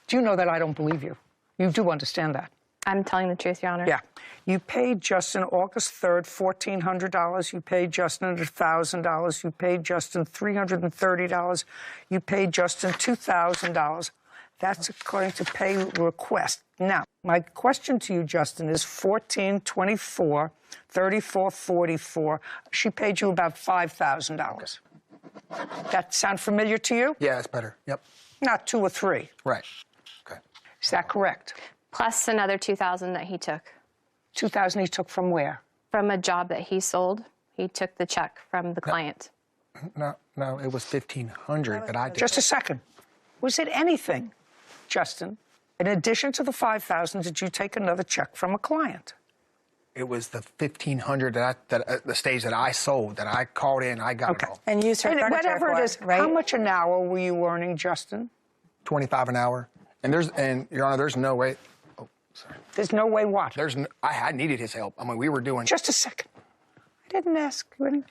Speaker 1: Do you know that I don't believe you? You do understand that?
Speaker 22: I'm telling the truth, Your Honor.
Speaker 1: Yeah. You paid Justin August 3rd $1,400. You paid Justin $1,000. You paid Justin $330. You paid Justin $2,000. That's according to pay request. Now, my question to you, Justin, is 14, 24, 34, 44. She paid you about $5,000. That sound familiar to you?
Speaker 4: Yeah, it's better. Yep.
Speaker 1: Not 2 or 3.
Speaker 4: Right. Okay.
Speaker 1: Is that correct?
Speaker 22: Plus another $2,000 that he took.
Speaker 1: $2,000 he took from where?
Speaker 22: From a job that he sold. He took the check from the client.
Speaker 4: No, it was $1,500 that I did.
Speaker 1: Just a second. Was it anything, Justin, in addition to the $5,000, did you take another check from a client?
Speaker 4: It was the $1,500 that the stage that I sold, that I called in, I got it all.
Speaker 2: And used her furniture
Speaker 1: whatever
Speaker 2: for,
Speaker 1: it is,
Speaker 2: right?
Speaker 1: how much an hour were you earning, Justin?
Speaker 4: $25 an hour. And Your Honor, there's no way. Oh, sorry.
Speaker 1: There's no way what?
Speaker 4: I needed his help. I mean, we were doing.
Speaker 1: Just a second. I didn't ask you any.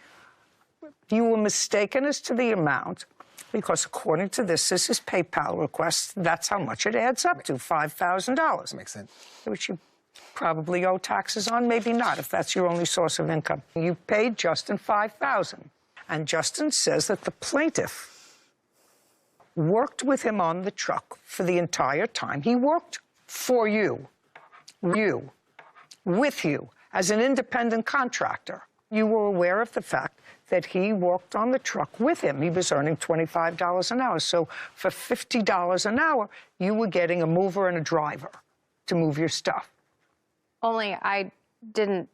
Speaker 1: You were mistaken as to the amount because according to this is his PayPal request. That's how much it adds up to, $5,000.
Speaker 4: That makes sense.
Speaker 1: Which you probably owe taxes on, maybe not, if that's your only source of income. You paid Justin $5,000. And Justin says that the plaintiff worked with him on the truck for the entire time. He worked for you, with you, as an independent contractor. You were aware of the fact that he worked on the truck with him. He was earning $25 an hour. So for $50 an hour, you were getting a mover and a driver to move your stuff.
Speaker 22: Only I didn't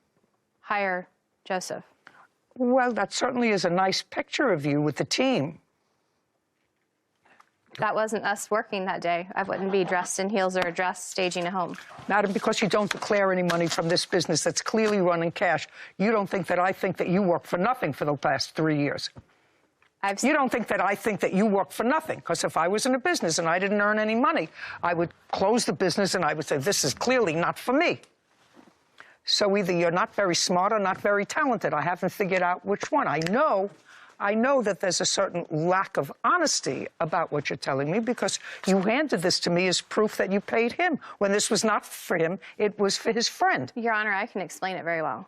Speaker 22: hire Joseph.
Speaker 1: Well, that certainly is a nice picture of you with the team.
Speaker 22: That wasn't us working that day. I wouldn't be dressed in heels or a dress staging a home.
Speaker 1: Madam, because you don't declare any money from this business that's clearly running cash, you don't think that I think that you worked for nothing for the past 3 years. You don't think that I think that you worked for nothing, because if I was in a business and I didn't earn any money, I would close the business and I would say, this is clearly not for me. So either you're not very smart or not very talented. I haven't figured out which one. I know that there's a certain lack of honesty about what you're telling me because you handed this to me as proof that you paid him when this was not for him, it was for his friend.
Speaker 22: Your Honor, I can explain it very well.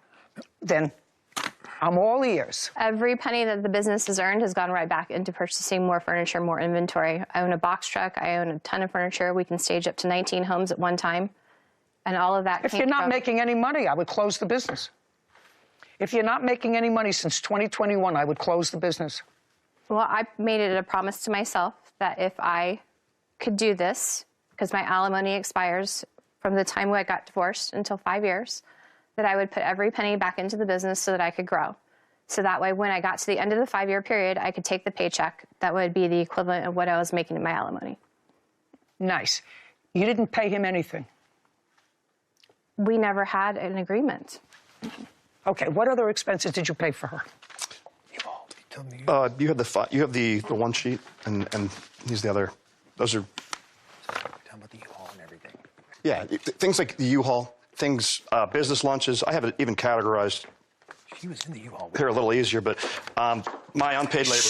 Speaker 1: Then I'm all ears.
Speaker 22: Every penny that the business has earned has gone right back into purchasing more furniture, more inventory. I own a box truck. I own a ton of furniture. We can stage up to 19 homes at one time. And all of that
Speaker 1: If you're not making any money, I would close the business. If you're not making any money since 2021, I would close the business.
Speaker 22: Well, I made it a promise to myself that if I could do this, because my alimony expires from the time I got divorced until 5 years, that I would put every penny back into the business so that I could grow. So that way, when I got to the end of the 5-year period, I could take the paycheck that would be the equivalent of what I was making in my alimony.
Speaker 1: Nice. You didn't pay him anything.
Speaker 22: We never had an agreement.
Speaker 1: Okay, what other expenses did you pay for her?
Speaker 5: You have the one sheet, and here's the other. Those are.
Speaker 4: Talking about the U-Haul and everything.
Speaker 5: Yeah, things like the U-Haul, things, business lunches. I have it even categorized.
Speaker 4: She was in the U-Haul.
Speaker 5: Here a little easier, but my unpaid labor.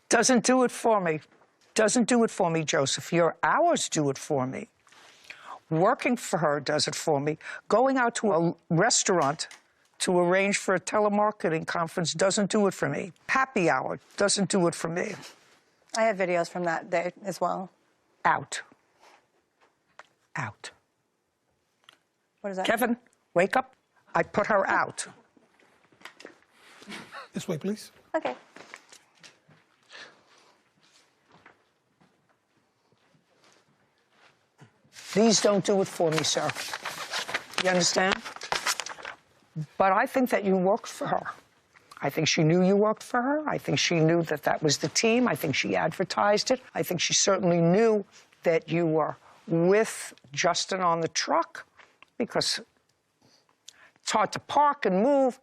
Speaker 1: Doesn't do it for me. Doesn't do it for me, Joseph. Your hours do it for me. Working for her does it for me. Going out to a restaurant to arrange for a telemarketing conference doesn't do it for me. Happy hour doesn't do it for me.
Speaker 2: I have videos from that day as well.
Speaker 1: Out. Out.
Speaker 2: What is that?
Speaker 1: Kevin, wake up. I put her out.
Speaker 7: This way, please.
Speaker 2: Okay.
Speaker 1: These don't do it for me, sir. You understand? But I think that you worked for her. I think she knew you worked for her. I think she knew that that was the team. I think she advertised it. I think she certainly knew that you were with Justin on the truck because it's hard to park and move.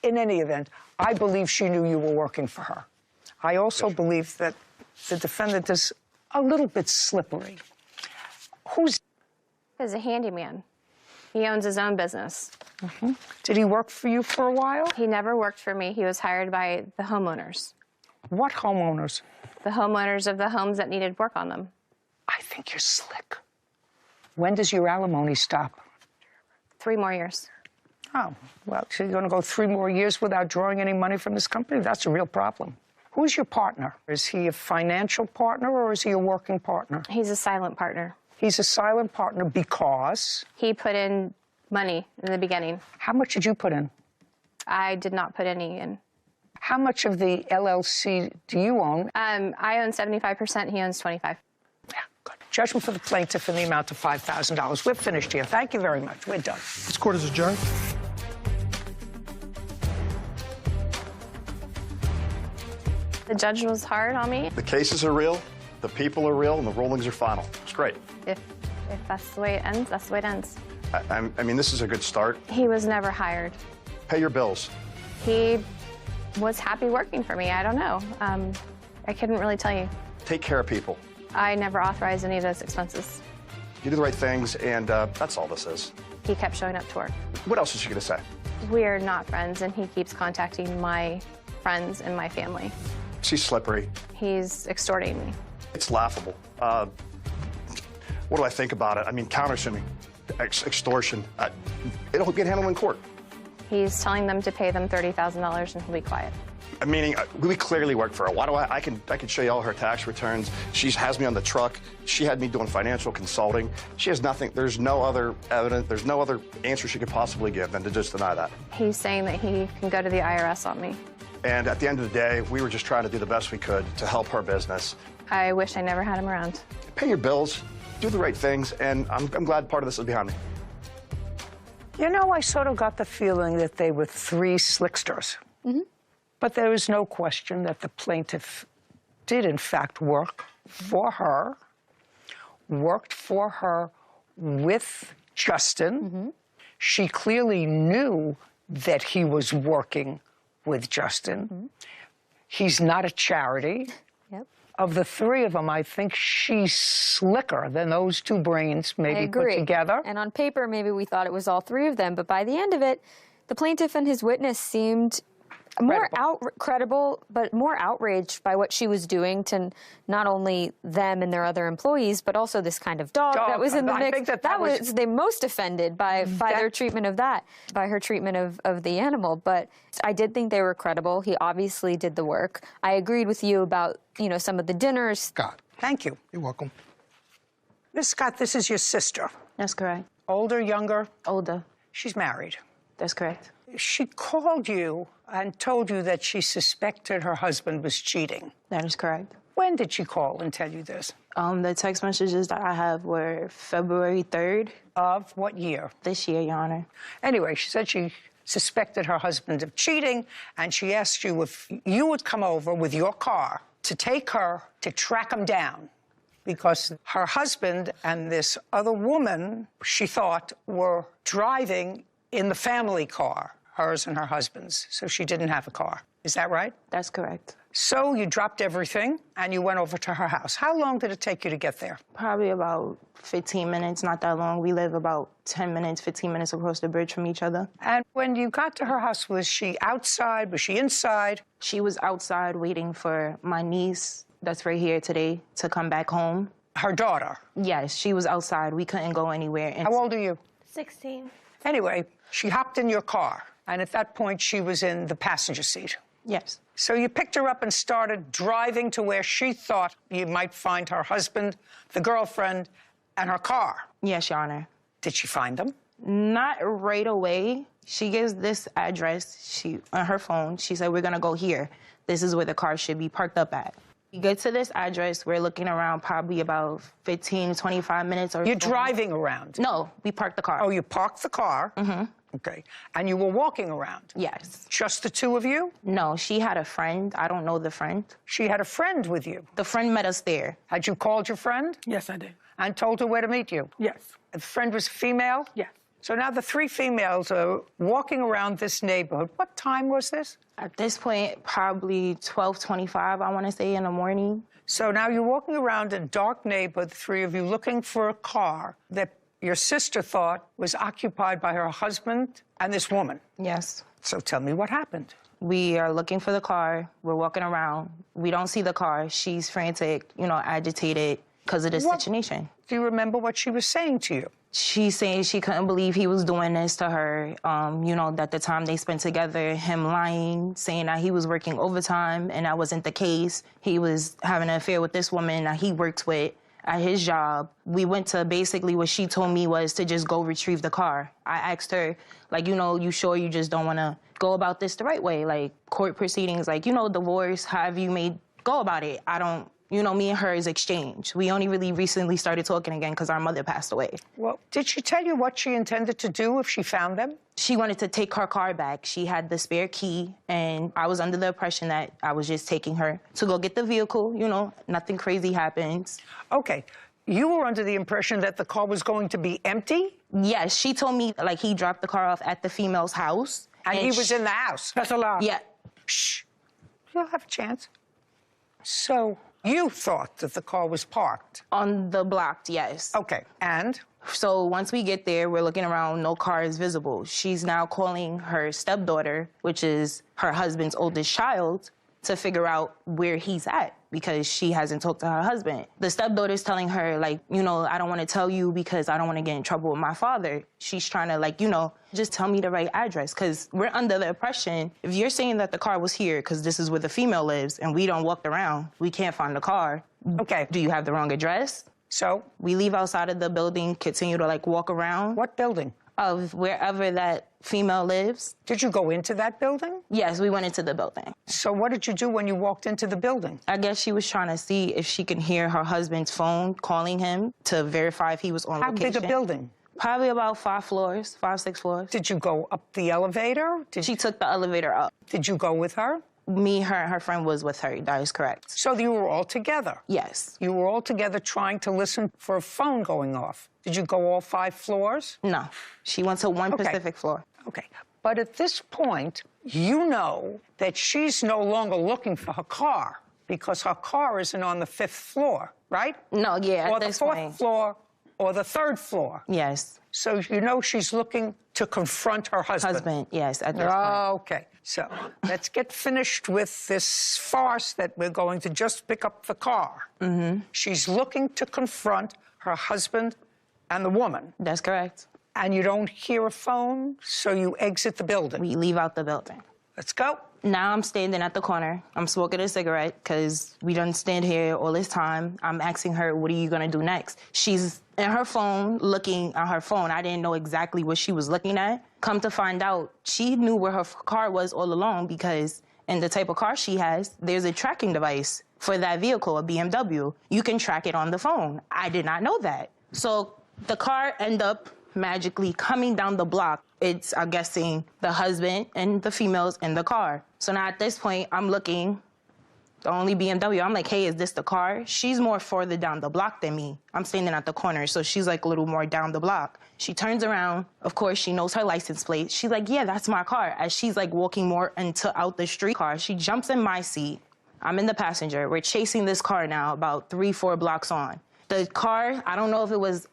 Speaker 1: In any event, I believe she knew you were working for her. I also believe that the defendant is a little bit slippery. Who's...
Speaker 22: He's a handyman. He owns his own business.
Speaker 1: Did he work for you for a while?
Speaker 22: He never worked for me. He was hired by the homeowners.
Speaker 1: What homeowners?
Speaker 22: The homeowners of the homes that needed work on them.
Speaker 1: I think you're slick. When does your alimony stop?
Speaker 22: 3 more years.
Speaker 1: Oh, well, so you're going to go 3 more years without drawing any money from this company? That's a real problem. Who's your partner? Is he a financial partner or is he a working partner?
Speaker 22: He's a silent partner.
Speaker 1: He's a silent partner because?
Speaker 22: He put in money in the beginning.
Speaker 1: How much did you put in?
Speaker 22: I did not put any in.
Speaker 1: How much of the LLC do you own?
Speaker 22: I own 75%. He owns 25%.
Speaker 1: Yeah, good. Judgment for the plaintiff in the amount of $5,000. We're finished here. Thank you very much. We're done.
Speaker 7: This court is adjourned.
Speaker 22: The judge was hard on me.
Speaker 5: The cases are real, the people are real, and the rulings are final. It's great.
Speaker 22: If that's the way it ends, that's the way it ends.
Speaker 5: I mean, this is a good start.
Speaker 22: He was never hired.
Speaker 5: Pay your bills.
Speaker 22: He was happy working for me. I don't know. I couldn't really tell you.
Speaker 5: Take care of people.
Speaker 22: I never authorized any of those expenses.
Speaker 5: You do the right things, and that's all this is.
Speaker 22: He kept showing up to work.
Speaker 5: What else is she going to say?
Speaker 22: We're not friends, and he keeps contacting my friends and my family.
Speaker 5: She's slippery.
Speaker 22: He's extorting me.
Speaker 5: It's laughable. What do I think about it? I mean, countersuing, extortion. It'll get handled in court.
Speaker 22: He's telling them to pay them $30,000 and he'll be quiet.
Speaker 5: Meaning, we clearly work for her. Why do I can show you all her tax returns. She has me on the truck. She had me doing financial consulting. She has nothing. There's no other evidence. There's no other answer she could possibly give than to just deny that.
Speaker 22: He's saying that he can go to the IRS on me.
Speaker 5: And at the end of the day, we were just trying to do the best we could to help her business.
Speaker 22: I wish I never had him around.
Speaker 5: Pay your bills, do the right things, and I'm glad part of this is behind me.
Speaker 1: You know, I sort of got the feeling that they were 3 slicksters. But there is no question that the plaintiff did, in fact, work for her, worked for her with Justin. She clearly knew that he was working with Justin. He's not a charity. Of the 3 of them, I think she's slicker than those 2 brains maybe put together.
Speaker 6: And on paper, maybe we thought it was all 3 of them, but by the end of it, the plaintiff and his witness seemed more credible, but more outraged by what she was doing to not only them and their other employees, but also this kind of dog that was in the mix. I think that was they most offended by their treatment of that, by her treatment of the animal. But I did think they were credible. He obviously did the work. I agreed with you about, you know, some of the dinners.
Speaker 1: Scott, thank you.
Speaker 7: You're welcome.
Speaker 1: Miss Scott, this is your sister.
Speaker 22: That's correct.
Speaker 1: Older, younger?
Speaker 22: Older.
Speaker 1: She's married.
Speaker 22: That's correct.
Speaker 1: She called you and told you that she suspected her husband was cheating.
Speaker 22: That is correct.
Speaker 1: When did she call and tell you this?
Speaker 22: The text messages that I have were February 3rd.
Speaker 1: Of what year?
Speaker 22: This year, Your Honor.
Speaker 1: Anyway, she said she suspected her husband of cheating, and she asked you if you would come over with your car to take her to track him down, because her husband and this other woman, she thought, were driving in the family car, hers and her husband's, so she didn't have a car. Is that right?
Speaker 22: That's correct.
Speaker 1: So you dropped everything and you went over to her house. How long did it take you to get there?
Speaker 22: Probably about 15 minutes, not that long. We live about 10 minutes, 15 minutes across the bridge from each other.
Speaker 1: And when you got to her house, was she outside? Was she inside?
Speaker 22: She was outside waiting for my niece, that's right here today, to come back home.
Speaker 1: Her daughter?
Speaker 22: Yes, she was outside. We couldn't go anywhere.
Speaker 1: How old are you?
Speaker 22: 16.
Speaker 1: Anyway, she hopped in your car, and at that point, she was in the passenger seat.
Speaker 22: Yes.
Speaker 1: So you picked her up and started driving to where she thought you might find her husband, the girlfriend, and her car.
Speaker 22: Yes, Your Honor.
Speaker 1: Did she find them?
Speaker 22: Not right away. She gives this address on her phone. She said, we're going to go here. This is where the car should be parked up at. We get to this address. We're looking around probably about 15, 25 minutes or
Speaker 1: You're driving around?
Speaker 22: No, we parked the car.
Speaker 1: Oh, you parked the car? Mm-hmm. Okay. And you were walking around?
Speaker 22: Yes.
Speaker 1: Just the 2 of you?
Speaker 22: No, she had a friend. I don't know the friend.
Speaker 1: She had a friend with you?
Speaker 22: The friend met us there.
Speaker 1: Had you called your friend?
Speaker 7: Yes, I did.
Speaker 1: And told her where to meet you?
Speaker 7: Yes.
Speaker 1: The friend was female?
Speaker 7: Yes.
Speaker 1: So now the three females are walking around this neighborhood. What time was this?
Speaker 16: At this point, probably 12:25, I want to say, in the morning.
Speaker 1: So now you're walking around a dark neighborhood, the three of you, looking for a car that your sister thought was occupied by her husband and this woman.
Speaker 16: Yes.
Speaker 1: So tell me what happened.
Speaker 16: We are looking for the car. We're walking around. We don't see the car. She's frantic, agitated because of the situation.
Speaker 1: Do you remember what she was saying to you?
Speaker 16: She's saying she couldn't believe he was doing this to her. That the time they spent together, him lying, saying that he was working overtime, and that wasn't the case. He was having an affair with this woman that he worked with at his job. We went to basically what she told me was to just go retrieve the car. I asked her, you sure you just don't want to go about this the right way? Like court proceedings, divorce, however you may go about it. I don't, me and her is exchange. We only really recently started talking again because our mother passed away.
Speaker 1: Well, did she tell you what she intended to do if she found them?
Speaker 16: She wanted to take her car back. She had the spare key, and I was under the impression that I was just taking her to go get the vehicle. Nothing crazy happens.
Speaker 1: Okay. You were under the impression that the car was going to be empty?
Speaker 16: Yes, she told me, he dropped the car off at the female's house.
Speaker 1: And he was in the house? That's a lie.
Speaker 16: Yeah.
Speaker 1: Shh. You'll have a chance. So you thought that the car was parked?
Speaker 16: On the block, yes.
Speaker 1: Okay, and?
Speaker 16: So once we get there, we're looking around, no car is visible. She's now calling her stepdaughter, which is her husband's oldest child, to figure out where he's at because she hasn't talked to her husband. The stepdaughter's telling her, I don't want to tell you because I don't want to get in trouble with my father. She's trying to, just tell me the right address because we're under the impression, if you're saying that the car was here because this is where the female lives and we don't walk around, we can't find the car.
Speaker 1: Okay.
Speaker 16: Do you have the wrong address?
Speaker 1: So?
Speaker 16: We leave outside of the building, continue to walk around.
Speaker 1: What building?
Speaker 16: Of wherever that female lives.
Speaker 1: Did you go into that building?
Speaker 16: Yes, we went into the building.
Speaker 1: So what did you do when you walked into the building?
Speaker 16: I guess she was trying to see if she can hear her husband's phone calling him to verify if he was on location.
Speaker 1: How big a building?
Speaker 16: Probably about 5 floors, 5, 6 floors.
Speaker 1: Did you go up the elevator?
Speaker 16: She took the elevator up.
Speaker 1: Did you go with her?
Speaker 16: Me, her, and her friend was with her. That is correct.
Speaker 1: So you were all together?
Speaker 16: Yes.
Speaker 1: You were all together trying to listen for a phone going off. Did you go all 5 floors?
Speaker 16: No. She went to one specific floor.
Speaker 1: Okay. But at this point, you know that she's no longer looking for her car because her car isn't on the 5th floor, right?
Speaker 16: No, yeah,
Speaker 1: or
Speaker 16: at this
Speaker 1: the 4th
Speaker 16: point.
Speaker 1: floor or the 3rd floor.
Speaker 16: Yes.
Speaker 1: So you know she's looking to confront her husband.
Speaker 16: Yes, at this point.
Speaker 1: Okay. So let's get finished with this farce that we're going to just pick up the car.
Speaker 16: Mm-hmm.
Speaker 1: She's looking to confront her husband and the woman.
Speaker 16: That's correct.
Speaker 1: And you don't hear a phone, so you exit the building.
Speaker 16: We leave out the building.
Speaker 1: Let's go.
Speaker 16: Now I'm standing at the corner. I'm smoking a cigarette because we done stand here all this time. I'm asking her, what are you going to do next? She's in her phone, looking at her phone. I didn't know exactly what she was looking at. Come to find out, she knew where her car was all along because in the type of car she has, there's a tracking device for that vehicle, a BMW. You can track it on the phone. I did not know that. So the car ended up magically coming down the block. It's, I'm guessing, the husband and the females in the car. So now at this point, I'm looking, the only BMW. I'm like, hey, is this the car? She's more further down the block than me. I'm standing at the corner, so she's a little more down the block. She turns around. Of course, she knows her license plate. She's like, yeah, that's my car. As she's walking more out the street car, she jumps in my seat. I'm in the passenger. We're chasing this car now about 3-4 blocks on. The car, I don't know if it was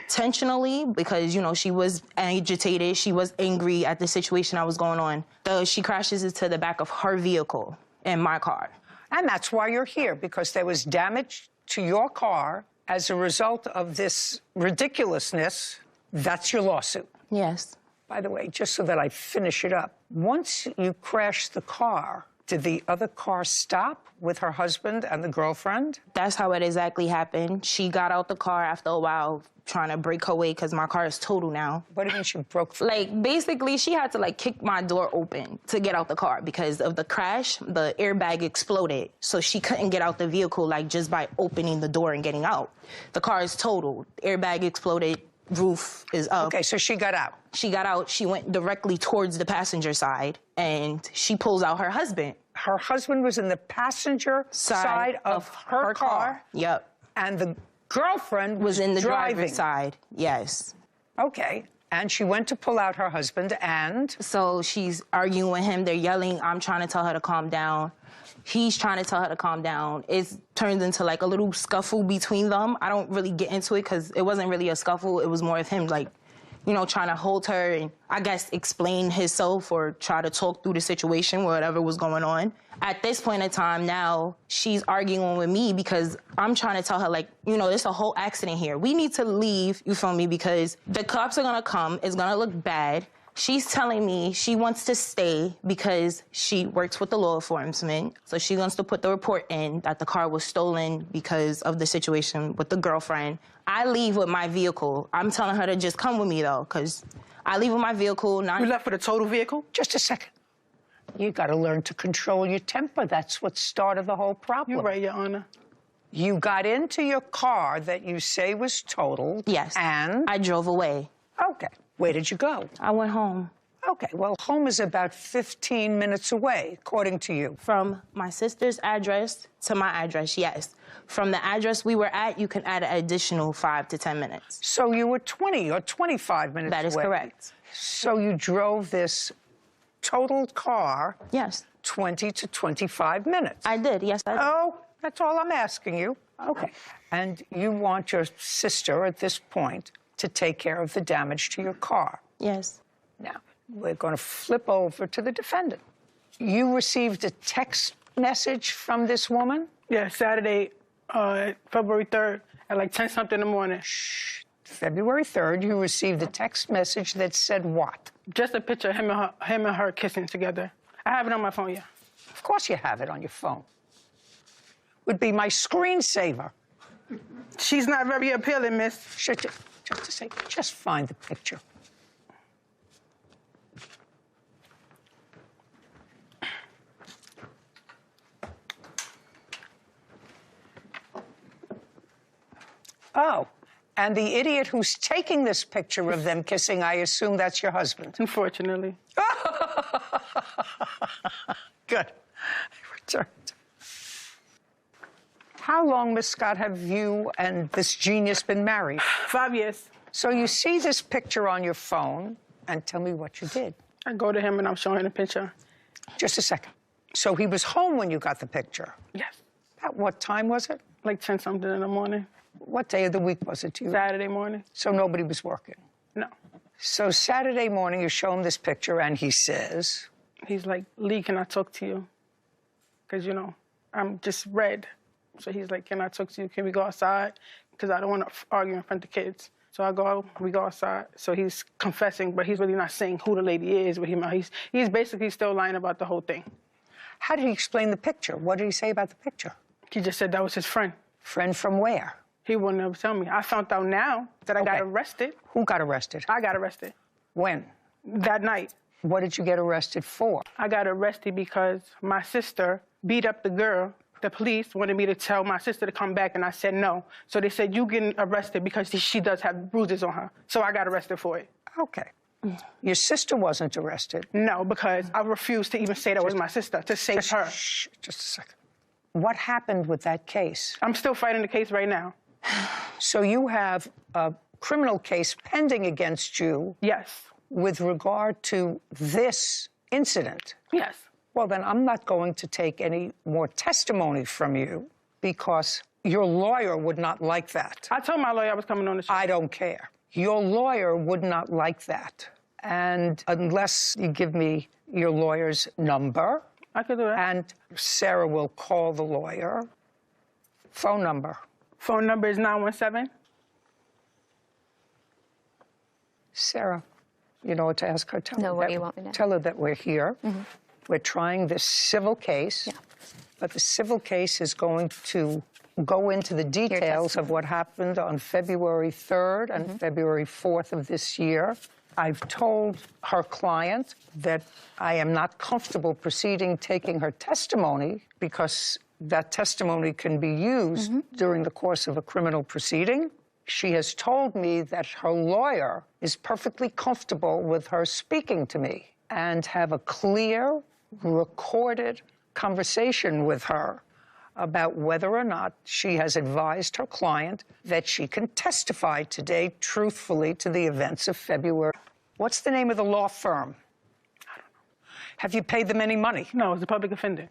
Speaker 16: intentionally because, she was agitated. She was angry at the situation that was going on. She crashes into the back of her vehicle and my car.
Speaker 1: And that's why you're here, because there was damage to your car as a result of this ridiculousness. That's your lawsuit.
Speaker 16: Yes.
Speaker 1: By the way, just so that I finish it up, once you crashed the car, did the other car stop with her husband and the girlfriend?
Speaker 16: That's how it exactly happened. She got out the car after a while trying to break her way because my car is total now.
Speaker 1: What do you mean she broke?
Speaker 16: Basically, she had to kick my door open to get out the car because of the crash. The airbag exploded, so she couldn't get out the vehicle just by opening the door and getting out. The car is totaled. Airbag exploded. Roof is up.
Speaker 1: Okay, so she got out.
Speaker 16: She got out. She went directly towards the passenger side, and she pulls out her husband.
Speaker 1: Her husband was in the passenger side of her car.
Speaker 16: Yep.
Speaker 1: And the girlfriend
Speaker 16: was in the
Speaker 1: driving.
Speaker 16: driver's side. Yes.
Speaker 1: Okay. And she went to pull out her husband, and?
Speaker 7: So she's arguing with him. They're yelling. I'm trying to tell her to calm down. He's trying to tell her to calm down. It turns into like a little scuffle between them. I don't really get into it because it wasn't really a scuffle. It was more of him like, you know, trying to hold her and I guess explain himself or try to talk through the situation, whatever was going on. At this point in time now, she's arguing with me because I'm trying to tell her, like, you know, there's a whole accident here. We need to leave, you feel me, because the cops are gonna come, it's gonna look bad. She's telling me she wants to stay because she works with the law enforcement. So she wants to put the report in that the car was stolen because of the situation with the girlfriend. I leave with my vehicle. I'm telling her to just come with me, though, because I leave with my vehicle.
Speaker 15: You left with a total vehicle?
Speaker 1: Just a second. You got to learn to control your temper. That's what started the whole problem.
Speaker 15: You're right, Your Honor.
Speaker 1: You got into your car that you say was totaled.
Speaker 7: Yes.
Speaker 1: And?
Speaker 7: I drove away.
Speaker 1: Okay. Where did you go?
Speaker 7: I went home.
Speaker 1: Okay, well, home is about 15 minutes away, according to you.
Speaker 7: From my sister's address to my address, yes. From the address we were at, you can add an additional 5 to 10 minutes.
Speaker 1: So you were 20 or 25 minutes away.
Speaker 7: That is correct.
Speaker 1: So you drove this totaled car.
Speaker 7: Yes.
Speaker 1: 20 to 25 minutes.
Speaker 7: I did, yes, I did.
Speaker 1: Oh, that's all I'm asking you. Okay. And you want your sister at this point to take care of the damage to your car.
Speaker 7: Yes.
Speaker 1: Now, we're going to flip over to the defendant. You received a text message from this woman?
Speaker 15: Yeah, Saturday, February 3rd at like 10-something in the morning.
Speaker 1: Shh. February 3rd, you received a text message that said what?
Speaker 15: Just a picture of him and her kissing together. I have it on my phone, yeah.
Speaker 1: Of course you have it on your phone. Would be my screensaver.
Speaker 15: She's not very appealing, miss.
Speaker 1: Just a second. Just find the picture. Oh, and the idiot who's taking this picture of them kissing, I assume that's your husband.
Speaker 15: Unfortunately.
Speaker 1: Good. Returned. How long, Miss Scott, have you and this genius been married?
Speaker 15: 5 years.
Speaker 1: So you see this picture on your phone, and tell me what you did.
Speaker 15: I go to him and I'm showing him the picture.
Speaker 1: Just a second. So he was home when you got the picture?
Speaker 15: Yes.
Speaker 1: At what time was it?
Speaker 15: Like 10-something in the morning.
Speaker 1: What day of the week was it to you?
Speaker 15: Saturday morning.
Speaker 1: So nobody was working?
Speaker 15: No.
Speaker 1: So Saturday morning, you show him this picture, and he says?
Speaker 15: He's like, Lee, can I talk to you? Because, you know, I'm just red. So he's like, can I talk to you? Can we go outside? Because I don't want to argue in front of the kids. So we go outside. So he's confessing, but he's really not saying who the lady is. But he's basically still lying about the whole thing.
Speaker 1: How did he explain the picture? What did he say about the picture?
Speaker 15: He just said that was his friend.
Speaker 1: Friend from where?
Speaker 15: He wouldn't ever tell me. I found out now that I got arrested.
Speaker 1: Who got arrested?
Speaker 15: I got arrested.
Speaker 1: When?
Speaker 15: That night.
Speaker 1: What did you get arrested for?
Speaker 15: I got arrested because my sister beat up the girl. The police wanted me to tell my sister to come back, and I said no. So they said, you getting arrested because she does have bruises on her. So I got arrested for it.
Speaker 1: Okay. Your sister wasn't arrested?
Speaker 15: No, because I refused to even say that was my sister, to save her.
Speaker 1: Shh, just a second. What happened with that case?
Speaker 15: I'm still fighting the case right now.
Speaker 1: So you have a criminal case pending against you?
Speaker 15: Yes.
Speaker 1: With regard to this incident?
Speaker 15: Yes.
Speaker 1: Well, then I'm not going to take any more testimony from you because your lawyer would not like that.
Speaker 15: I told my lawyer I was coming on the show.
Speaker 1: I don't care. Your lawyer would not like that. And unless you give me your lawyer's number,
Speaker 15: I could do that.
Speaker 1: And Sarah will call the lawyer. Phone number.
Speaker 15: Phone number is 917.
Speaker 1: Sarah, you know what to ask her?
Speaker 22: What do you want me to?
Speaker 1: Tell her that we're here. Mm-hmm. We're trying this civil case, but the civil case is going to go into the details of what happened on February 3rd and February 4th of this year. I've told her client that I am not comfortable taking her testimony because that testimony can be used during the course of a criminal proceeding. She has told me that her lawyer is perfectly comfortable with her speaking to me and have a clear, recorded conversation with her about whether or not she has advised her client that she can testify today truthfully to the events of February. What's the name of the law firm? I don't know. Have you paid them any money?
Speaker 8: No, it's a public defender.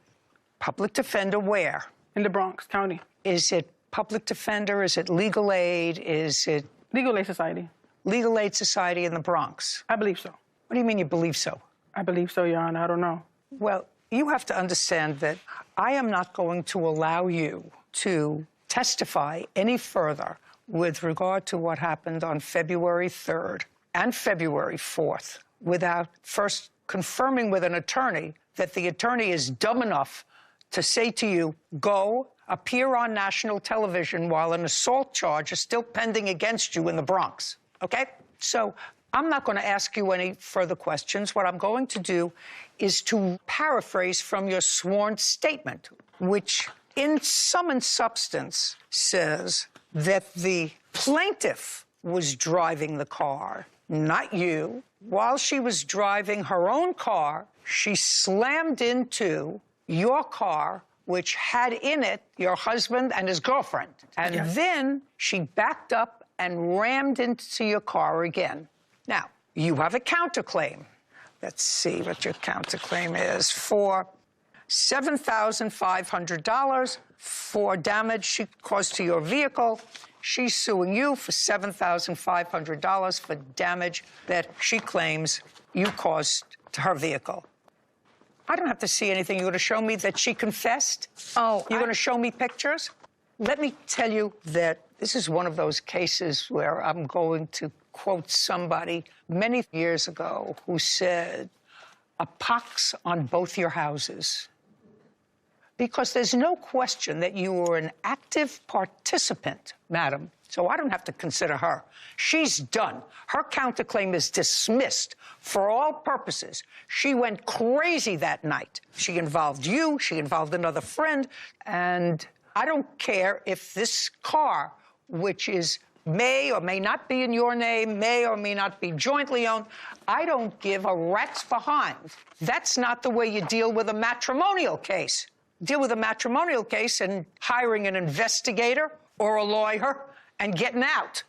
Speaker 1: Public defender where?
Speaker 8: In the Bronx County.
Speaker 1: Is it public defender? Is it legal aid? Is it...
Speaker 8: Legal Aid Society.
Speaker 1: Legal Aid Society in the Bronx?
Speaker 8: I believe so.
Speaker 1: What do you mean you believe so?
Speaker 8: I believe so, Your Honor. I don't know.
Speaker 1: Well, you have to understand that I am not going to allow you to testify any further with regard to what happened on February 3rd and February 4th without first confirming with an attorney that the attorney is dumb enough to say to you, go appear on national television while an assault charge is still pending against you in the Bronx, okay? So I'm not going to ask you any further questions. What I'm going to do is to paraphrase from your sworn statement, which in sum and substance says that the plaintiff was driving the car, not you. While she was driving her own car, she slammed into your car, which had in it your husband and his girlfriend. And then she backed up and rammed into your car again. Now, you have a counterclaim. Let's see what your counterclaim is for $7,500 for damage she caused to your vehicle. She's suing you for $7,500 for damage that she claims you caused to her vehicle. I don't have to see anything. You're going to show me that she confessed? Oh. You're going to show me pictures? Let me tell you that this is one of those cases where I'm going to quote somebody many years ago who said, a pox on both your houses. Because there's no question that you were an active participant, madam, so I don't have to consider her. She's done. Her counterclaim is dismissed for all purposes. She went crazy that night. She involved you, she involved another friend, and I don't care if this car, which may or may not be in your name, may or may not be jointly owned, I don't give a rat's behind. That's not the way you deal with a matrimonial case. Deal with a matrimonial case and hiring an investigator or a lawyer and getting out.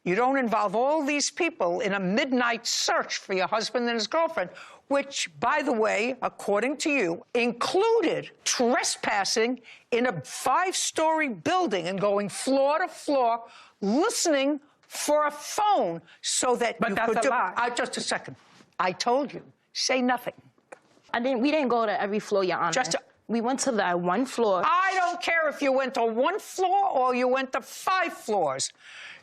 Speaker 1: You don't involve all these people in a midnight search for your husband and his girlfriend, which, by the way, according to you, included trespassing in a 5-story building and going floor to floor, listening for a phone so that you could do... Just a second. I told you, say nothing.
Speaker 7: We didn't go to every floor, Your Honor. We went to that one floor.
Speaker 1: I don't care if you went to 1 floor or you went to 5 floors.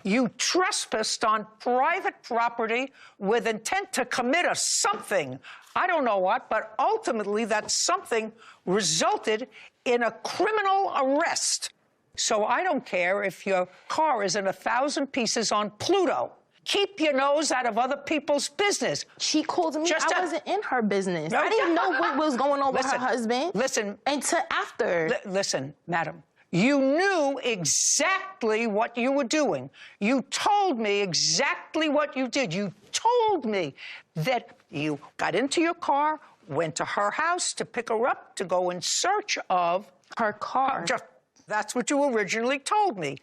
Speaker 1: You trespassed on private property with intent to commit a something. I don't know what, but ultimately that something resulted in a criminal arrest. So I don't care if your car is in 1,000 pieces on Pluto. Keep your nose out of other people's business.
Speaker 7: She called me. I wasn't in her business. I didn't know what was going on with her husband.
Speaker 1: Listen.
Speaker 7: Until after.
Speaker 1: Listen, madam. You knew exactly what you were doing. You told me exactly what you did. You told me that you got into your car, went to her house to pick her up, to go in search of
Speaker 7: her car.
Speaker 1: That's what you originally told me.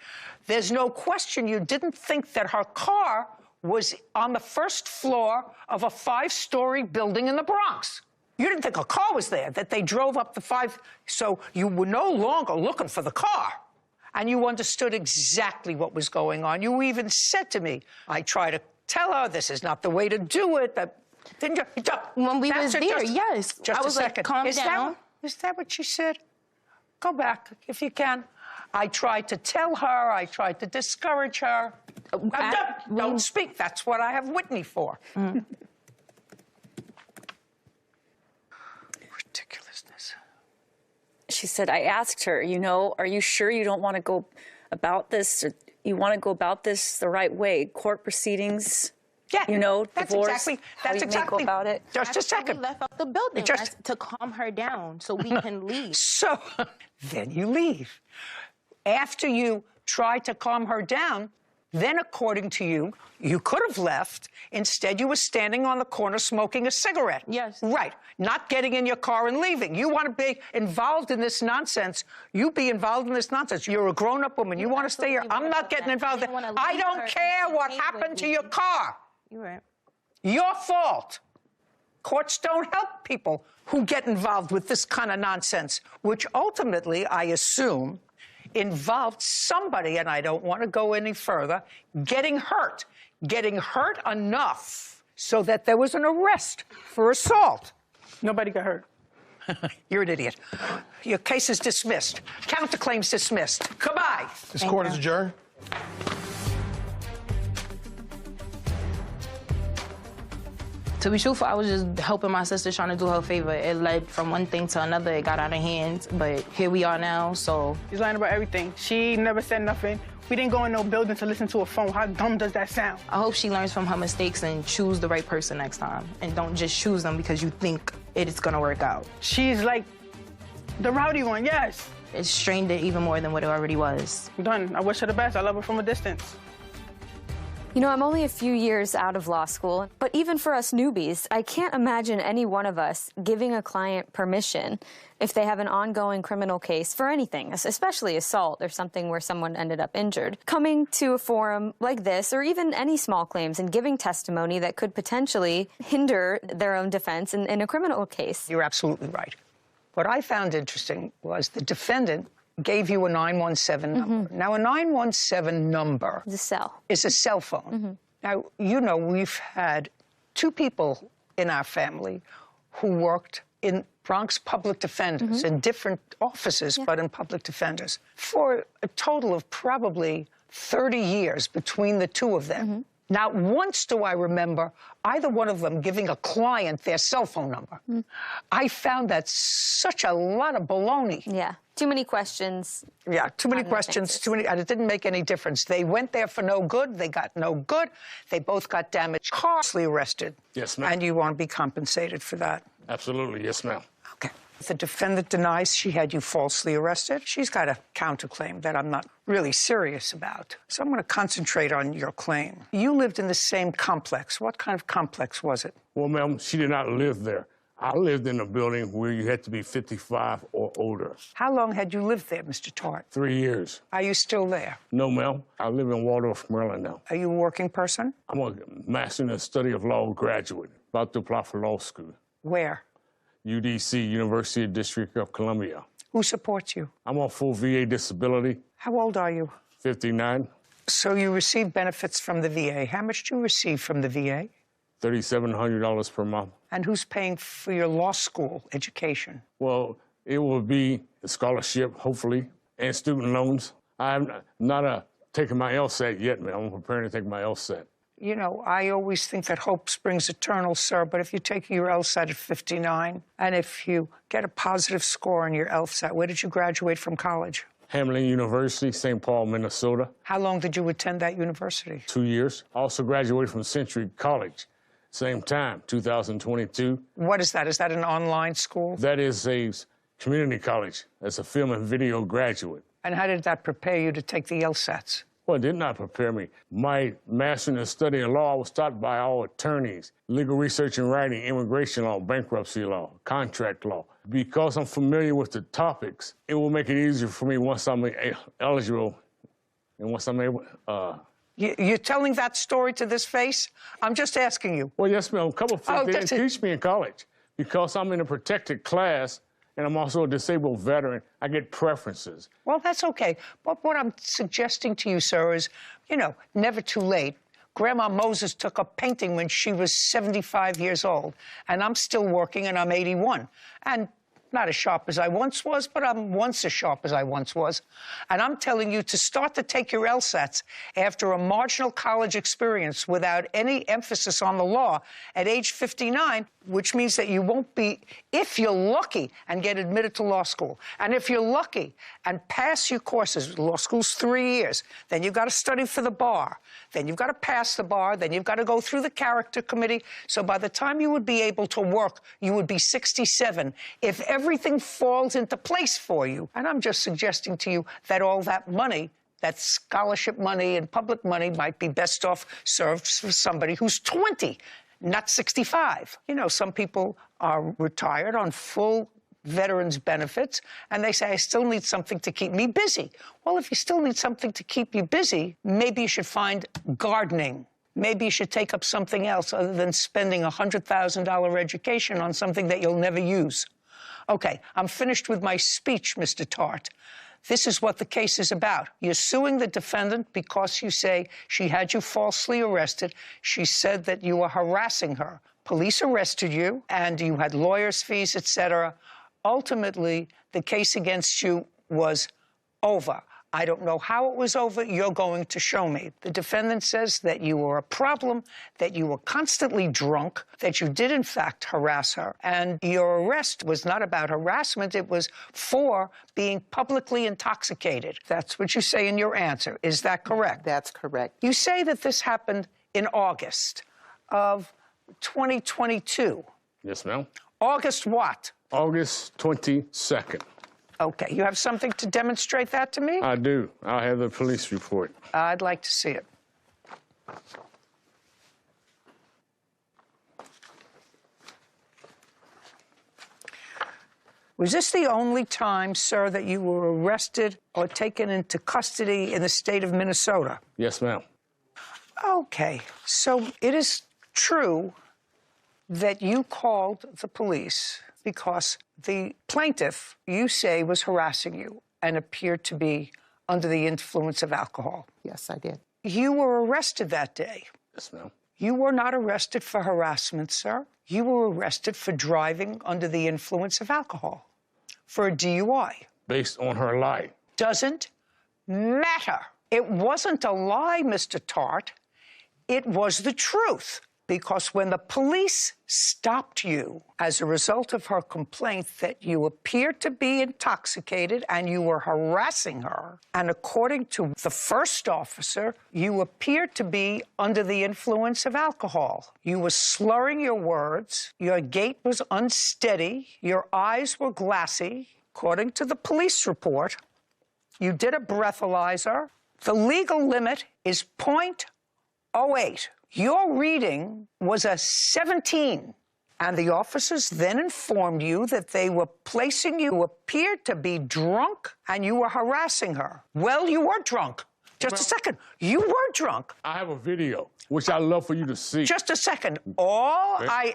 Speaker 1: There's no question you didn't think that her car was on the 1st floor of a 5-story building in the Bronx. You didn't think a car was there, that they drove up the 5, so you were no longer looking for the car. And you understood exactly what was going on. You even said to me, I tried to tell her this is not the way to do it. Didn't you?
Speaker 7: When we was there, yes.
Speaker 1: Just
Speaker 7: I was
Speaker 1: a second.
Speaker 7: Like, calm down.
Speaker 1: Is that what she said? Go back, if you can. I tried to tell her. I tried to discourage her. Don't speak. That's what I have Whitney for. Ridiculousness.
Speaker 13: She said, I asked her, are you sure you don't want to go about this? Or you want to go about this the right way? Court proceedings?
Speaker 1: Yeah,
Speaker 13: that's divorce,
Speaker 1: exactly
Speaker 13: about it.
Speaker 1: Just a second.
Speaker 7: We left out the building to calm her down so we can leave.
Speaker 1: So then you leave. After you try to calm her down, Then, according to you, you could have left. Instead, you were standing on the corner smoking a cigarette.
Speaker 7: Yes.
Speaker 1: Right. Not getting in your car and leaving. You want to be involved in this nonsense. You be involved in this nonsense. You're a grown-up woman. You want to stay here. I'm not getting involved. I don't care what happened to your car.
Speaker 7: You're right.
Speaker 1: Your fault. Courts don't help people who get involved with this kind of nonsense, which ultimately, I assume, involved somebody, and I don't want to go any further, getting hurt enough so that there was an arrest for assault.
Speaker 8: Nobody got hurt.
Speaker 1: You're an idiot. Your case is dismissed. Counterclaims dismissed. Goodbye.
Speaker 11: This court is adjourned.
Speaker 7: To be truthful, I was just helping my sister, trying to do her a favor. It led from one thing to another. It got out of hand, but here we are now, so.
Speaker 8: She's lying about everything. She never said nothing. We didn't go in no building to listen to a phone. How dumb does that sound?
Speaker 7: I hope she learns from her mistakes and choose the right person next time. And don't just choose them because you think it's gonna work out.
Speaker 8: She's like the rowdy one, yes.
Speaker 7: It strained it even more than what it already was.
Speaker 8: I'm done. I wish her the best. I love her from a distance.
Speaker 6: You know, I'm only a few years out of law school, but even for us newbies, I can't imagine any one of us giving a client permission if they have an ongoing criminal case for anything, especially assault or something where someone ended up injured, coming to a forum like this or even any small claims and giving testimony that could potentially hinder their own defense in a criminal case.
Speaker 1: You're absolutely right. What I found interesting was the defendant gave you a 917 number. Now, a 917 number
Speaker 6: is
Speaker 1: a cell phone. Now, you know, we've had two people in our family who worked in Bronx public defenders in different offices, but in public defenders, for a total of probably 30 years between the two of them. Not once do I remember either one of them giving a client their cell phone number. I found that such a lot of baloney.
Speaker 6: Yeah, too many questions.
Speaker 1: Yeah, too many questions, too many, and it didn't make any difference. They went there for no good, they got no good, they both got damaged, costly arrested.
Speaker 11: Yes, ma'am.
Speaker 1: And you want to be compensated for that.
Speaker 11: Absolutely, yes, ma'am.
Speaker 1: Okay. If the defendant denies she had you falsely arrested, she's got a counterclaim that I'm not really serious about. So I'm going to concentrate on your claim. You lived in the same complex. What kind of complex was it?
Speaker 11: Well, ma'am, she did not live there. I lived in a building where you had to be 55 or older.
Speaker 1: How long had you lived there, Mr. Tart?
Speaker 11: 3 years.
Speaker 1: Are you still there?
Speaker 11: No, ma'am. I live in Waldorf, Maryland now.
Speaker 1: Are you a working person?
Speaker 11: I'm a master in the study of law graduate, about to apply for law school.
Speaker 1: Where?
Speaker 11: UDC, University District of Columbia.
Speaker 1: Who supports you?
Speaker 11: I'm on full VA disability.
Speaker 1: How old are you?
Speaker 11: 59.
Speaker 1: So you receive benefits from the VA. How much do you receive from the VA?
Speaker 11: $3,700 per month.
Speaker 1: And who's paying for your law school education?
Speaker 11: Well, it will be a scholarship, hopefully, and student loans. I'm not taking my LSAT yet, man. I'm preparing to take my LSAT.
Speaker 1: You know, I always think that hope springs eternal, sir, but if you take your LSAT at 59, and if you get a positive score on your LSAT, where did you graduate from college?
Speaker 11: Hamlin University, St. Paul, Minnesota.
Speaker 1: How long did you attend that university?
Speaker 11: 2 years. I also graduated from Century College, same time, 2022.
Speaker 1: What is that? Is that an online school?
Speaker 11: That is a community college. That's a film and video graduate.
Speaker 1: And how did that prepare you to take the LSATs?
Speaker 11: Well, it did not prepare me. My master in the study of law was taught by all attorneys, legal research and writing, immigration law, bankruptcy law, contract law. Because I'm familiar with the topics, it will make it easier for me once I'm eligible and once I'm able.
Speaker 1: You're telling that story to this face? I'm just asking you.
Speaker 11: Well, yes, ma'am. A couple of things they didn't teach me in college. Because I'm in a protected class, and I'm also a disabled veteran, I get preferences.
Speaker 1: Well, that's okay. But what I'm suggesting to you, sir, is, you know, never too late. Grandma Moses took up painting when she was 75 years old, and I'm still working, and I'm 81. And not as sharp as I once was, but I'm once as sharp as I once was. And I'm telling you to start to take your LSATs after a marginal college experience without any emphasis on the law at age 59, which means that you won't be, if you're lucky, and get admitted to law school. And if you're lucky and pass your courses, law school's 3 years, then you've got to study for the bar. Then you've got to pass the bar. Then you've got to go through the character committee. So by the time you would be able to work, you would be 67. If everything falls into place for you, and I'm just suggesting to you that all that money that scholarship money and public money might be best off served for somebody who's 20, not 65. You know, some people are retired on full veterans benefits, and they say, I still need something to keep me busy. Well, if you still need something to keep you busy, maybe you should find gardening. Maybe you should take up something else other than spending a $100,000 education on something that you'll never use. Okay, I'm finished with my speech, Mr. Tart. This is what the case is about. You're suing the defendant because you say she had you falsely arrested. She said that you were harassing her. Police arrested you, and you had lawyers' fees, etc. Ultimately, the case against you was over. I don't know how it was over. You're going to show me. The defendant says that you were a problem, that you were constantly drunk, that you did, in fact, harass her. And your arrest was not about harassment. It was for being publicly intoxicated. That's what you say in your answer. Is that correct?
Speaker 3: That's correct.
Speaker 1: You say that this happened in August of 2022.
Speaker 11: Yes, ma'am.
Speaker 1: August what?
Speaker 11: August 22nd.
Speaker 1: Okay, you have something to demonstrate that to me?
Speaker 11: I do. I have the police report.
Speaker 1: I'd like to see it. Was this the only time, sir, that you were arrested or taken into custody in the state of Minnesota?
Speaker 11: Yes, ma'am.
Speaker 1: Okay, so it is true that you called the police because the plaintiff, you say, was harassing you and appeared to be under the influence of alcohol.
Speaker 3: Yes, I did.
Speaker 1: You were arrested that day.
Speaker 11: Yes, ma'am.
Speaker 1: You were not arrested for harassment, sir. You were arrested for driving under the influence of alcohol, for a DUI.
Speaker 11: Based on her lie.
Speaker 1: Doesn't matter. It wasn't a lie, Mr. Tart. It was the truth. Because when the police stopped you as a result of her complaint that you appeared to be intoxicated and you were harassing her, and according to the first officer, you appeared to be under the influence of alcohol. You were slurring your words, your gait was unsteady, your eyes were glassy. According to the police report, you did a breathalyzer. The legal limit is .08. Your reading was a 17, and the officers then informed you that they were placing you, appeared to be drunk, and you were harassing her. Well, you were drunk. Just a second. You were drunk.
Speaker 11: I have a video, which I'd love for you to see.
Speaker 1: Just a second. All I'm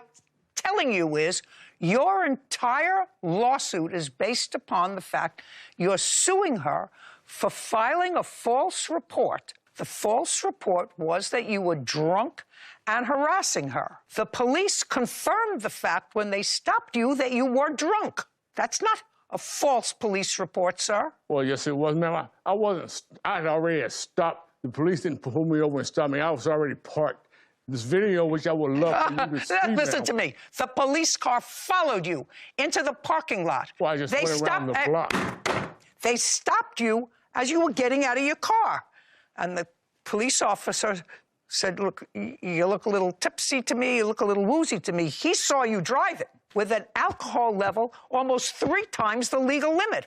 Speaker 1: telling you is your entire lawsuit is based upon the fact you're suing her for filing a false report. The false report was that you were drunk and harassing her. The police confirmed the fact when they stopped you that you were drunk. That's not a false police report, sir.
Speaker 11: Well, yes, it was, ma'am. I wasn't. I had already stopped. The police didn't pull me over and stop me. I was already parked. This video, which I would love for you to see.
Speaker 1: Listen to me. The police car followed you into the parking lot.
Speaker 11: Well, I just went around the block.
Speaker 1: They stopped you as you were getting out of your car. And the police officer said, look, you look a little tipsy to me, you look a little woozy to me. He saw you driving with an alcohol level almost 3 times the legal limit.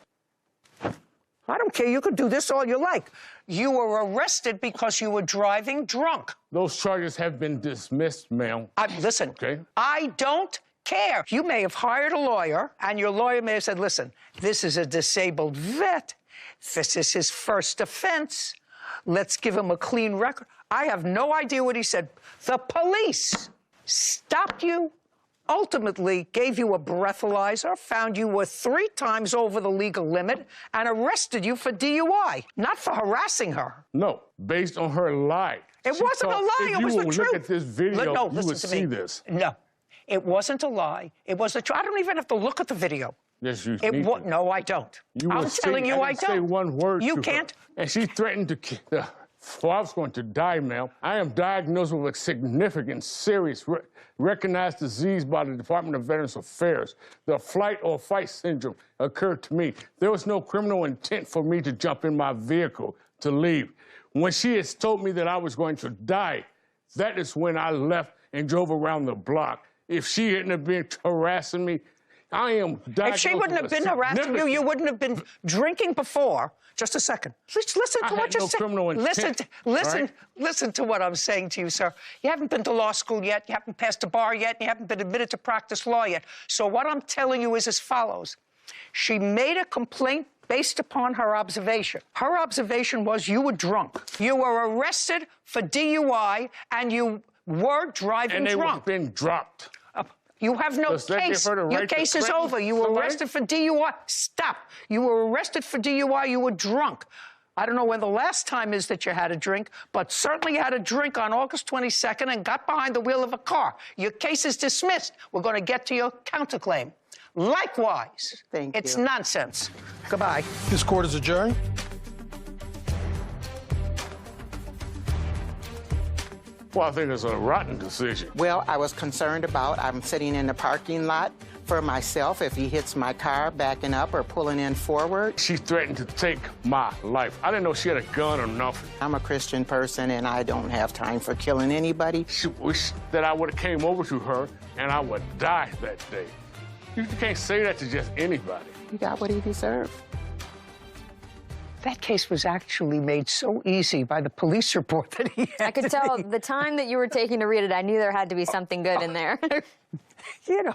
Speaker 1: I don't care, you could do this all you like. You were arrested because you were driving drunk.
Speaker 11: Those charges have been dismissed, ma'am.
Speaker 1: Listen, I don't care. You may have hired a lawyer, and your lawyer may have said, listen, this is a disabled vet. This is his first offense. Let's give him a clean record. I have no idea what he said. The police stopped you, ultimately gave you a breathalyzer, found you were 3 times over the legal limit, and arrested you for DUI, not for harassing her.
Speaker 11: No, based on her lie.
Speaker 1: It wasn't a lie, it was the truth.
Speaker 11: If you look at this video, you would see this.
Speaker 1: No, it wasn't a lie. It was the truth. I don't even have to look at the video.
Speaker 11: Yes, you need to.
Speaker 1: No, I don't. I'm telling you, I don't.
Speaker 11: Say one word
Speaker 1: you
Speaker 11: to
Speaker 1: can't.
Speaker 11: Her. And she threatened to kill. Well, I was going to die, ma'am. I am diagnosed with a significant, serious, recognized disease by the Department of Veterans Affairs. The flight or fight syndrome occurred to me. There was no criminal intent for me to jump in my vehicle to leave. When she has told me that I was going to die, that is when I left and drove around the block. If she hadn't been harassing me, I am
Speaker 1: If she wouldn't have been harassing you, you wouldn't have been drinking before. Just a second. Listen to what you're saying. Listen to what I'm saying to you, sir. You haven't been to law school yet. You haven't passed a bar yet. You haven't been admitted to practice law yet. So what I'm telling you is as follows. She made a complaint based upon her observation. Her observation was you were drunk. You were arrested for DUI, and you were driving drunk.
Speaker 11: And they were being dropped.
Speaker 1: You have no case. Your case is over. You were arrested for DUI. Stop. You were arrested for DUI. You were drunk. I don't know when the last time is that you had a drink, but certainly you had a drink on August 22nd and got behind the wheel of a car. Your case is dismissed. We're going to get to your counterclaim. Likewise, it's nonsense. Goodbye.
Speaker 3: This court is adjourned.
Speaker 11: Well, I think it's a rotten decision.
Speaker 12: Well, I was concerned about, I'm sitting in the parking lot for myself if he hits my car backing up or pulling in forward.
Speaker 11: She threatened to take my life. I didn't know she had a gun or nothing.
Speaker 12: I'm a Christian person and I don't have time for killing anybody.
Speaker 11: She wished that I would have came over to her and I would die that day. You can't say that to just anybody.
Speaker 12: He got what he deserved.
Speaker 1: That case was actually made so easy by the police report that he had.
Speaker 6: I could tell the time that you were taking to read it, I knew there had to be something good in there.
Speaker 1: You know,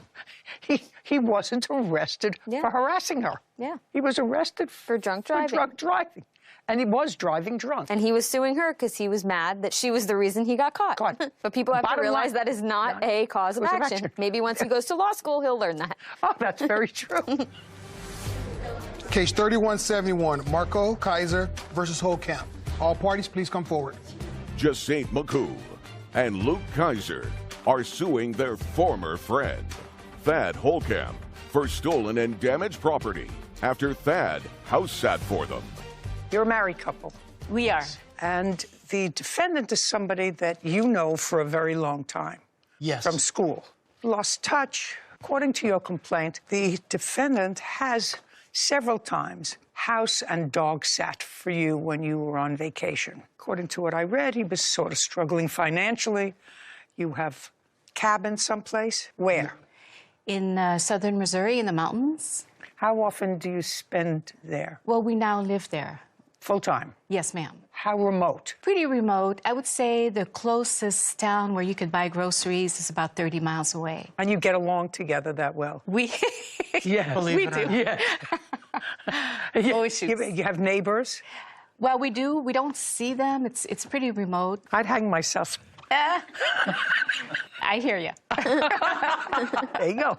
Speaker 1: he wasn't arrested for harassing her.
Speaker 6: Yeah.
Speaker 1: He was arrested
Speaker 6: for drunk driving.
Speaker 1: For drunk driving. And he was driving drunk.
Speaker 6: And he was suing her because he was mad that she was the reason he got caught. But people have to realize that is not a cause of action. Maybe once he goes to law school, he'll learn that.
Speaker 1: Oh, that's very true.
Speaker 3: Case 3171, Marco Kaiser versus Holcamp. All parties, please come forward.
Speaker 23: Jacinth McCoo and Luke Kaiser are suing their former friend, Thad Holcamp, for stolen and damaged property after Thad house sat for them.
Speaker 1: You're a married couple.
Speaker 9: We are.
Speaker 1: And the defendant is somebody that you know for a very long time.
Speaker 3: Yes.
Speaker 1: From school. Lost touch. According to your complaint, the defendant has several times house and dog sat for you when you were on vacation. According to what I read, he was sort of struggling financially. You have cabin someplace. Where?
Speaker 24: In southern Missouri, in the mountains.
Speaker 1: How often do you spend there?
Speaker 24: Well, we now live there.
Speaker 1: Full-time?
Speaker 24: Yes, ma'am.
Speaker 1: How remote?
Speaker 24: Pretty remote. I would say the closest town where you could buy groceries is about 30 miles away.
Speaker 1: And you get along together that well?
Speaker 24: We
Speaker 1: yes,
Speaker 24: we do.
Speaker 1: Yes. You have neighbors?
Speaker 24: Well, we do. We don't see them. It's pretty remote.
Speaker 1: I'd hang myself.
Speaker 24: I hear you.
Speaker 1: There you go.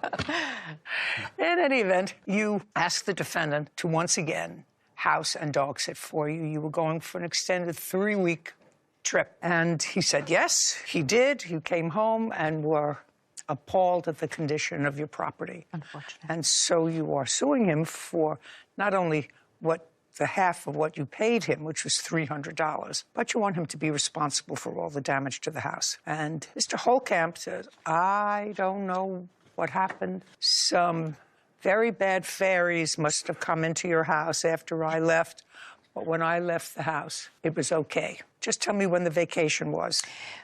Speaker 1: In any event, you asked the defendant to once again house and dog sit for you. You were going for an extended 3-week trip. And he said yes, he did. You came home and were appalled at the condition of your property.
Speaker 24: Unfortunately.
Speaker 1: And so you are suing him for not only the half of what you paid him, which was $300, but you want him to be responsible for all the damage to the house. And Mr. Holcamp says, I don't know what happened. Some very bad fairies must have come into your house after I left. But when I left the house, it was okay. Just tell me when the vacation was.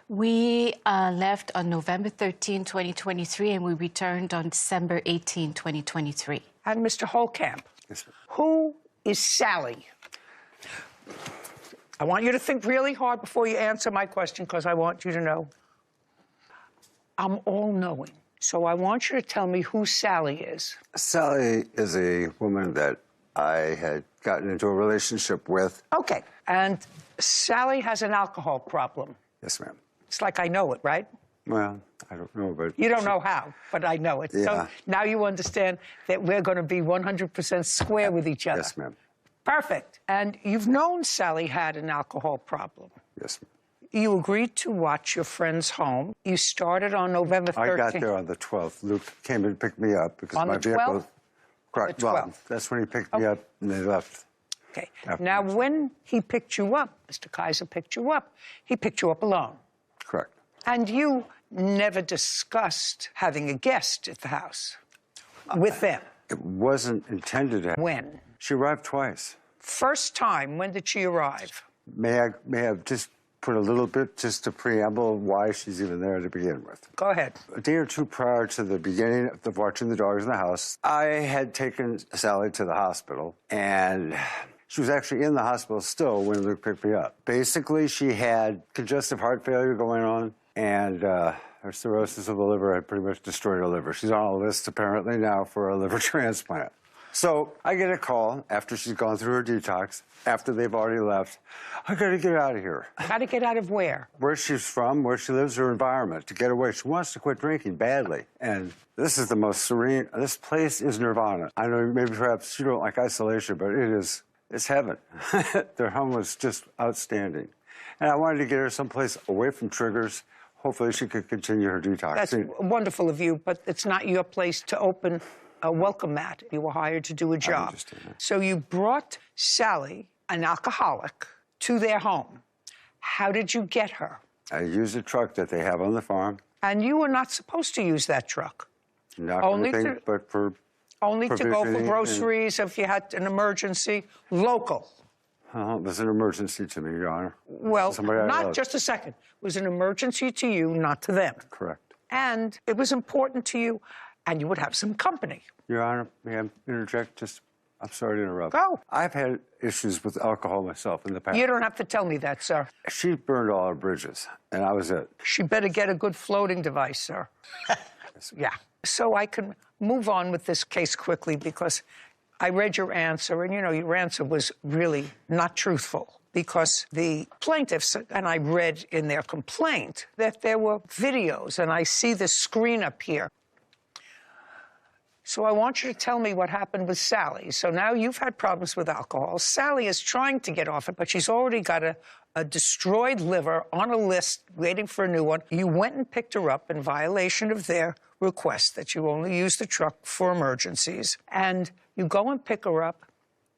Speaker 24: We left on November 13, 2023, and we returned on December 18, 2023.
Speaker 1: And Mr. Holcamp, who is Sally? I want you to think really hard before you answer my question, because I want you to know. I'm all-knowing. So I want you to tell me who Sally is.
Speaker 25: Sally is a woman that I had gotten into a relationship with.
Speaker 1: Okay. And Sally has an alcohol problem.
Speaker 25: Yes, ma'am.
Speaker 1: It's like I know it, right?
Speaker 25: Well, I don't know, but...
Speaker 1: You don't know how, but I know it.
Speaker 25: Yeah.
Speaker 1: So now you understand that we're going to be 100% square with each other.
Speaker 25: Yes, ma'am.
Speaker 1: Perfect. And you've known Sally had an alcohol problem.
Speaker 25: Yes, ma'am.
Speaker 1: You agreed to watch your friend's home. You started on November 13th.
Speaker 25: I got there on the 12th. Luke came and picked me up because my vehicle... Correct. Well, that's when he picked me up and they left.
Speaker 1: Okay. Now, when he picked you up, Mr. Kaiser picked you up, he picked you up alone.
Speaker 25: Correct.
Speaker 1: And you never discussed having a guest at the house with them.
Speaker 25: It wasn't intended to.
Speaker 1: When?
Speaker 25: She arrived twice.
Speaker 1: First time, when did she arrive?
Speaker 25: May I have just put a little bit just to preamble why she's even there to begin with.
Speaker 1: Go ahead.
Speaker 25: A day or two prior to the beginning of watching the dogs in the house, I had taken Sally to the hospital, and she was actually in the hospital still when Luke picked me up. Basically, she had congestive heart failure going on, and her cirrhosis of the liver had pretty much destroyed her liver. She's on a list apparently now for a liver transplant. So I get a call after she's gone through her detox, after they've already left. I got to get out of here.
Speaker 1: Got to get out of where?
Speaker 25: Where she's from, where she lives, her environment, to get away. She wants to quit drinking badly. And this is the most serene. This place is nirvana. I know maybe perhaps you don't like isolation, but it's heaven. Their home was just outstanding. And I wanted to get her someplace away from triggers. Hopefully she could continue her detox.
Speaker 1: That's wonderful of you, but it's not your place to open a welcome mat. You were hired to do a job. So you brought Sally, an alcoholic, to their home. How did you get her?
Speaker 25: I used a truck that they have on the farm.
Speaker 1: And you were not supposed to use that truck.
Speaker 25: Not for anything, but for
Speaker 1: only to go for
Speaker 25: provisioning
Speaker 1: groceries if you had an emergency, local.
Speaker 25: It was an emergency to me, Your Honor.
Speaker 1: Well,
Speaker 25: Somebody I
Speaker 1: not
Speaker 25: loved.
Speaker 1: just a second. It was an emergency to you, not to them.
Speaker 25: Correct.
Speaker 1: And it was important to you, and you would have some company.
Speaker 25: Your Honor, may I interject? I'm sorry to interrupt.
Speaker 1: Go.
Speaker 25: I've had issues with alcohol myself in the past.
Speaker 1: You don't have to tell me that, sir.
Speaker 25: She burned all our bridges, and I was it.
Speaker 1: She better get a good floating device, sir. Yeah. So I can move on with this case quickly because I read your answer, and, you know, your answer was really not truthful because the plaintiffs, and I read in their complaint that there were videos, and I see the screen up here. So I want you to tell me what happened with Sally. So now you've had problems with alcohol. Sally is trying to get off it, but she's already got a destroyed liver on a list waiting for a new one. You went and picked her up in violation of their request that you only use the truck for emergencies. And you go and pick her up,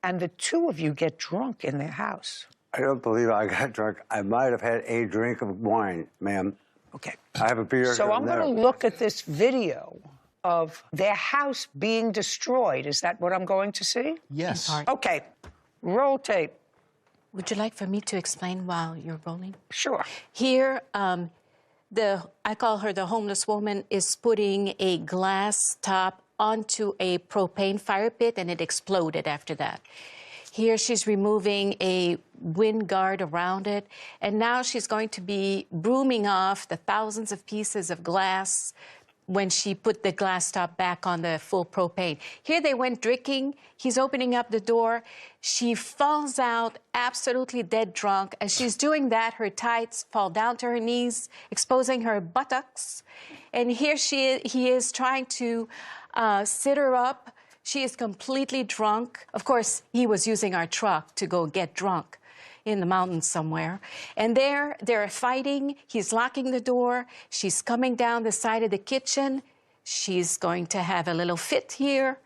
Speaker 1: and the two of you get drunk in their house.
Speaker 25: I don't believe I got drunk. I might have had a drink of wine, ma'am.
Speaker 1: Okay.
Speaker 25: I have a beer.
Speaker 1: So I'm going to look at this video of their house being destroyed. Is that what I'm going to see?
Speaker 24: Yes.
Speaker 1: Okay. Roll tape.
Speaker 24: Would you like for me to explain while you're rolling?
Speaker 1: Sure.
Speaker 24: Here, I call her the homeless woman, is putting a glass top onto a propane fire pit, and it exploded after that. Here she's removing a wind guard around it, and now she's going to be brooming off the thousands of pieces of glass when she put the glass top back on the full propane. Here they went drinking. He's opening up the door. She falls out absolutely dead drunk. As she's doing that, her tights fall down to her knees, exposing her buttocks. And here he is trying to sit her up. She is completely drunk. Of course, he was using our truck to go get drunk in the mountains somewhere. And they're fighting. He's locking the door. She's coming down the side of the kitchen. She's going to have a little fit here.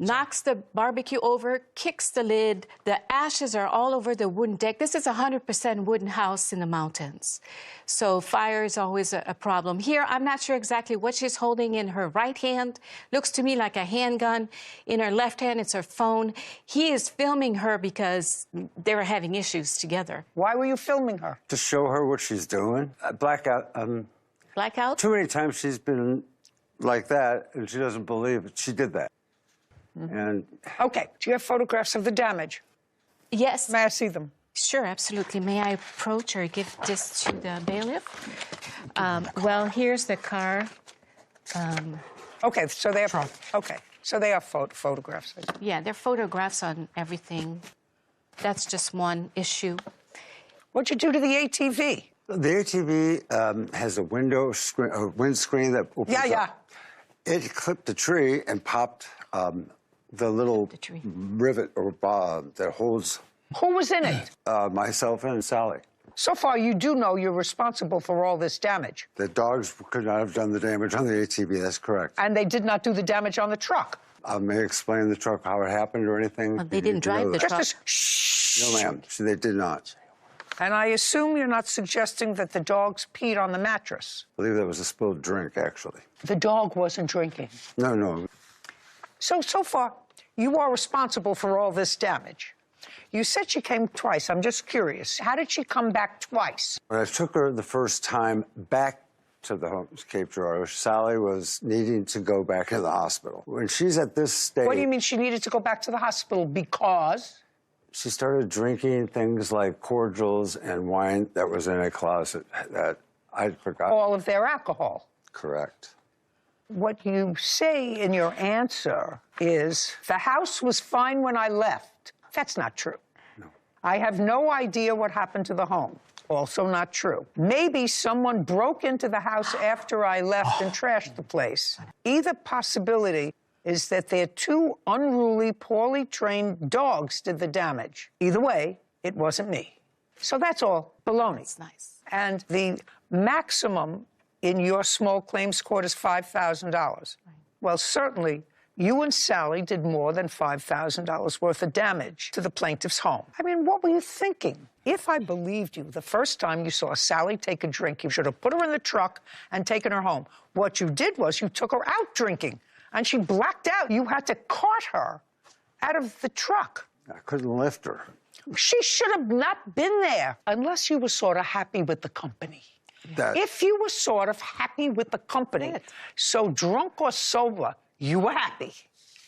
Speaker 24: Knocks the barbecue over, kicks the lid. The ashes are all over the wooden deck. This is a 100% wooden house in the mountains. So fire is always a problem. Here, I'm not sure exactly what she's holding in her right hand. Looks to me like a handgun. In her left hand, it's her phone. He is filming her because they were having issues together.
Speaker 1: Why were you filming her?
Speaker 25: To show her what she's doing. Blackout.
Speaker 24: Blackout?
Speaker 25: Too many times she's been like that, and she doesn't believe it. She did that. And
Speaker 1: okay, do you have photographs of the damage?
Speaker 24: Yes.
Speaker 1: May I see them?
Speaker 24: Sure, absolutely. May I approach or give this to the bailiff? Well, here's the car.
Speaker 1: Okay, so they are photographs.
Speaker 24: Yeah, they're photographs on everything. That's just one issue.
Speaker 1: What'd you do to the ATV?
Speaker 25: the ATV has a windscreen that opens up. It clipped the tree and popped the little rivet or bob that holds.
Speaker 1: Who was in it?
Speaker 25: Myself and Sally.
Speaker 1: So far, you do know you're responsible for all this damage.
Speaker 25: The dogs could not have done the damage on the ATV, that's correct.
Speaker 1: And they did not do the damage on the truck.
Speaker 25: I may explain the truck, how it happened or anything.
Speaker 24: Well, they didn't drive the truck.
Speaker 25: No, ma'am, they did not.
Speaker 1: And I assume you're not suggesting that the dogs peed on the mattress.
Speaker 25: I believe that was a spilled drink, actually.
Speaker 1: The dog wasn't drinking.
Speaker 25: No.
Speaker 1: So far, you are responsible for all this damage. You said she came twice. I'm just curious. How did she come back twice?
Speaker 25: When I took her the first time back to the homes, Cape Girardeau, Sally was needing to go back to the hospital. When she's at this stage...
Speaker 1: What do you mean she needed to go back to the hospital? Because?
Speaker 25: She started drinking things like cordials and wine that was in a closet that I forgot.
Speaker 1: All of their alcohol.
Speaker 25: Correct.
Speaker 1: What you say in your answer is, the house was fine when I left. That's not true.
Speaker 25: No.
Speaker 1: I have no idea what happened to the home. Also not true. Maybe someone broke into the house after I left and trashed the place. Either possibility is that their two unruly, poorly trained dogs did the damage. Either way, it wasn't me. So that's all baloney.
Speaker 24: That's nice.
Speaker 1: And the maximum in your small claims court is $5,000. Right. Well, certainly, you and Sally did more than $5,000 worth of damage to the plaintiff's home. I mean, what were you thinking? If I believed you the first time you saw Sally take a drink, you should have put her in the truck and taken her home. What you did was you took her out drinking, and she blacked out. You had to cart her out of the truck.
Speaker 25: I couldn't lift her.
Speaker 1: She should have not been there unless you were sort of happy with the company. If you were sort of happy with the company, so drunk or sober, you were happy.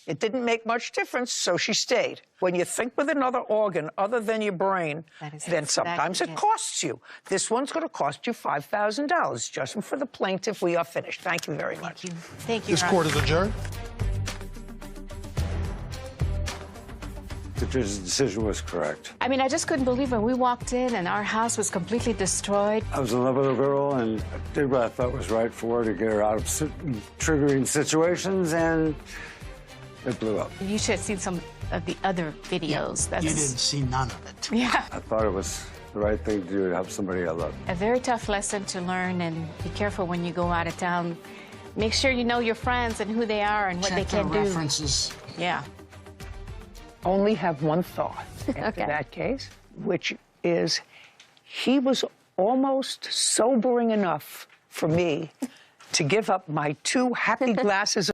Speaker 1: It didn't make much difference, so she stayed. When you think with another organ other than your brain, then sometimes it costs you. This one's going to cost you $5,000. Just for the plaintiff, we are finished. Thank you very much.
Speaker 24: Thank you.
Speaker 3: This court is adjourned.
Speaker 25: The judge's decision was correct.
Speaker 24: I mean, I just couldn't believe when we walked in and our house was completely destroyed.
Speaker 25: I was in love with a girl and did what I thought was right for her to get her out of triggering situations, and it blew up.
Speaker 24: You should have seen some of the other videos.
Speaker 15: You didn't see none of it.
Speaker 24: Yeah.
Speaker 25: I thought it was the right thing to do to help somebody I love.
Speaker 24: A very tough lesson to learn, and be careful when you go out of town. Make sure you know your friends and who they are and what they can do.
Speaker 15: References.
Speaker 24: Yeah.
Speaker 1: Only have one thought after that case, which is he was almost sobering enough for me to give up my 2 happy glasses